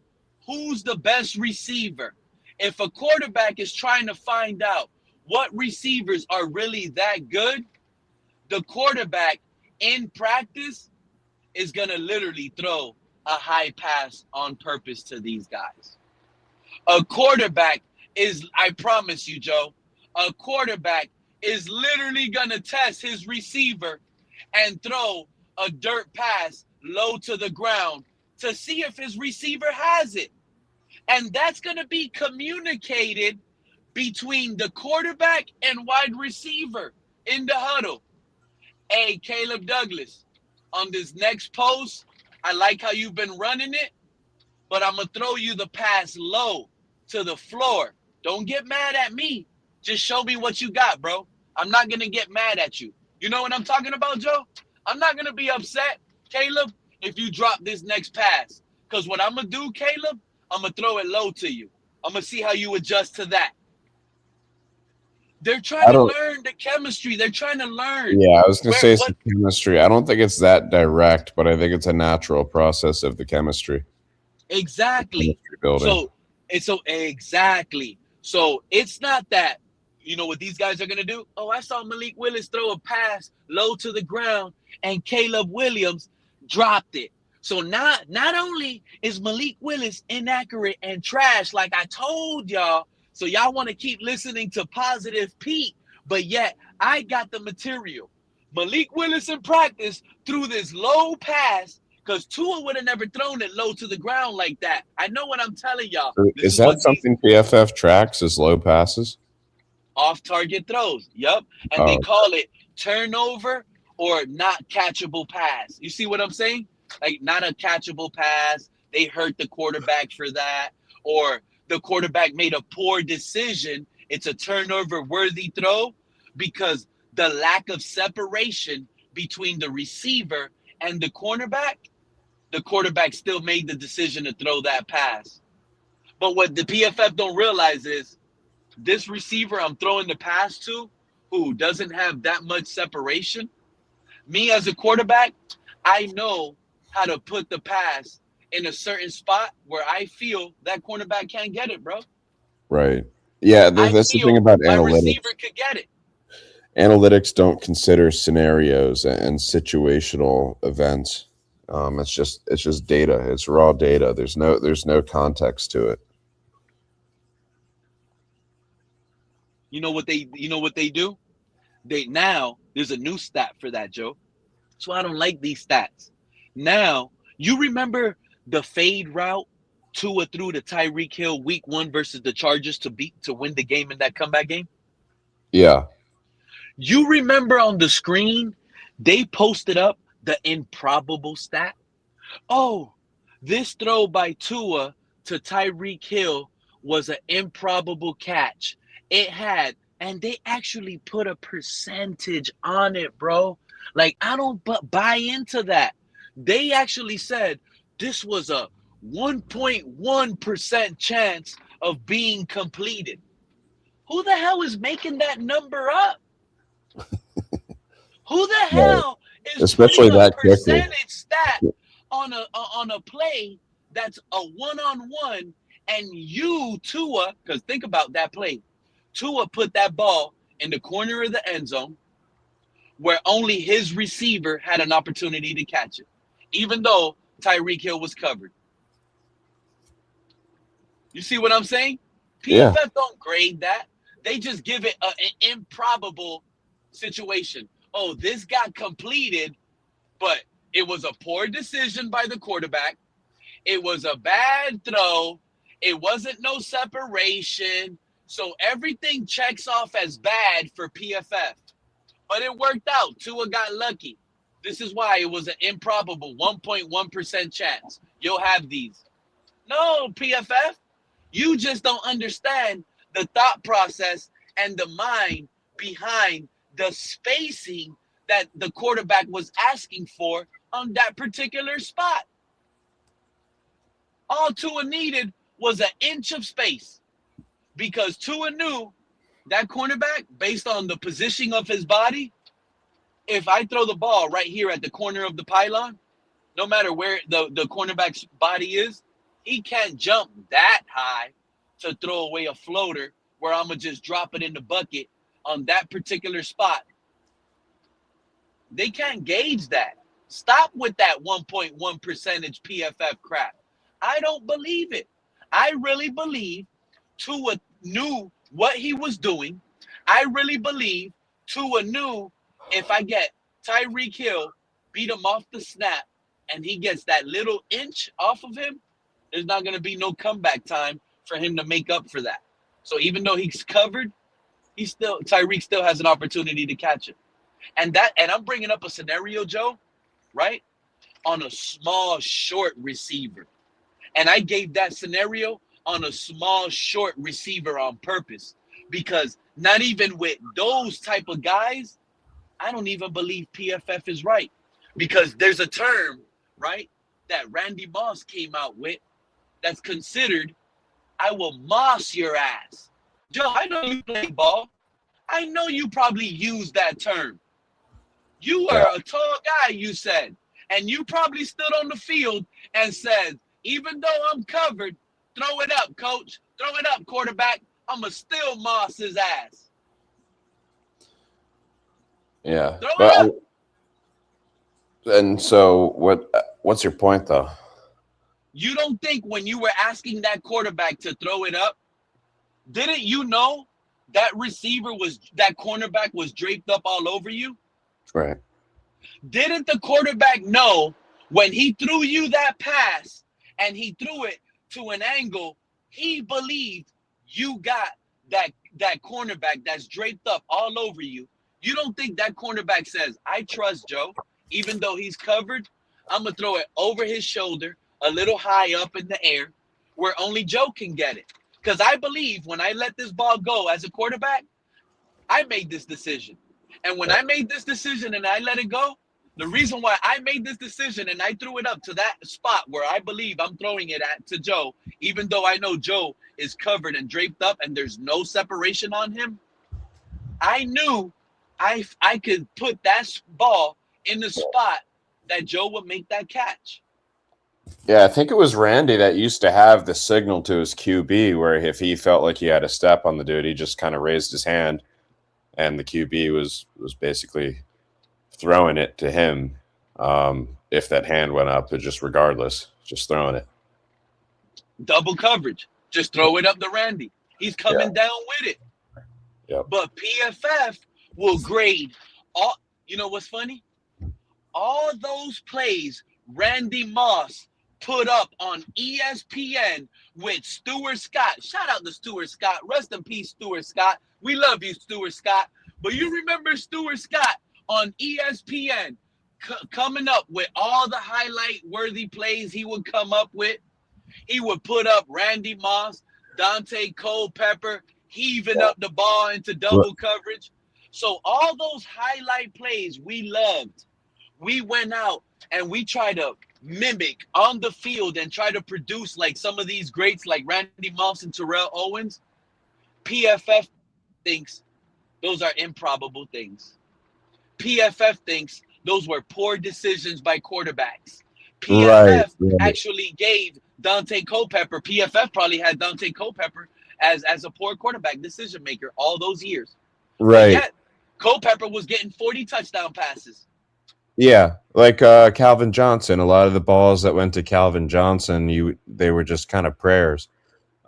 who's the best receiver, if a quarterback is trying to find out what receivers are really that good, the quarterback in practice is going to literally throw a high pass on purpose to these guys. A quarterback is, I promise you, Joe, a quarterback is literally going to test his receiver and throw a dirt pass low to the ground to see if his receiver has it. And that's going to be communicated between the quarterback and wide receiver in the huddle. Hey, Caleb Douglas, on this next post, I like how you've been running it, but I'm going to throw you the pass low to the floor. Don't get mad at me. Just show me what you got, bro. I'm not going to get mad at you. You know what I'm talking about, Joe? I'm not going to be upset, Caleb, if you drop this next pass. Because what I'm going to do, Caleb, I'm going to throw it low to you. I'm going to see how you adjust to that. They're trying to learn the chemistry. They're trying to learn. Yeah, I was going to say it's the chemistry. I don't think it's that direct, but I think it's a natural process of the chemistry. Exactly. Exactly. So it's not that, you know what these guys are going to do? Oh, I saw Malik Willis throw a pass low to the ground and Caleb Williams dropped it. So not only is Malik Willis inaccurate and trash like I told y'all, so y'all want to keep listening to Positive Pete, but yet I got the material. Malik Willis in practice threw this low pass because Tua would have never thrown it low to the ground like that. I know what I'm telling y'all. Is that something PFF tracks as low passes? Off-target throws, yep. And they call it turnover or not catchable pass. You see what I'm saying? Like not a catchable pass. They hurt the quarterback for that. Or the quarterback made a poor decision. It's a turnover-worthy throw because the lack of separation between the receiver and the quarterback still made the decision to throw that pass. But what the PFF don't realize is this receiver I'm throwing the pass to, who doesn't have that much separation, me as a quarterback, I know how to put the pass in a certain spot where I feel that cornerback can't get it, bro. Right. Yeah, I that's the thing feel about my analytics. receiver could get it. Analytics don't consider scenarios and situational events. It's just data. It's raw data. There's no context to it. You know what they do? Now there's a new stat for that, Joe. So I don't like these stats. Now, you remember the fade route Tua threw to Tyreek Hill week 1 versus the Chargers to win the game in that comeback game? Yeah. You remember on the screen, they posted up the improbable stat? Oh, this throw by Tua to Tyreek Hill was an improbable catch. And they actually put a percentage on it, bro. Like, I don't buy into that. They actually said this was a 1.1% chance of being completed. Who the hell is making that number up? Who the hell is Especially putting a that quickly. percentage stat on a play that's a one-on-one, and you, Tua, because think about that play. Tua put that ball in the corner of the end zone where only his receiver had an opportunity to catch it, even though Tyreek Hill was covered. You see what I'm saying? Yeah. PFF don't grade that. They just give it an improbable situation. Oh, this got completed, but it was a poor decision by the quarterback. It was a bad throw. It wasn't no separation. So everything checks off as bad for PFF. But it worked out. Tua got lucky. This is why it was an improbable 1.1% chance. You'll have these. No, PFF. You just don't understand the thought process and the mind behind the spacing that the quarterback was asking for on that particular spot. All Tua needed was an inch of space because Tua knew that cornerback, based on the positioning of his body, if I throw the ball right here at the corner of the pylon, no matter where the cornerback's body is, he can't jump that high to throw away a floater where I'm going to just drop it in the bucket on that particular spot. They can't gauge that. Stop with that 1.1 percentage PFF crap. I don't believe it. I really believe Tua knew what he was doing. I really believe Tua knew if I get Tyreek Hill, beat him off the snap, and he gets that little inch off of him, there's not going to be no comeback time for him to make up for that. So even though he's covered, Tyreek still has an opportunity to catch it. And I'm bringing up a scenario, Joe, right, on a small, short receiver. And I gave that scenario on a small, short receiver on purpose because not even with those type of guys, I don't even believe PFF is right because there's a term, right, that Randy Moss came out with that's considered, I will moss your ass. Joe, I know you play ball. I know you probably use that term. You are a tall guy, you said, and you probably stood on the field and said, even though I'm covered, throw it up, coach. Throw it up, quarterback. I'm going to still moss his ass. Yeah. Throw it up. And so what's your point, though? You don't think when you were asking that quarterback to throw it up, didn't you know that cornerback was draped up all over you? Right. Didn't the quarterback know when he threw you that pass and he threw it to an angle, he believed you got that cornerback that's draped up all over you? You don't think that cornerback says, I trust Joe, even though he's covered, I'm going to throw it over his shoulder, a little high up in the air, where only Joe can get it. Because I believe when I let this ball go as a quarterback, I made this decision. And when I made this decision and I let it go, the reason why I made this decision and I threw it up to that spot where I believe I'm throwing it at to Joe, even though I know Joe is covered and draped up and there's no separation on him, I knew I could put that ball in the spot that Joe would make that catch. Yeah, I think it was Randy that used to have the signal to his QB where if he felt like he had a step on the dude, he just kind of raised his hand, and the QB was basically throwing it to him. If that hand went up, but just regardless, just throwing it. Double coverage. Just throw it up to Randy. He's coming down with it. Yep. But PFF will grade all. You know what's funny? All those plays Randy Moss put up on ESPN with Stuart Scott. Shout out to Stuart Scott. Rest in peace, Stuart Scott. We love you, Stuart Scott. But you remember Stuart Scott on ESPN coming up with all the highlight-worthy plays he would come up with? He would put up Randy Moss, Dante Culpepper, heaving up the ball into double coverage. So all those highlight plays we loved. We went out and we tried to mimic on the field and try to produce like some of these greats like Randy Moss and Terrell Owens. PFF thinks those are improbable things. PFF thinks those were poor decisions by quarterbacks. PFF actually gave Dante Culpepper. PFF probably had Dante Culpepper as a poor quarterback decision maker all those years. Right. But yet, Culpepper was getting 40 touchdown passes. Yeah, like Calvin Johnson. A lot of the balls that went to Calvin Johnson, they were just kind of prayers.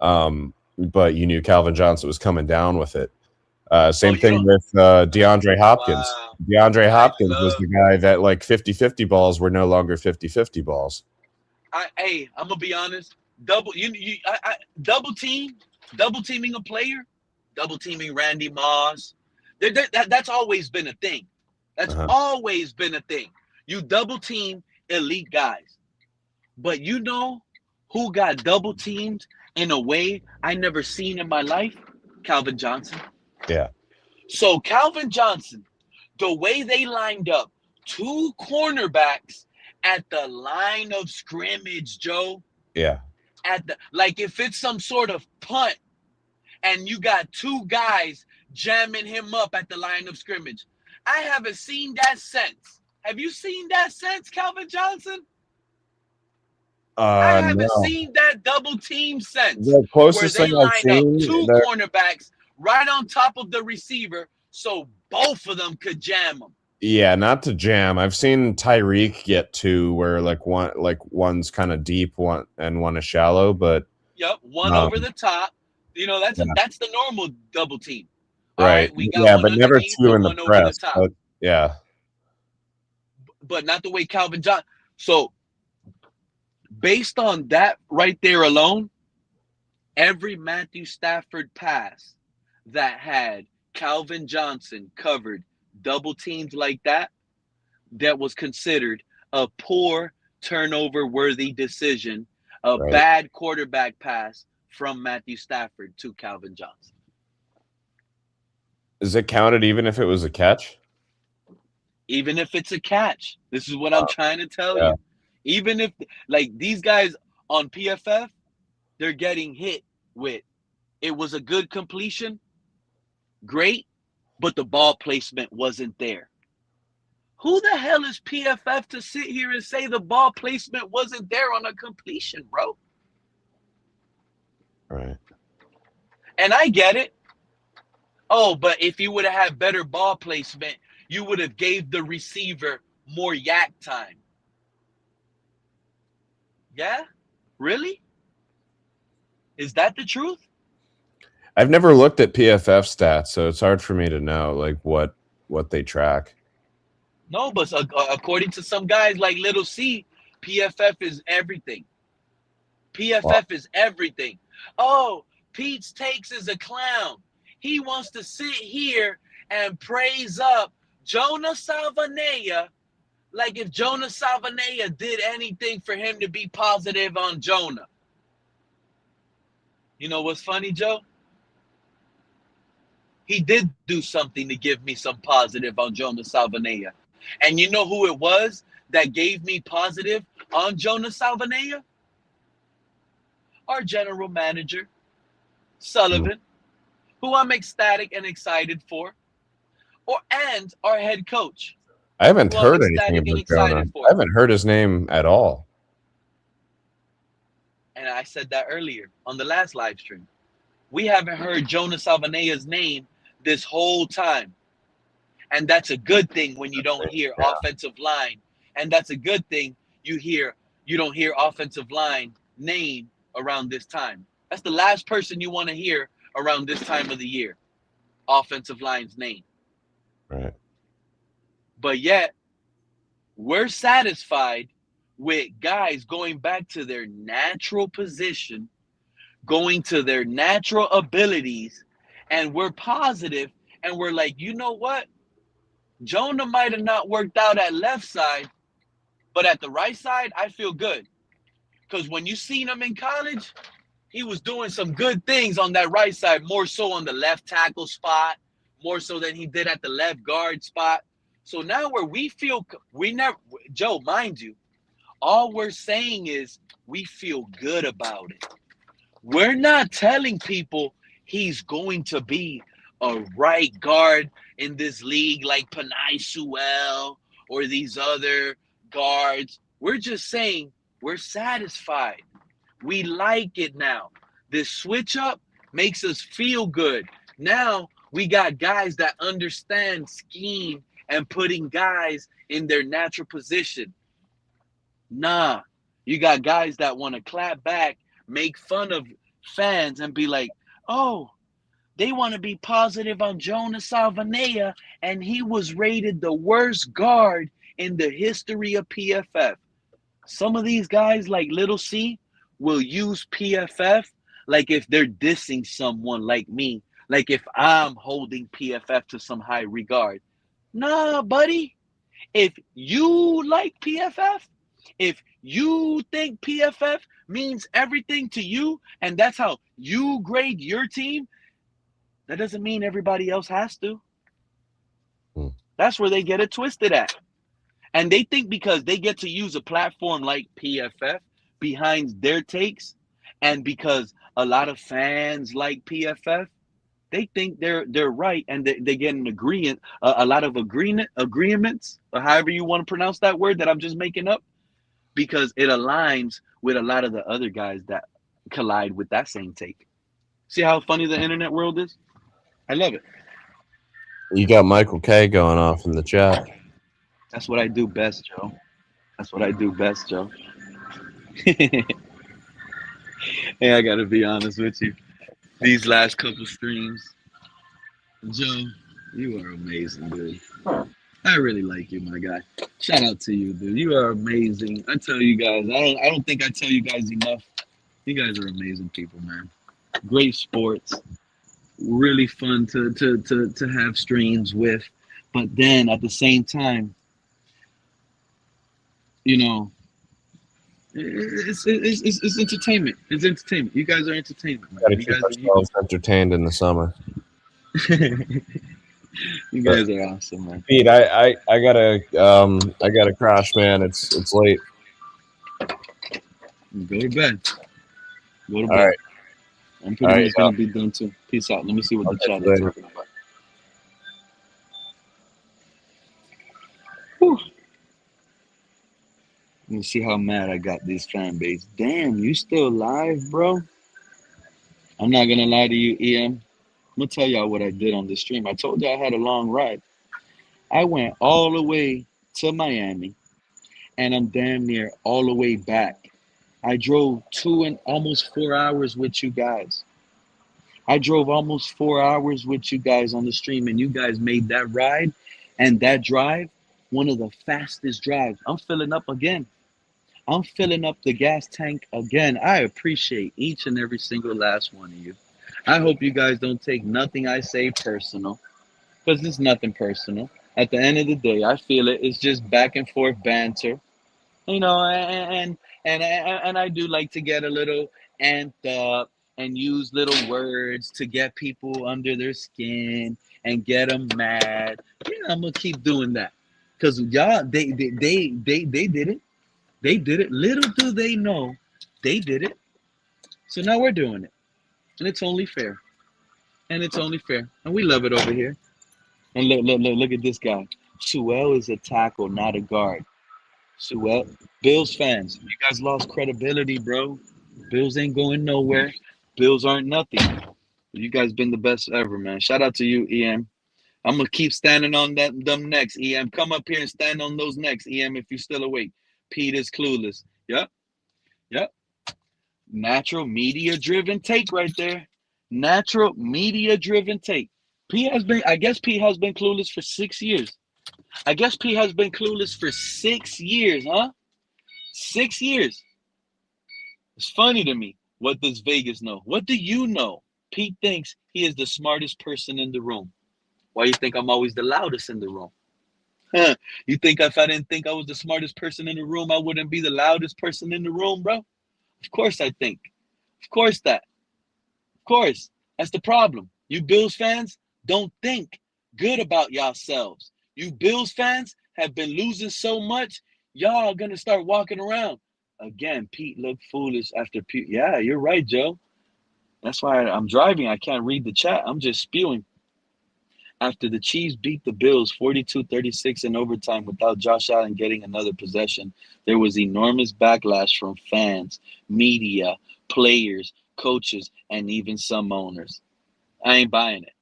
But you knew Calvin Johnson was coming down with it. Same thing with DeAndre Hopkins. Wow. DeAndre Hopkins was the guy that like 50-50 balls were no longer 50-50 balls. I'm gonna be honest. Double teaming a player, double teaming Randy Moss. That's always been a thing. That's always been a thing. You double team elite guys. But you know who got double teamed in a way I never seen in my life? Calvin Johnson. Yeah. So Calvin Johnson, the way they lined up two cornerbacks at the line of scrimmage, Joe. Yeah. Like if it's some sort of punt and you got two guys jamming him up at the line of scrimmage. I haven't seen that since. Have you seen that since, Calvin Johnson? I haven't seen that double team since. The closest thing I've seen, two cornerbacks right on top of the receiver, so both of them could jam them. Yeah, not to jam. I've seen Tyreek get two where one's kind of deep, one is shallow, but one over the top. You know, that's the normal double team. Right. We got but never two in the press. But, yeah. But not the way Calvin Johnson. So based on that right there alone, every Matthew Stafford pass that had Calvin Johnson covered double teams like that was considered a poor turnover-worthy decision, a bad quarterback pass from Matthew Stafford to Calvin Johnson. Is it counted even if it was a catch? Even if it's a catch. This is what I'm trying to tell you. Even if, like, these guys on PFF, they're getting hit with, it was a good completion, great, but the ball placement wasn't there. Who the hell is PFF to sit here and say the ball placement wasn't there on a completion, bro? Right. And I get it. Oh, but if you would have had better ball placement, you would have gave the receiver more yak time. Yeah? Really? Is that the truth? I've never looked at PFF stats, so it's hard for me to know like what they track. No, but according to some guys like Little C, PFF is everything. PFF is everything. Oh, Pete's Takes is a clown. He wants to sit here and praise up Jonah Salvanea like if Jonah Salvanea did anything for him to be positive on Jonah. You know what's funny, Joe? he did do something to give me some positive on Jonas Salvanea. And you know who it was that gave me positive on Jonas Salvanea? Our general manager, Sullivan, who I'm ecstatic and excited for, and our head coach. I haven't who I'm heard anything ecstatic and about Jonah. excited for. I haven't heard his name at all. And I said that earlier on the last live stream. We haven't heard Jonas Salvanea's name this whole time. And that's a good thing when you don't hear offensive line. And that's a good thing you don't hear offensive line name around this time. That's the last person you want to hear around this time of the year. Offensive line's name. Right. But yet, we're satisfied with guys going back to their natural position, going to their natural abilities, and we're positive, and we're like, you know what? Jonah might have not worked out at left side, but at the right side, I feel good. Because when you seen him in college, he was doing some good things on that right side, more so on the left tackle spot, more so than he did at the left guard spot. So now where Joe, mind you, all we're saying is we feel good about it. We're not telling people he's going to be a right guard in this league like Panay Sewell or these other guards. We're just saying we're satisfied. We like it now. This switch up makes us feel good. Now we got guys that understand scheme and putting guys in their natural position. Nah, you got guys that want to clap back, make fun of fans, and be like, oh, they want to be positive on Jonas Salvanea, and he was rated the worst guard in the history of PFF. Some of these guys, like Little C, will use PFF like if they're dissing someone like me, like if I'm holding PFF to some high regard. Nah, buddy. If you like PFF, if you think PFF means everything to you, and that's how you grade your team, that doesn't mean everybody else has to. That's where they get it twisted at. And they think because they get to use a platform like PFF behind their takes, and because a lot of fans like PFF, they think they're right, and they get an agreement, a lot of agreements, or however you want to pronounce that word that I'm just making up, because it aligns with a lot of the other guys that collide with that same take. See how funny the internet world is? I love it. You got Michael K going off in the chat. That's what I do best, Joe. That's what I do best, Joe. Hey, I gotta be honest with you. These last couple streams, Joe, you are amazing, dude. I really like you, my guy. Shout out to you, dude. You are amazing. I tell you guys, I don't think I tell you guys enough. You guys are amazing people, man. Great sports. Really fun to have streams with. But then at the same time, you know, it's entertainment. It's entertainment. You guys are entertainment, man. Gotta keep ourselves entertained in the summer. You guys are awesome, man. Pete, I gotta crash, man. It's late. Go to bed. Go to bed. All right. I'm pretty much gonna be done too. Peace out. Let me see what the chat is talking about. Whew. Let me see how mad I got this fan base. Damn, you still live, bro? I'm not gonna lie to you, EM. I'm gonna tell y'all what I did on this stream. I told you I had a long ride. I went all the way to Miami, and I'm damn near all the way back. I drove 2 and almost 4 hours with you guys. I drove almost 4 hours with you guys on the stream, and you guys made that ride and that drive one of the fastest drives. I'm filling up again. I'm filling up the gas tank again. I appreciate each and every single last one of you. I hope you guys don't take nothing I say personal, because it's nothing personal. At the end of the day, I feel it. It's just back and forth banter, you know, and I do like to get a little amped up and use little words to get people under their skin and get them mad. Yeah, I'm gonna keep doing that because y'all they did it. They did it. Little do they know, they did it. So now we're doing it, and it's only fair. And it's only fair, and we love it over here. And look at this guy. Sewell is a tackle, not a guard. Sewell, Bills fans, you guys lost credibility, bro. Bills ain't going nowhere. Bills aren't nothing. You guys been the best ever, man. Shout out to you, EM. I'm gonna keep standing on them necks, EM. Come up here and stand on those necks, EM, if you're still awake. Pete is clueless. Yep, yep. Natural media driven take right there. Natural media driven take. I guess Pete has been clueless for 6 years. I guess Pete has been clueless for 6 years, huh? 6 years. It's funny to me. What does Vegas know? What do you know? Pete thinks he is the smartest person in the room. Why you think I'm always the loudest in the room? Huh? You think if I didn't think I was the smartest person in the room, I wouldn't be the loudest person in the room, bro? Of course I think. Of course that. Of course. That's the problem. You Bills fans don't think good about yourselves. You Bills fans have been losing so much, y'all are going to start walking around. Again, Pete looked foolish after Pete. Yeah, you're right, Joe. That's why I'm driving. I can't read the chat. I'm just spewing. After the Chiefs beat the Bills 42-36 in overtime without Josh Allen getting another possession, there was enormous backlash from fans, media, players, coaches, and even some owners. I ain't buying it.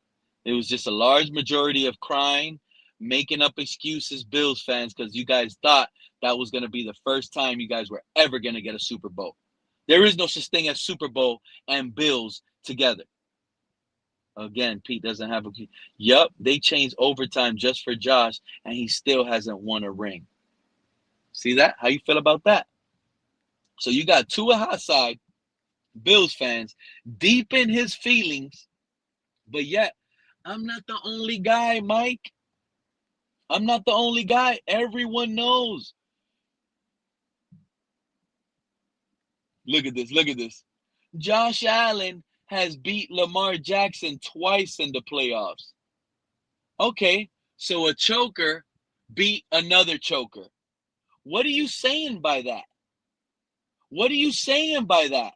It was just a large majority of crying, making up excuses, Bills fans, because you guys thought that was going to be the first time you guys were ever going to get a Super Bowl. There is no such thing as Super Bowl and Bills together. Again, Pete doesn't have a. Yup, they changed overtime just for Josh, and he still hasn't won a ring. See that? How you feel about that? So you got Tua hot side, Bills fans, deep in his feelings, but yet I'm not the only guy, Mike. I'm not the only guy. Everyone knows. Look at this. Look at this. Josh Allen has beat Lamar Jackson twice in the playoffs. Okay, so a choker beat another choker. What are you saying by that? What are you saying by that?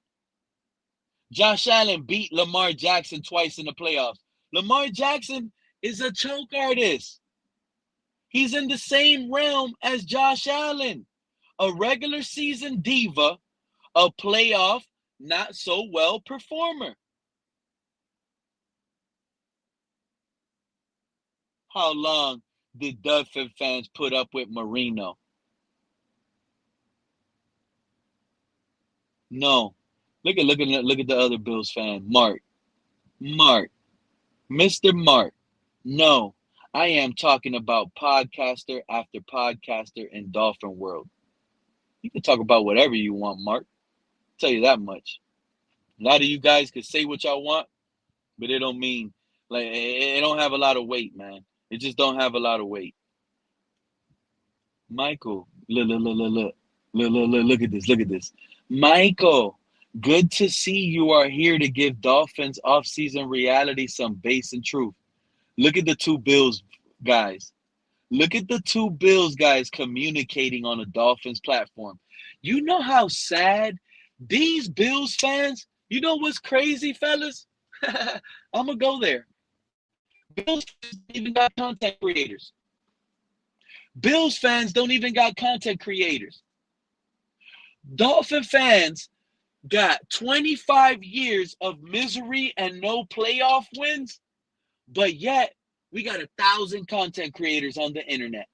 Josh Allen beat Lamar Jackson twice in the playoffs. Lamar Jackson is a choke artist. He's in the same realm as Josh Allen, a regular season diva, a playoff not so well performer. How long did Dolphin fans put up with Marino? No. Look at the other Bills fan. Mark. Mr. Mark. No. I am talking about podcaster after podcaster in Dolphin world. You can talk about whatever you want, Mark. I'll tell you that much. A lot of you guys can say what y'all want, but it don't mean, like, it don't have a lot of weight, man. It just don't have a lot of weight. Michael, look at this. Michael, good to see you are here to give Dolphins off-season reality some base and truth. Look at the two Bills guys. Look at the two Bills guys communicating on a Dolphins platform. You know how sad these Bills fans, you know what's crazy, fellas? I'm going to go there. Bills fans don't even got content creators. Bills fans don't even got content creators. Dolphin fans got 25 years of misery and no playoff wins, but yet we got 1,000 content creators on the internet.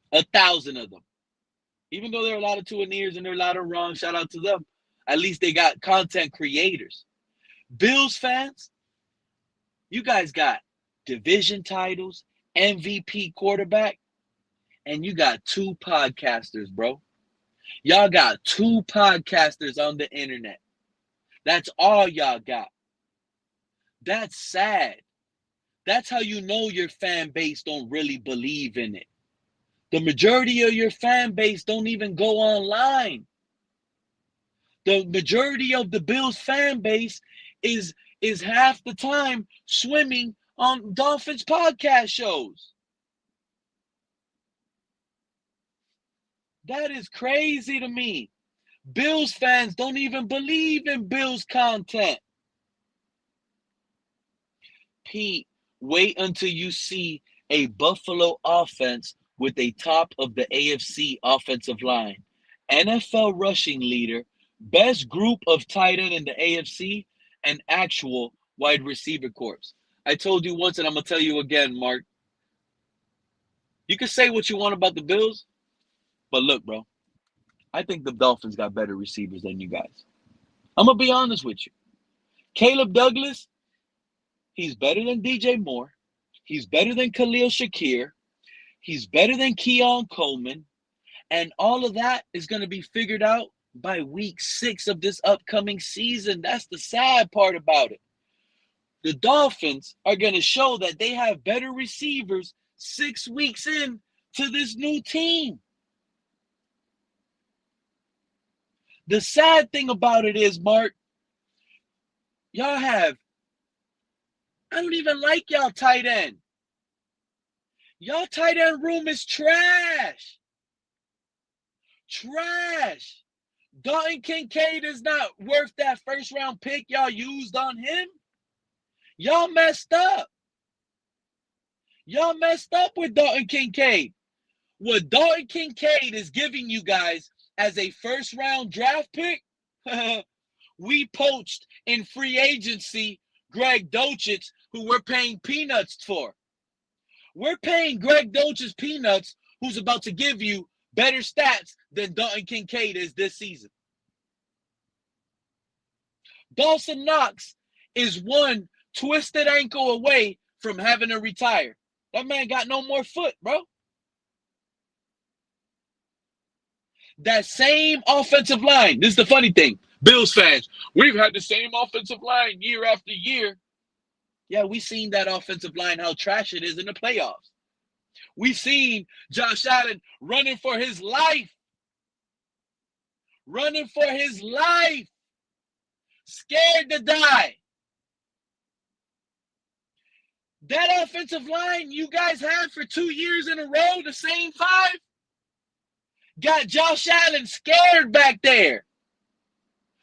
1,000 of them. Even though there are a lot of two-and-ears and there are a lot of wrong, shout out to them. At least they got content creators. Bills fans, you guys got division titles, MVP quarterback, and you got two podcasters, bro. Y'all got two podcasters on the internet. That's all y'all got. That's sad. That's how you know your fan base don't really believe in it. The majority of your fan base don't even go online. The majority of the Bills fan base is half the time swimming on Dolphins podcast shows. That is crazy to me. Bills fans don't even believe in Bills content. Pete, wait until you see a Buffalo offense with a top of the AFC offensive line, NFL rushing leader, best group of tight end in the AFC, and actual wide receiver corps. I told you once, and I'm going to tell you again, Mark. You can say what you want about the Bills, but look, bro, I think the Dolphins got better receivers than you guys. I'm going to be honest with you. Caleb Douglas, he's better than DJ Moore. He's better than Khalil Shakir. He's better than Keon Coleman. And all of that is going to be figured out by week 6 of this upcoming season. That's the sad part about it. The Dolphins are going to show that they have better receivers 6 weeks in to this new team. The sad thing about it is, Mark, y'all have, I don't even like y'all tight end. Y'all tight end room is trash. Trash. Dalton Kincaid is not worth that first round pick y'all used on him. Y'all messed up. Y'all messed up with Dalton Kincaid. What Dalton Kincaid is giving you guys as a first round draft pick, we poached in free agency Greg Dulcich, who we're paying peanuts for. We're paying Greg Dulcich peanuts, who's about to give you better stats than Dalton Kincaid is this season. Dawson Knox is one twisted ankle away from having to retire. That man got no more foot, bro. That same offensive line. This is the funny thing. Bills fans, we've had the same offensive line year after year. Yeah, we've seen that offensive line, how trash it is in the playoffs. We've seen Josh Allen running for his life. Running for his life. Scared to die. That offensive line you guys had for 2 years in a row, the same 5, got Josh Allen scared back there.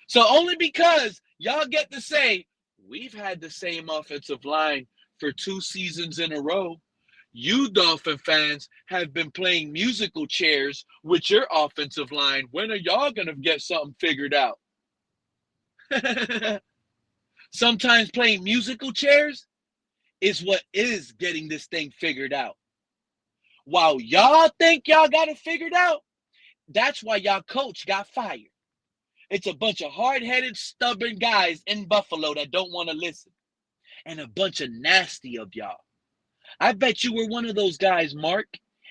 So only because y'all get to say, we've had the same offensive line for 2 seasons in a row, you Dolphin fans have been playing musical chairs with your offensive line. When are y'all going to get something figured out? Sometimes playing musical chairs is what is getting this thing figured out. While y'all think y'all got it figured out, that's why y'all coach got fired. It's a bunch of hard-headed, stubborn guys in Buffalo that don't want to listen. And a bunch of nasty of y'all. I bet you were one of those guys, Mark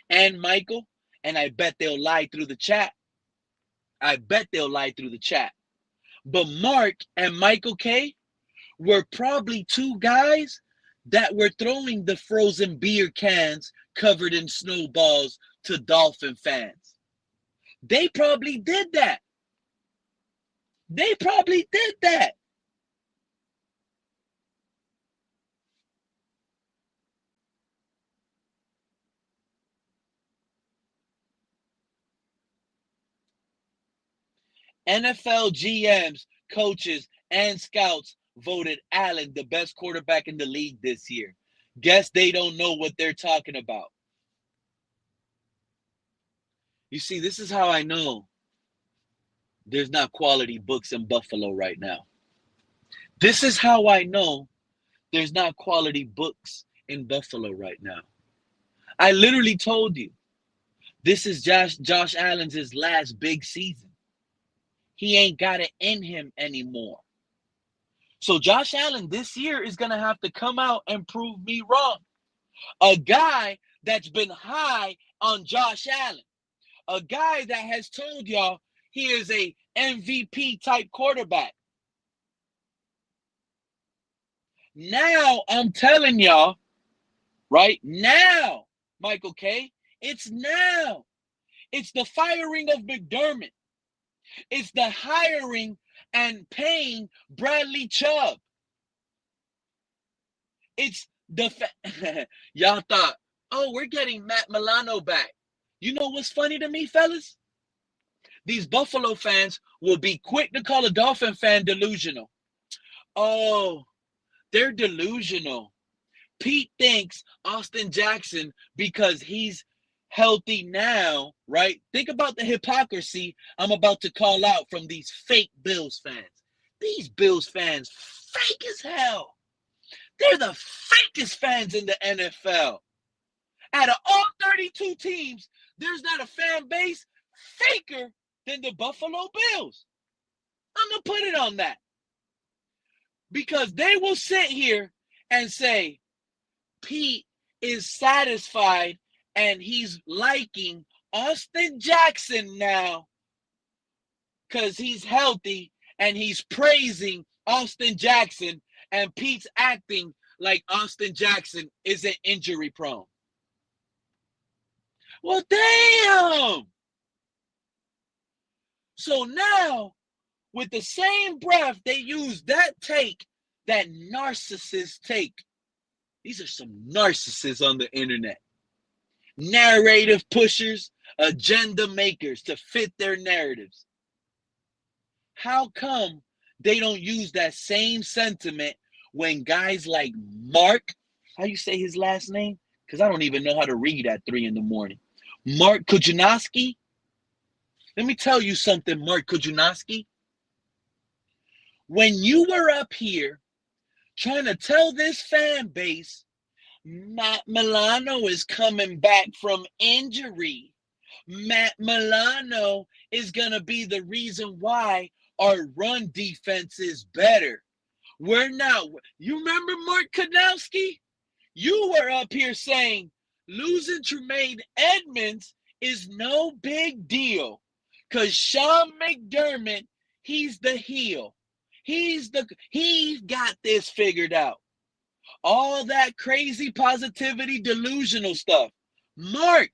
and Michael, and I bet they'll lie through the chat. I bet they'll lie through the chat. But Mark and Michael K were probably 2 guys that were throwing the frozen beer cans covered in snowballs to Dolphin fans. They probably did that. They probably did that. NFL GMs, coaches, and scouts voted Allen the best quarterback in the league this year. Guess they don't know what they're talking about. You see, this is how I know there's not quality books in Buffalo right now. This is how I know there's not quality books in Buffalo right now. I literally told you, this is Josh Allen's last big season. He ain't got it in him anymore. So Josh Allen this year is going to have to come out and prove me wrong. A guy that's been high on Josh Allen. A guy that has told y'all he is a MVP type quarterback. Now I'm telling y'all, right now, Michael K, it's now. It's the firing of McDermott. It's the hiring and paying Bradley Chubb. It's the y'all thought, oh, we're getting Matt Milano back. You know what's funny to me, fellas? These Buffalo fans will be quick to call a Dolphin fan delusional. Oh, they're delusional. Pete thinks Austin Jackson, because he's healthy now, right? Think about the hypocrisy I'm about to call out from these fake Bills fans. These Bills fans, fake as hell. They're the fakest fans in the NFL. Out of all 32 teams, there's not a fan base faker than the Buffalo Bills. I'm going to put it on that. Because they will sit here and say, Pete is satisfied and he's liking Austin Jackson now because he's healthy, and he's praising Austin Jackson, and Pete's acting like Austin Jackson isn't injury prone. Well, damn. So now, with the same breath, they use that take, that narcissist take. These are some narcissists on the internet. Narrative pushers, agenda makers to fit their narratives. How come they don't use that same sentiment when guys like Mark, how you say his last name? Because I don't even know how to read at 3 in the morning. Mark Kujanowski? Let me tell you something, Mark Kujanowski. When you were up here trying to tell this fan base Matt Milano is coming back from injury, Matt Milano is going to be the reason why our run defense is better. We're now, you remember Mark Kujanowski? You were up here saying losing Tremaine Edmonds is no big deal because Sean McDermott, he's the heel. He's got this figured out. All that crazy positivity, delusional stuff. Mark,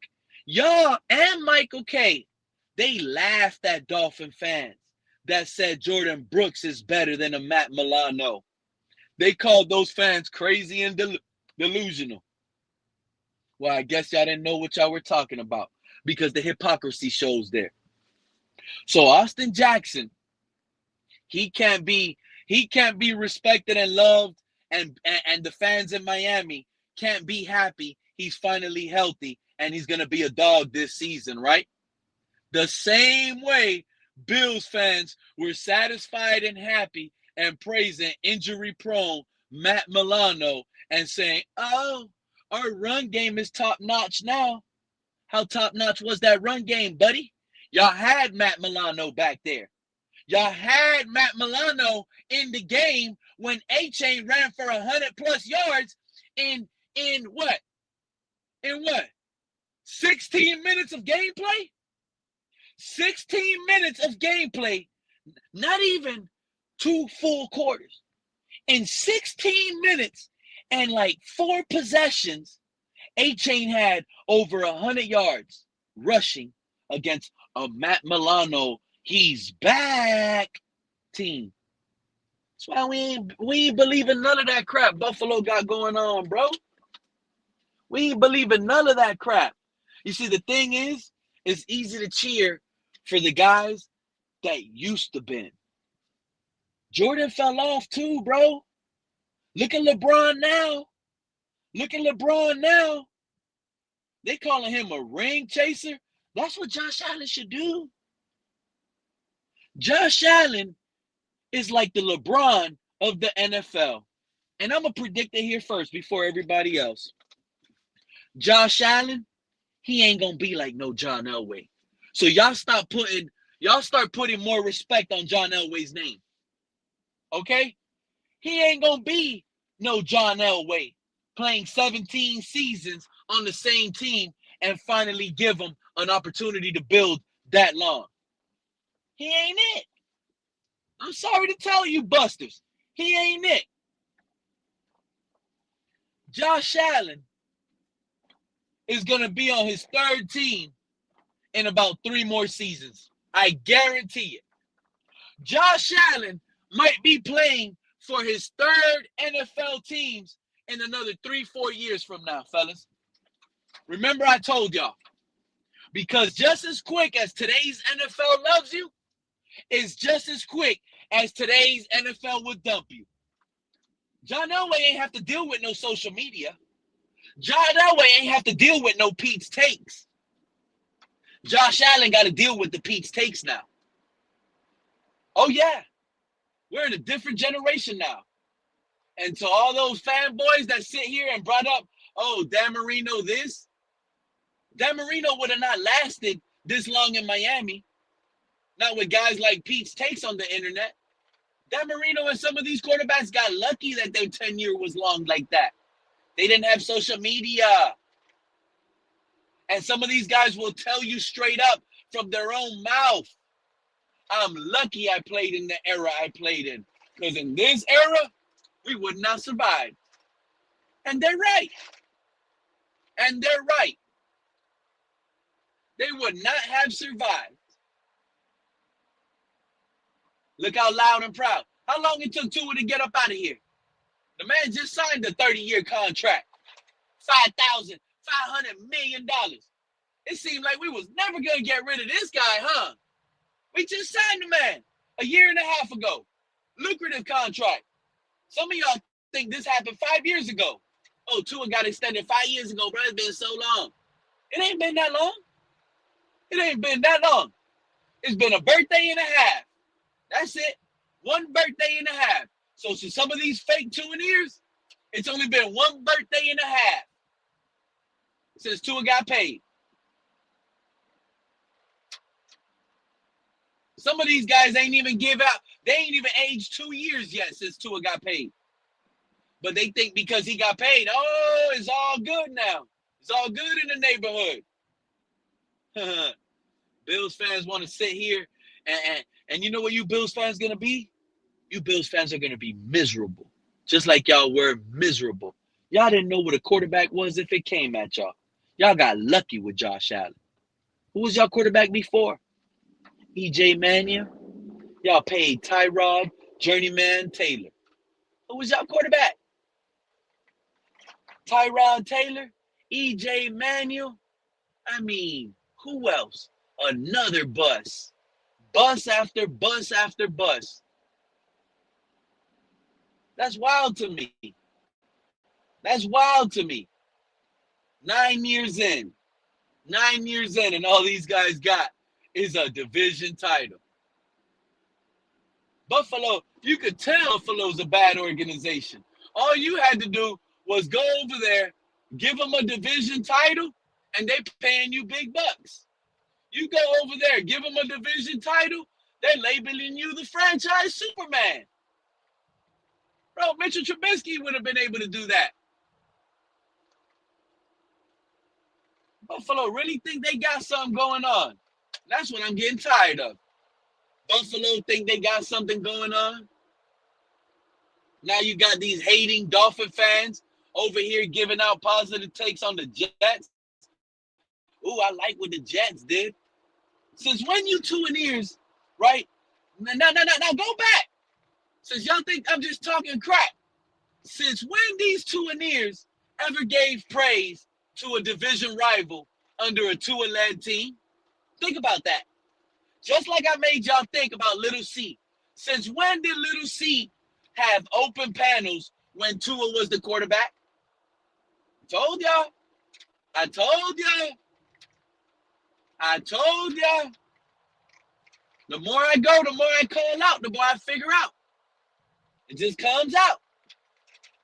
y'all, and Michael K, they laughed at Dolphin fans that said Jordan Brooks is better than a Matt Milano. They called those fans crazy and delusional. Well, I guess y'all didn't know what y'all were talking about because the hypocrisy shows there. So Austin Jackson, he can't be respected and loved, and the fans in Miami can't be happy he's finally healthy and he's going to be a dog this season, right? The same way Bills fans were satisfied and happy and praising injury-prone Matt Milano and saying, oh, our run game is top-notch now. How top-notch was that run game, buddy? Y'all had Matt Milano back there. Y'all had Matt Milano in the game when A-Chain ran for 100-plus yards in what? In what? 16 minutes of gameplay? 16 minutes of gameplay, not even 2 full quarters. In 16 minutes and like 4 possessions, A-Chain had over 100 yards rushing against a Matt Milano, he's back team. That's why we ain't believing none of that crap Buffalo got going on, bro. We ain't believing none of that crap. You see, the thing is, it's easy to cheer for the guys that used to been. Jordan fell off too, bro. Look at LeBron now. Look at LeBron now. They calling him a ring chaser. That's what Josh Allen should do. Josh Allen is like the LeBron of the NFL. And I'm going to predict it here first before everybody else. Josh Allen, he ain't going to be like no John Elway. So y'all start putting more respect on John Elway's name. Okay? He ain't going to be no John Elway playing 17 seasons on the same team and finally give him an opportunity to build that long. He ain't it. I'm sorry to tell you, busters. He ain't it. Josh Allen is going to be on his 3rd team in about 3 more seasons. I guarantee it. Josh Allen might be playing for his third NFL teams in another 3-4 years from now, fellas. Remember I told y'all, because just as quick as today's NFL loves you is just as quick as today's NFL would dump you. John Elway ain't have to deal with no social media. John Elway ain't have to deal with no Pete's takes. Josh Allen got to deal with the Pete's takes now. Oh, yeah. We're in a different generation now. And to all those fanboys that sit here and brought up, oh, Dan Marino this. Dan Marino would have not lasted this long in Miami. Not with guys like Pete's takes on the internet. Dan Marino and some of these quarterbacks got lucky that their tenure was long like that. They didn't have social media. And some of these guys will tell you straight up from their own mouth, I'm lucky I played in the era I played in. Because in this era, we would not survive. And they're right. And they're right. They would not have survived. Look how loud and proud. How long it took Tua to get up out of here? The man just signed a 30-year contract. $500 million. It seemed like we was never going to get rid of this guy, huh? We just signed the man a year and a half ago. Lucrative contract. Some of y'all think this happened 5 years ago. Oh, Tua got extended 5 years ago, bro. It's been so long. It ain't been that long. It ain't been that long. It's been a birthday and a half. That's it. One birthday and a half. So to some of these fake Tua-neers, it's only been one birthday and a half since Tua got paid. Some of these guys ain't even give out. They ain't even aged 2 years yet since Tua got paid. But they think because he got paid, oh, it's all good now. It's all good in the neighborhood. Bills fans want to sit here and you know what you Bills fans going to be? You Bills fans are going to be miserable. Just like y'all were miserable. Y'all didn't know what a quarterback was if it came at y'all. Y'all got lucky with Josh Allen. Who was y'all quarterback before? E.J. Manuel. Y'all paid Tyrod, Journeyman, Taylor. Who was y'all quarterback? Tyrod Taylor, E.J. Manuel. I mean, who else? Another bus. Bus after bus after bus. That's wild to me. That's wild to me. 9 years in. 9 years in, and all these guys got is a division title. Buffalo, you could tell Buffalo's a bad organization. All you had to do was go over there, give them a division title, and they paying you big bucks. You go over there, give them a division title, they're labeling you the franchise Superman. Bro, Mitchell Trubisky would have been able to do that. Buffalo really think they got something going on. That's what I'm getting tired of. Buffalo think they got something going on. Now you got these hating Dolphin fans over here giving out positive takes on the Jets. Ooh, I like what the Jets did. Since when you Tua-neers, right? Now, go back. Since y'all think I'm just talking crap. Since when these Tua-neers ever gave praise to a division rival under a Tua-led team? Think about that. Just like I made y'all think about Little C. Since when did Little C have open panels when Tua was the quarterback? I told y'all. I told y'all. The more I go, the more I call out, the more I figure out. It just comes out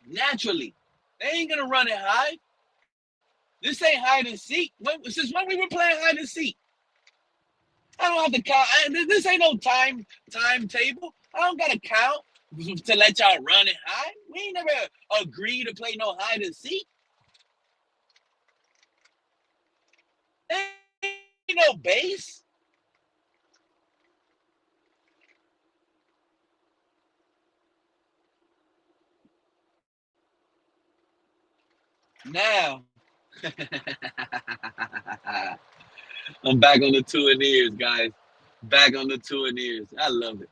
naturally. They ain't going to run it high. This ain't hide and seek. Since when we were playing hide and seek? I don't have to count. This ain't no timetable. I don't got to count to let y'all run it high. We ain't never agreed to play no hide and seek. Ain't no base. Now, I'm back on the Tua-neers, guys. Back on the Tua-neers. I love it.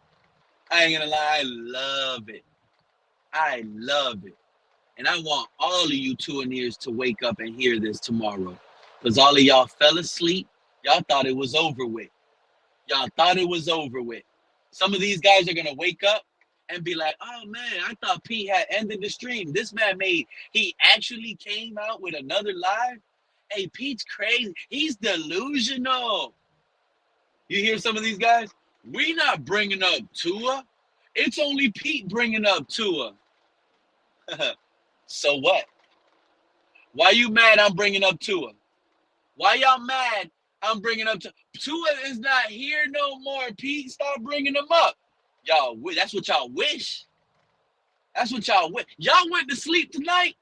I ain't gonna lie, I love it. I love it. And I want all of you two-and-ears to wake up and hear this tomorrow. Because all of y'all fell asleep. Y'all thought it was over with. Y'all thought it was over with. Some of these guys are going to wake up and be like, oh, man, I thought P had ended the stream. This man he actually came out with another live. Hey, Pete's crazy. He's delusional. You hear some of these guys? We not bringing up Tua. It's only Pete bringing up Tua. So what? Why you mad I'm bringing up Tua? Why y'all mad I'm bringing up Tua is not here no more, Pete. Stop bringing him up. Y'all, that's what y'all wish. That's what y'all wish. Y'all went to sleep tonight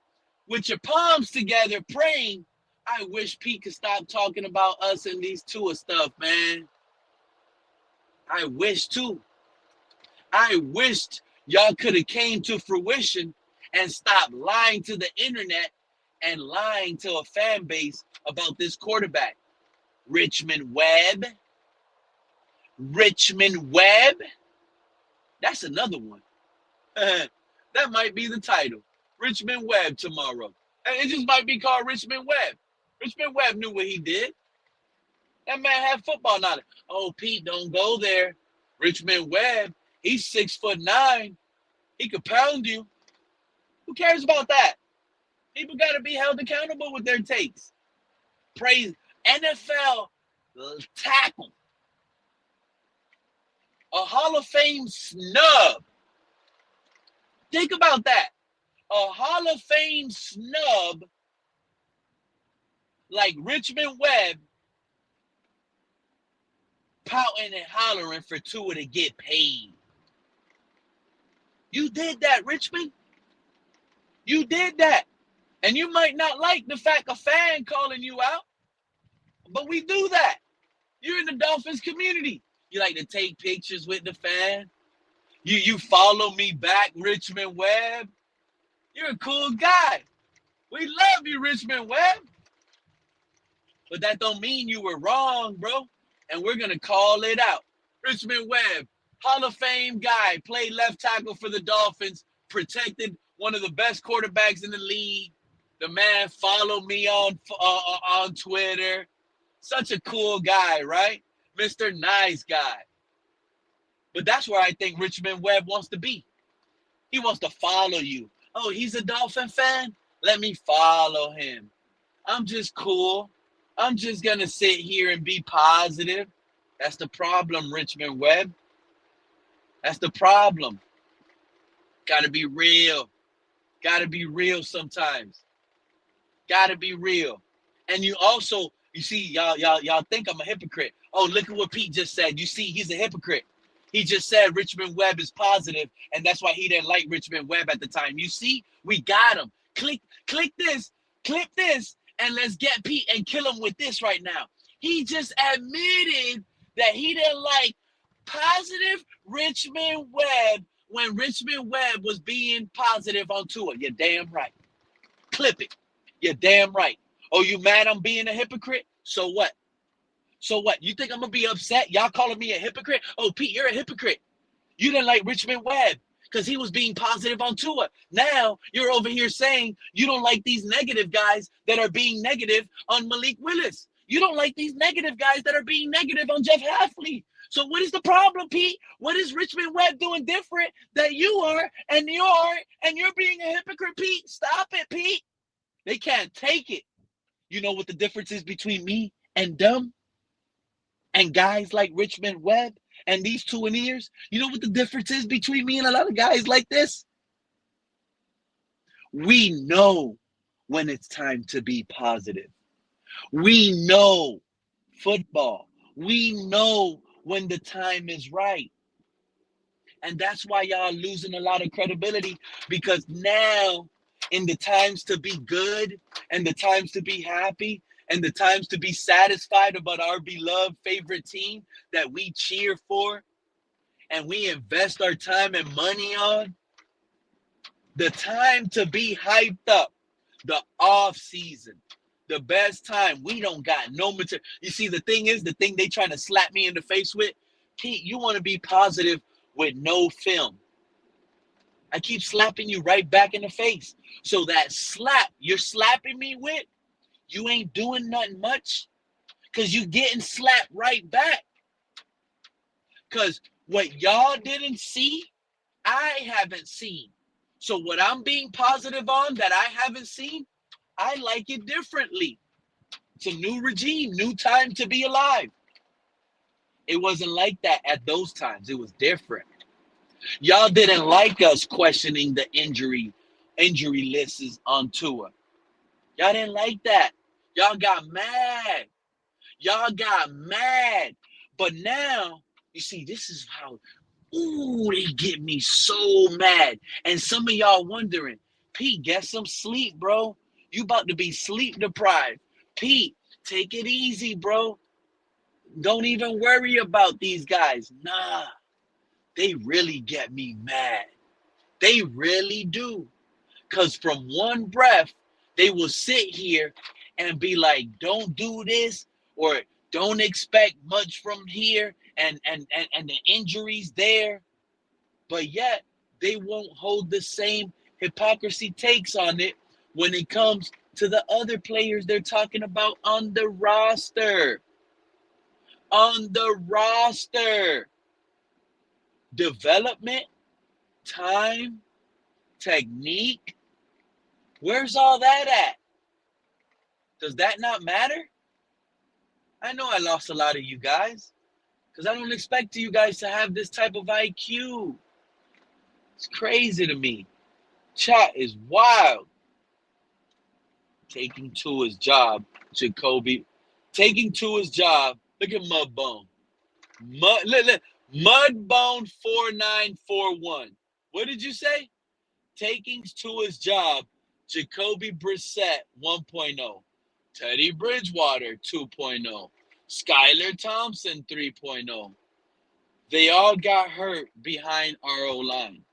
with your palms together praying. I wish Pete could stop talking about us and these Tua stuff, man. I wish too. I wished y'all could have came to fruition and stopped lying to the internet and lying to a fan base about this quarterback. Richmond Webb. Richmond Webb. That's another one. That might be the title. Richmond Webb tomorrow. And it just might be called Richmond Webb. Richmond Webb knew what he did. That man had football knowledge. Oh, Pete, don't go there. Richmond Webb, he's 6'9". He could pound you. Who cares about that? People got to be held accountable with their takes. Praise NFL tackle. A Hall of Fame snub. Think about that. A Hall of Fame snub like Richmond Webb pouting and hollering for Tua to get paid. You did that, Richmond. You did that. And you might not like the fact a fan calling you out, but we do that. You're in the Dolphins community. You like to take pictures with the fan. You follow me back, Richmond Webb. You're a cool guy. We love you, Richmond Webb. But that don't mean you were wrong, bro. And we're going to call it out. Richmond Webb, Hall of Fame guy, played left tackle for the Dolphins, protected one of the best quarterbacks in the league. The man followed me on Twitter. Such a cool guy, right? Mr. Nice Guy. But that's where I think Richmond Webb wants to be. He wants to follow you. Oh, he's a Dolphin fan? Let me follow him. I'm just cool. I'm just going to sit here and be positive. That's the problem, Richmond Webb. That's the problem. Got to be real. Got to be real sometimes. Got to be real. And you also, you see, y'all think I'm a hypocrite. Oh, look at what Pete just said. You see, he's a hypocrite. He just said Richmond Webb is positive, and that's why he didn't like Richmond Webb at the time. You see, we got him. Click this, clip this, and let's get Pete and kill him with this right now. He just admitted that he didn't like positive Richmond Webb when Richmond Webb was being positive on Tua. You're damn right. Clip it. You're damn right. Oh, you mad I'm being a hypocrite? So what? So what? You think I'm going to be upset? Y'all calling me a hypocrite? Oh, Pete, you're a hypocrite. You didn't like Richmond Webb because he was being positive on Tua. Now you're over here saying you don't like these negative guys that are being negative on Malik Willis. You don't like these negative guys that are being negative on Jeff Hafley. So what is the problem, Pete? What is Richmond Webb doing different that you are and you're being a hypocrite, Pete? Stop it, Pete. They can't take it. You know what the difference is between me and them? And guys like Richmond Webb and these two-and-ears? You know what the difference is between me and a lot of guys like this? We know when it's time to be positive. We know football. We know when the time is right. And that's why y'all losing a lot of credibility, because now in the times to be good and the times to be happy and the times to be satisfied about our beloved favorite team that we cheer for and we invest our time and money on, the time to be hyped up, the off season, the best time, we don't got no material. You see, the thing is, the thing they trying to slap me in the face with, Pete, you want to be positive with no film. I keep slapping you right back in the face. So that slap you're slapping me with, you ain't doing nothing much because you getting slapped right back. Because what y'all didn't see, I haven't seen. So what I'm being positive on that I haven't seen, I like it differently. It's a new regime, new time to be alive. It wasn't like that at those times. It was different. Y'all didn't like us questioning the injury lists on Tua. Y'all didn't like that. Y'all got mad. Y'all got mad. But now, you see, this is how, they get me so mad. And some of y'all wondering, Pete, get some sleep, bro. You about to be sleep deprived. Pete, take it easy, bro. Don't even worry about these guys. Nah, they really get me mad. They really do. Because from one breath, they will sit here and be like, don't do this, or don't expect much from here, and the injuries there. But yet, they won't hold the same hypocrisy takes on it when it comes to the other players they're talking about on the roster. On the roster. Development, time, technique. Where's all that at? Does that not matter? I know I lost a lot of you guys because I don't expect you guys to have this type of IQ. It's crazy to me. Chat is wild. Taking Tua's job, Jacoby. Taking Tua's job. Look at Mudbone. Mudbone 4941. What did you say? Taking Tua's job, Jacoby Brissett 1.0. Teddy Bridgewater 2.0. Skylar Thompson 3.0. They all got hurt behind our O-line.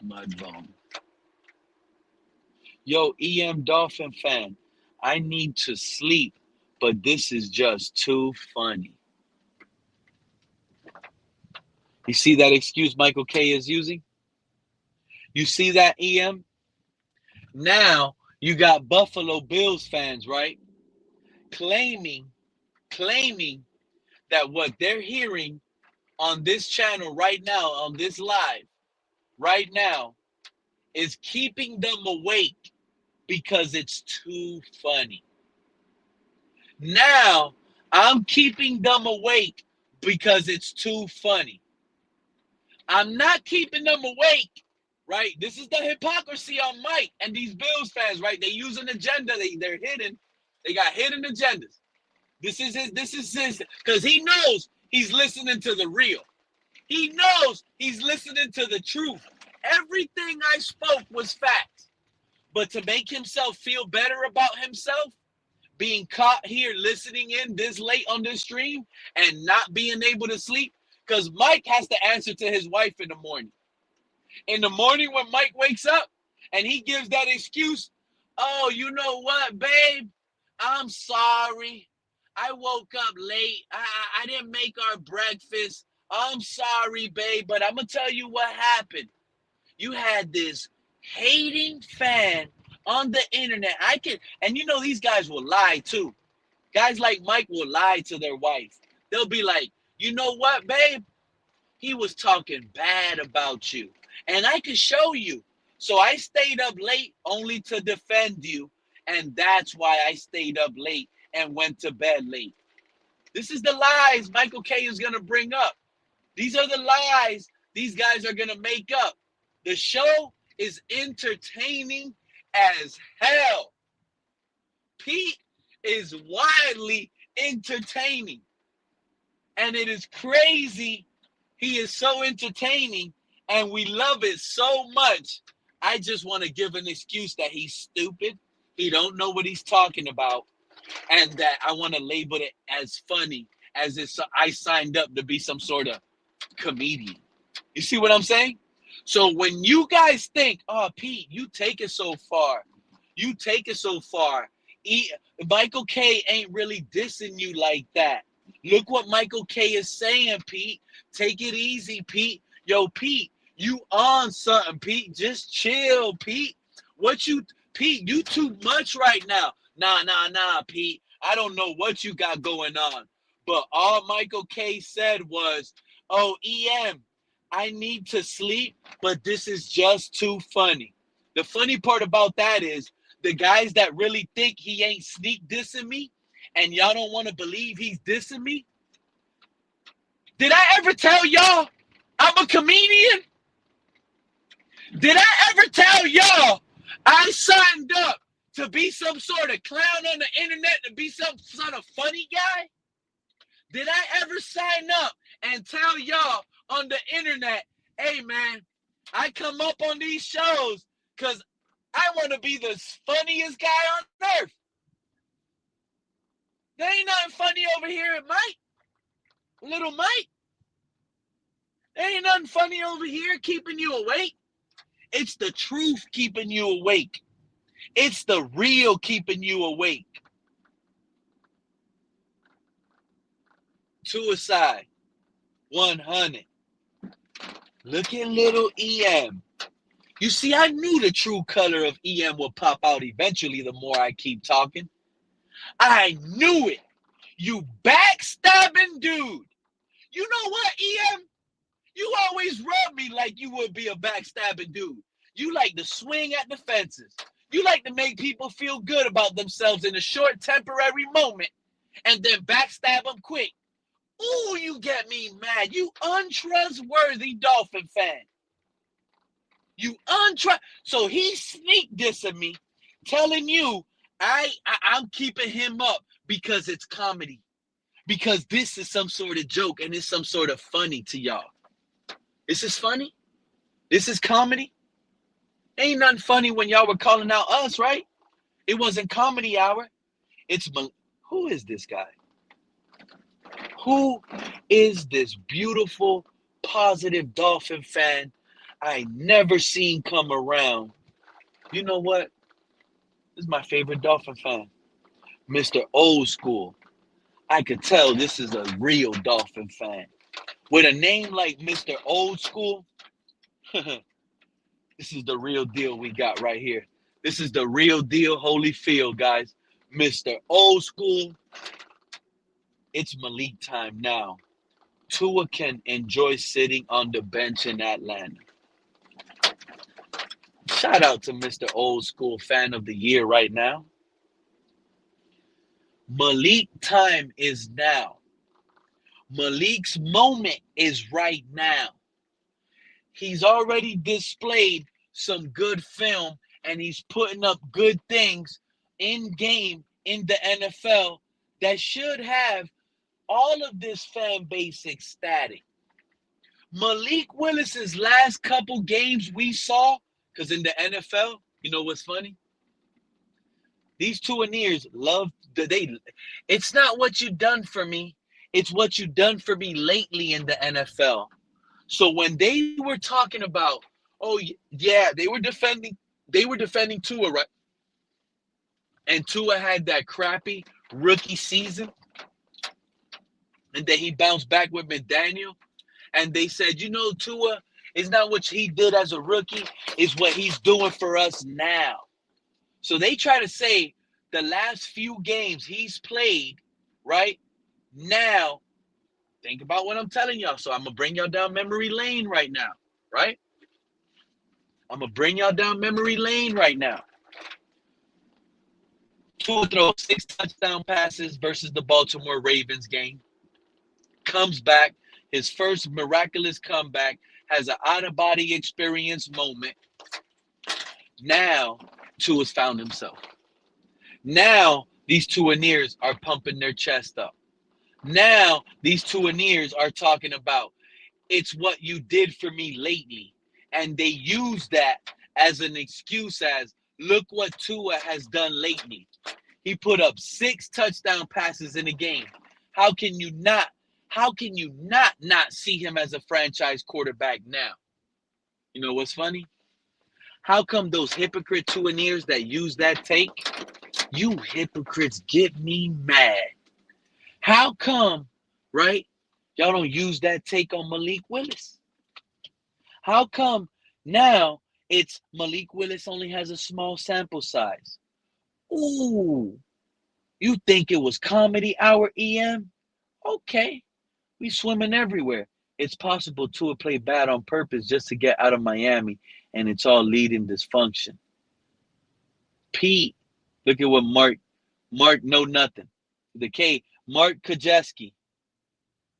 Mudbone. Yo, EM Dolphin fan, I need to sleep, but this is just too funny. You see that excuse Michael K is using? You see that, EM? Now you got Buffalo Bills fans, right? Claiming that what they're hearing on this channel right now, on this live, right now, is keeping them awake because it's too funny. Now, I'm keeping them awake because it's too funny. I'm not keeping them awake, right? This is the hypocrisy on Mike and these Bills fans, right? They use an agenda. They're hidden. They got hidden agendas. This is his, because he knows he's listening to the real. He knows he's listening to the truth. Everything I spoke was facts. But to make himself feel better about himself, being caught here listening in this late on this stream and not being able to sleep, because Mike has to answer to his wife in the morning. In the morning when Mike wakes up and he gives that excuse, oh, you know what, babe? I'm sorry. I woke up late. I didn't make our breakfast. I'm sorry, babe, but I'm going to tell you what happened. You had this hating fan on the internet. And you know these guys will lie too. Guys like Mike will lie to their wife. They'll be like, you know what, babe? He was talking bad about you. And I could show you. So I stayed up late only to defend you. And that's why I stayed up late and went to bed late. This is the lies Michael K is going to bring up. These are the lies these guys are going to make up. The show is entertaining as hell. Pete is wildly entertaining. And it is crazy. He is so entertaining and we love it so much. I just want to give an excuse that he's stupid. He don't know what he's talking about. And that I want to label it as funny as if I signed up to be some sort of comedian. You see what I'm saying? So when you guys think, oh, Pete, you take it so far. You take it so far. Michael K ain't really dissing you like that. Look what Michael K is saying, Pete. Take it easy, Pete. Yo, Pete, you on something, Pete. Just chill, Pete. Pete, you too much right now. Nah, Pete. I don't know what you got going on. But all Michael K said was, oh, EM, I need to sleep, but this is just too funny. The funny part about that is the guys that really think he ain't sneak dissing me and y'all don't want to believe he's dissing me. Did I ever tell y'all I'm a comedian? Did I ever tell y'all I signed up to be some sort of clown on the internet, to be some sort of funny guy? Did I ever sign up and tell y'all on the internet, hey, man, I come up on these shows because I want to be the funniest guy on earth? There ain't nothing funny over here at Mike. Little Mike. There ain't nothing funny over here keeping you awake. It's the truth keeping you awake. It's the real keeping you awake. Suicide 100. Look at little EM. You see, I knew the true color of EM would pop out eventually the more I keep talking. I knew it. You backstabbing dude. You know what, EM? You always rub me like you would be a backstabbing dude. You like to swing at the fences. You like to make people feel good about themselves in a short temporary moment and then backstab them quick. Ooh, you get me mad. You untrustworthy Dolphin fan. So he sneak dissing me, telling you I'm keeping him up because it's comedy. Because this is some sort of joke and it's some sort of funny to y'all. This is funny? This is comedy? Ain't nothing funny when y'all were calling out us, right? It wasn't comedy hour. Who is this guy? Who is this beautiful, positive Dolphin fan I never seen come around? You know what? This is my favorite Dolphin fan. Mr. Old School. I could tell this is a real Dolphin fan. With a name like Mr. Old School, this is the real deal we got right here. This is the real deal Holyfield, guys. Mr. Old School. It's Malik time now. Tua can enjoy sitting on the bench in Atlanta. Shout out to Mr. Old School, fan of the year right now. Malik time is now. Malik's moment is right now. He's already displayed some good film and he's putting up good things in game in the NFL that should have all of this fan base ecstatic. Malik Willis's last couple games we saw, because in the NFL, you know what's funny? These Tuaneers it's not what you done for me, it's what you done for me lately in the NFL. So when they were talking about, oh yeah, they were defending Tua, right? And Tua had that crappy rookie season. And then he bounced back with McDaniel. And they said, you know, Tua is not what he did as a rookie, it's what he's doing for us now. So they try to say the last few games he's played, right? Now, think about what I'm telling y'all. So I'm going to bring y'all down memory lane right now, right? I'm going to bring y'all down memory lane right now. Tua throws 6 touchdown passes versus the Baltimore Ravens game. Comes back, his first miraculous comeback, has an out-of-body experience moment. Now, Tua's found himself. Now, these Tuaneers are pumping their chest up. Now, these Tuaneers are talking about, it's what you did for me lately. And they use that as an excuse as, look what Tua has done lately. He put up 6 touchdown passes in a game. How can you not see him as a franchise quarterback now? You know what's funny? How come those hypocrite Tuaneers that use that take, you hypocrites get me mad. How come right? Y'all don't use that take on Malik Willis. How come now it's Malik Willis only has a small sample size? Ooh, you think it was comedy hour, EM? Okay, we swimming everywhere. It's possible Tua played bad on purpose just to get out of Miami, and it's all leading dysfunction. Pete, look at what Mark know nothing. The K, Mark Kajeski.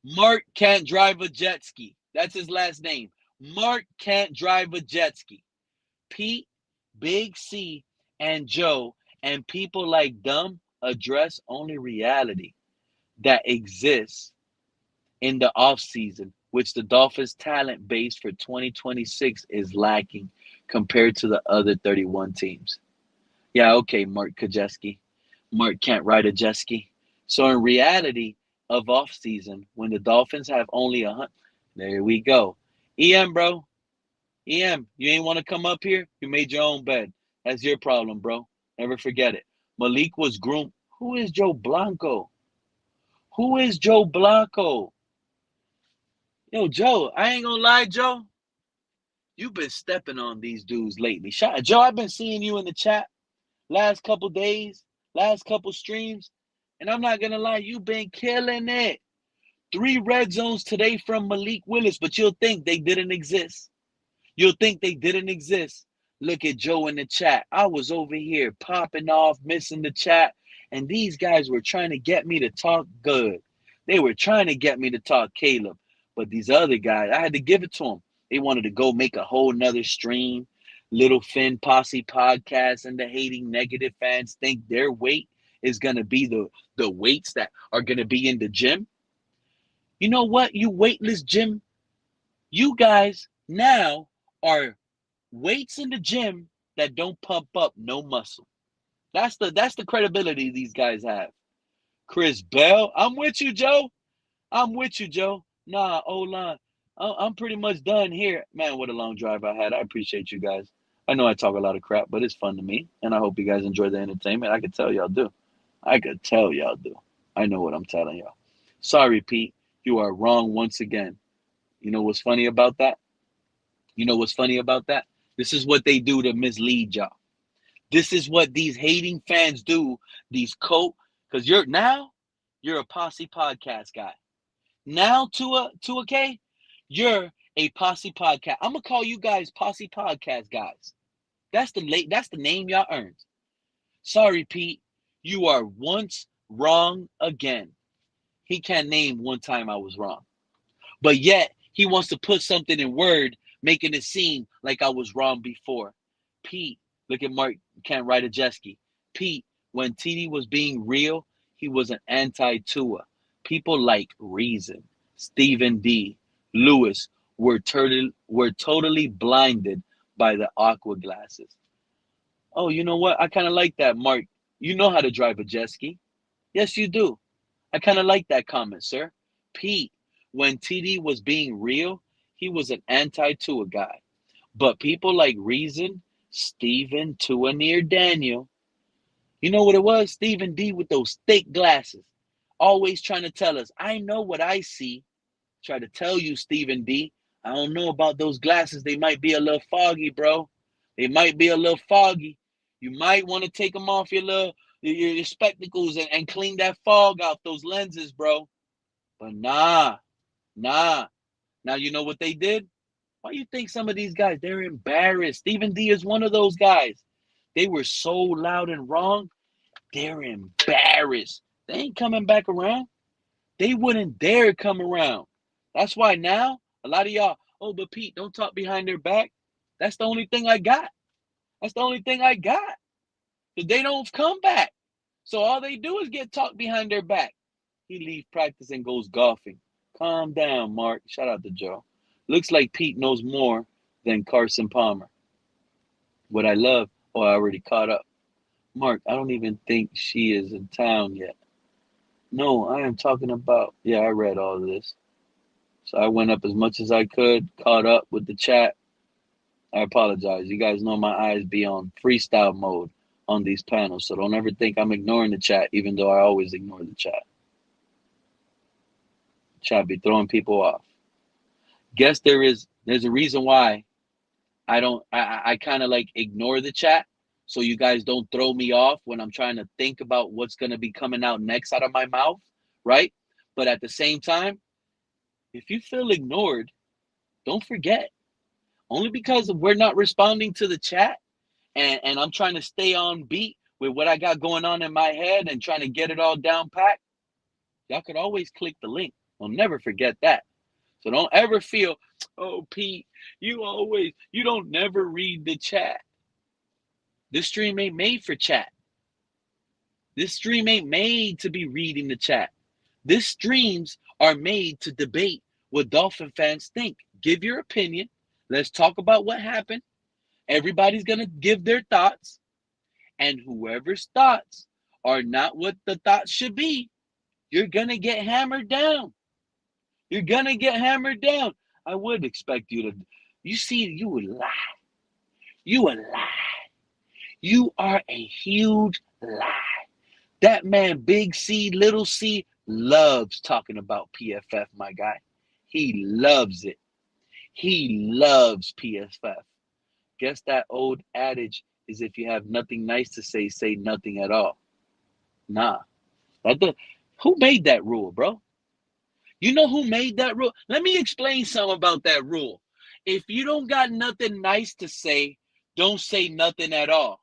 Mark can't drive a jet ski. That's his last name. Mark can't drive a jet ski. Pete, Big C, and Joe, and people like them address only reality that exists in the offseason, which the Dolphins' talent base for 2026 is lacking compared to the other 31 teams. Yeah, okay, Mark Kajeski. Mark can't ride a jet ski. So in reality of offseason, when the Dolphins have only 100, there we go. EM, bro. EM, you ain't want to come up here? You made your own bed. That's your problem, bro. Never forget it. Malik was groomed. Who is Joe Blanco? Who is Joe Blanco? Yo, Joe, I ain't gonna lie, Joe. You've been stepping on these dudes lately. Joe, I've been seeing you in the chat last couple days, last couple streams, and I'm not gonna lie, you've been killing it. 3 red zones today from Malik Willis, but you'll think they didn't exist. You'll think they didn't exist. Look at Joe in the chat. I was over here popping off, missing the chat, and these guys were trying to get me to talk good. They were trying to get me to talk Caleb, but these other guys, I had to give it to them. They wanted to go make a whole nother stream. Little Finn Posse podcast, and the hating negative fans think their weight is going to be the weights that are going to be in the gym. You know what, you weightless gym? You guys now are weights in the gym that don't pump up no muscle. That's the credibility these guys have. Chris Bell, I'm with you, Joe. I'm with you, Joe. Nah, O-line. I'm pretty much done here. Man, what a long drive I had. I appreciate you guys. I know I talk a lot of crap, but it's fun to me, and I hope you guys enjoy the entertainment. I could tell y'all do. I could tell y'all do. I know what I'm telling y'all. Sorry, Pete. You are wrong once again. You know what's funny about that? You know what's funny about that? This is what they do to mislead y'all. This is what these hating fans do. These because you're a Posse podcast guy. Now Tua K, you're a Posse podcast. I'm gonna call you guys Posse podcast guys. That's the name y'all earned. Sorry, Pete. You are once wrong again. He can't name one time I was wrong. But yet he wants to put something in word, making it seem like I was wrong before. Pete, look at Mark can't ride a jet ski. Pete, when TD was being real, he was an anti-Tua. People like Reason, Stephen D, Lewis were totally blinded by the aqua glasses. Oh, you know what? I kind of like that, Mark. You know how to drive a jet ski. Yes, you do. I kind of like that comment, sir. Pete, when TD was being real, he was an anti-Tua guy. But people like Reason, Steven, Tua near Daniel, you know what it was? Stephen D with those thick glasses. Always trying to tell us, I know what I see. Try to tell you, Stephen D. I don't know about those glasses. They might be a little foggy, bro. They might be a little foggy. You might want to take them off your spectacles and clean that fog out those lenses, bro. But nah. Now you know what they did? Why you think some of these guys, they're embarrassed? Stephen D is one of those guys. They were so loud and wrong, they're embarrassed. They ain't coming back around. They wouldn't dare come around. That's why now, a lot of y'all, oh, but Pete, don't talk behind their back. That's the only thing I got. That's the only thing I got. Because they don't come back. So all they do is get talked behind their back. He leaves practice and goes golfing. Calm down, Mark. Shout out to Joe. Looks like Pete knows more than Carson Palmer. What I love, I already caught up. Mark, I don't even think she is in town yet. No, I am talking about, I read all of this. So I went up as much as I could, caught up with the chat. I apologize. You guys know my eyes be on freestyle mode on these panels, so don't ever think I'm ignoring the chat, even though I always ignore the chat. Chat be throwing people off. Guess there's a reason why I kind of like ignore the chat so you guys don't throw me off when I'm trying to think about what's going to be coming out next out of my mouth, right? But at the same time, if you feel ignored, don't forget, only because we're not responding to the chat and I'm trying to stay on beat with what I got going on in my head and trying to get it all down packed, y'all could always click the link. I'll never forget that. So don't ever feel, oh, Pete, you don't never read the chat. This stream ain't made for chat. This stream ain't made to be reading the chat. This streams are made to debate what Dolphin fans think. Give your opinion. Let's talk about what happened. Everybody's going to give their thoughts. And whoever's thoughts are not what the thoughts should be, you're going to get hammered down. You're going to get hammered down. I would expect you to. You see, you would lie. You would lie. You are a huge lie. That man, Big C, Little C, loves talking about PFF, my guy. He loves it. He loves PFF. Guess that old adage is if you have nothing nice to say, say nothing at all. Nah. Who made that rule, bro? You know who made that rule? Let me explain something about that rule. If you don't got nothing nice to say, don't say nothing at all.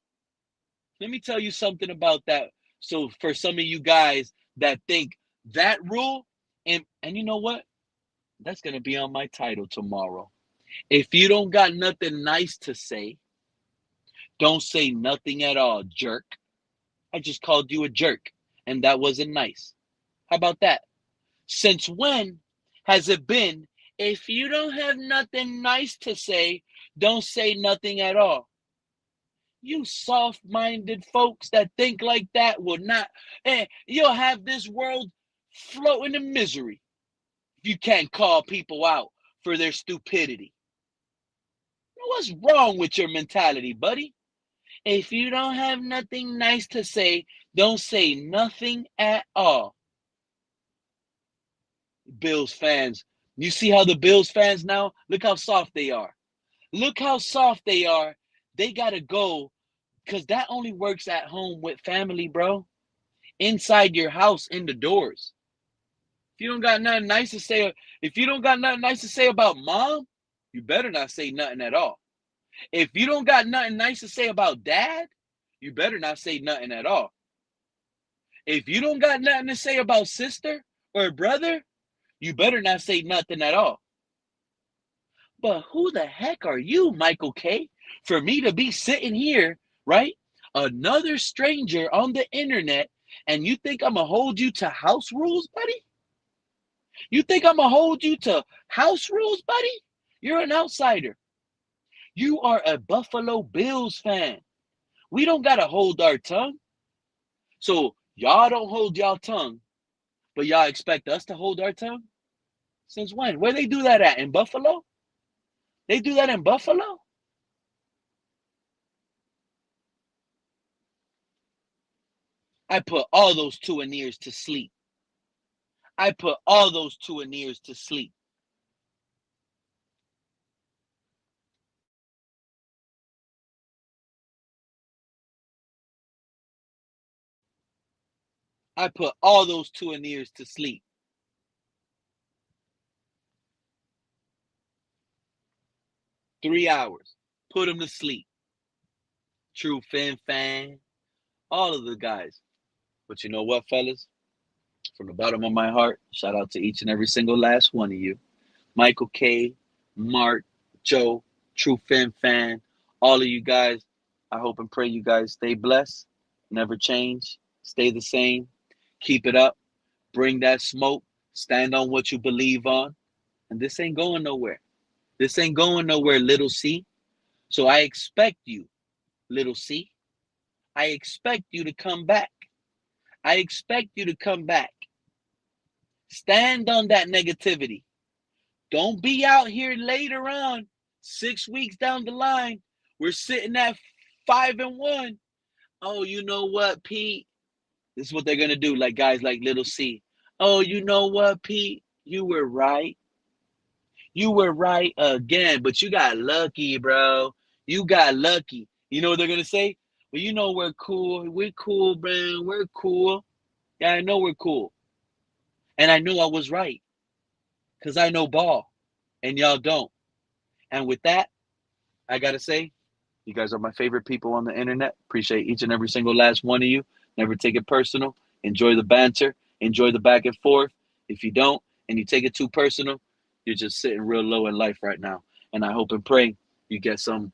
Let me tell you something about that. So for some of you guys that think that rule, and you know what? That's going to be on my title tomorrow. If you don't got nothing nice to say, don't say nothing at all, jerk. I just called you a jerk, and that wasn't nice. How about that? Since when has it been, if you don't have nothing nice to say, don't say nothing at all? You soft-minded folks that think like that will not, you'll have this world floating in misery if you can't call people out for their stupidity. What's wrong with your mentality, buddy? If you don't have nothing nice to say, don't say nothing at all. Bills fans, you see how the Bills fans now, look how soft they are. Look how soft they are. They got to go because that only works at home with family, bro. Inside your house, in the doors. If you don't got nothing nice to say, if you don't got nothing nice to say about mom, you better not say nothing at all. If you don't got nothing nice to say about dad, you better not say nothing at all. If you don't got nothing to say about sister or brother, you better not say nothing at all. But who the heck are you, Michael K., for me to be sitting here, right? Another stranger on the internet, and you think I'm going to hold you to house rules, buddy? You think I'm going to hold you to house rules, buddy? You're an outsider. You are a Buffalo Bills fan. We don't got to hold our tongue. So y'all don't hold y'all tongue, but y'all expect us to hold our tongue? Since when? Where they do that at? In Buffalo? They do that in Buffalo? I put all those two-and-ears to sleep. I put all those two-and-ears to sleep. I put all those two-and-ears to sleep. Three hours. Put them to sleep. True Fin fan. All of the guys. But you know what, fellas? From the bottom of my heart, shout out to each and every single last one of you. Michael K, Mark, Joe, True Fin fan, all of you guys. I hope and pray you guys stay blessed, never change, stay the same, keep it up, bring that smoke, stand on what you believe on. And this ain't going nowhere. This ain't going nowhere, little C. So I expect you, little C. I expect you to come back. I expect you to come back. Stand on that negativity. Don't be out here later on, 6 weeks down the line. We're sitting at 5-1. Oh, you know what, Pete? This is what they're going to do, like guys like Little C. Oh, you know what, Pete? You were right. You were right again, but you got lucky, bro. You got lucky. You know what they're gonna say? Well, you know we're cool. We're cool, man. We're cool. Yeah, I know we're cool. And I know I was right. Because I know ball. And y'all don't. And with that, I gotta say, you guys are my favorite people on the internet. Appreciate each and every single last one of you. Never take it personal. Enjoy the banter. Enjoy the back and forth. If you don't and you take it too personal, you're just sitting real low in life right now. And I hope and pray you get some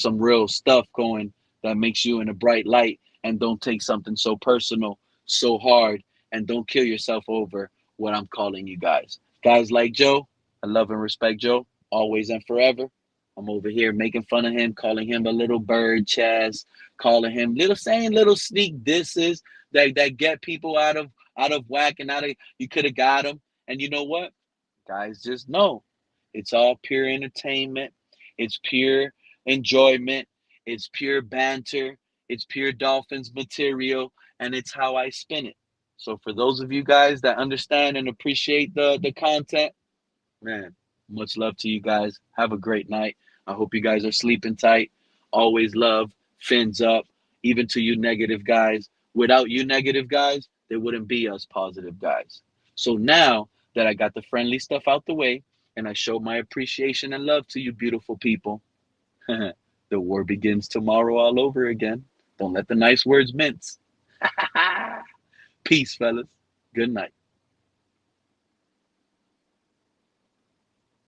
real stuff going that makes you in a bright light and don't take something so personal, so hard, and don't kill yourself over what I'm calling you guys. Guys like Joe, I love and respect Joe always and forever. I'm over here making fun of him, calling him a little bird chest, calling him saying little sneak disses that get people out of whack and out of you could have got them. And you know what? Guys, just know it's all pure entertainment. It's pure enjoyment. It's pure banter. It's pure Dolphins material, and it's how I spin it. So for those of you guys that understand and appreciate the content, man, much love to you guys. Have a great night. I hope you guys are sleeping tight. Always love, fins up, even to you negative guys. Without you negative guys, there wouldn't be us positive guys. So now that I got the friendly stuff out the way and I show my appreciation and love to you beautiful people, the war begins tomorrow all over again. Don't let the nice words mince. Peace, fellas. Good night.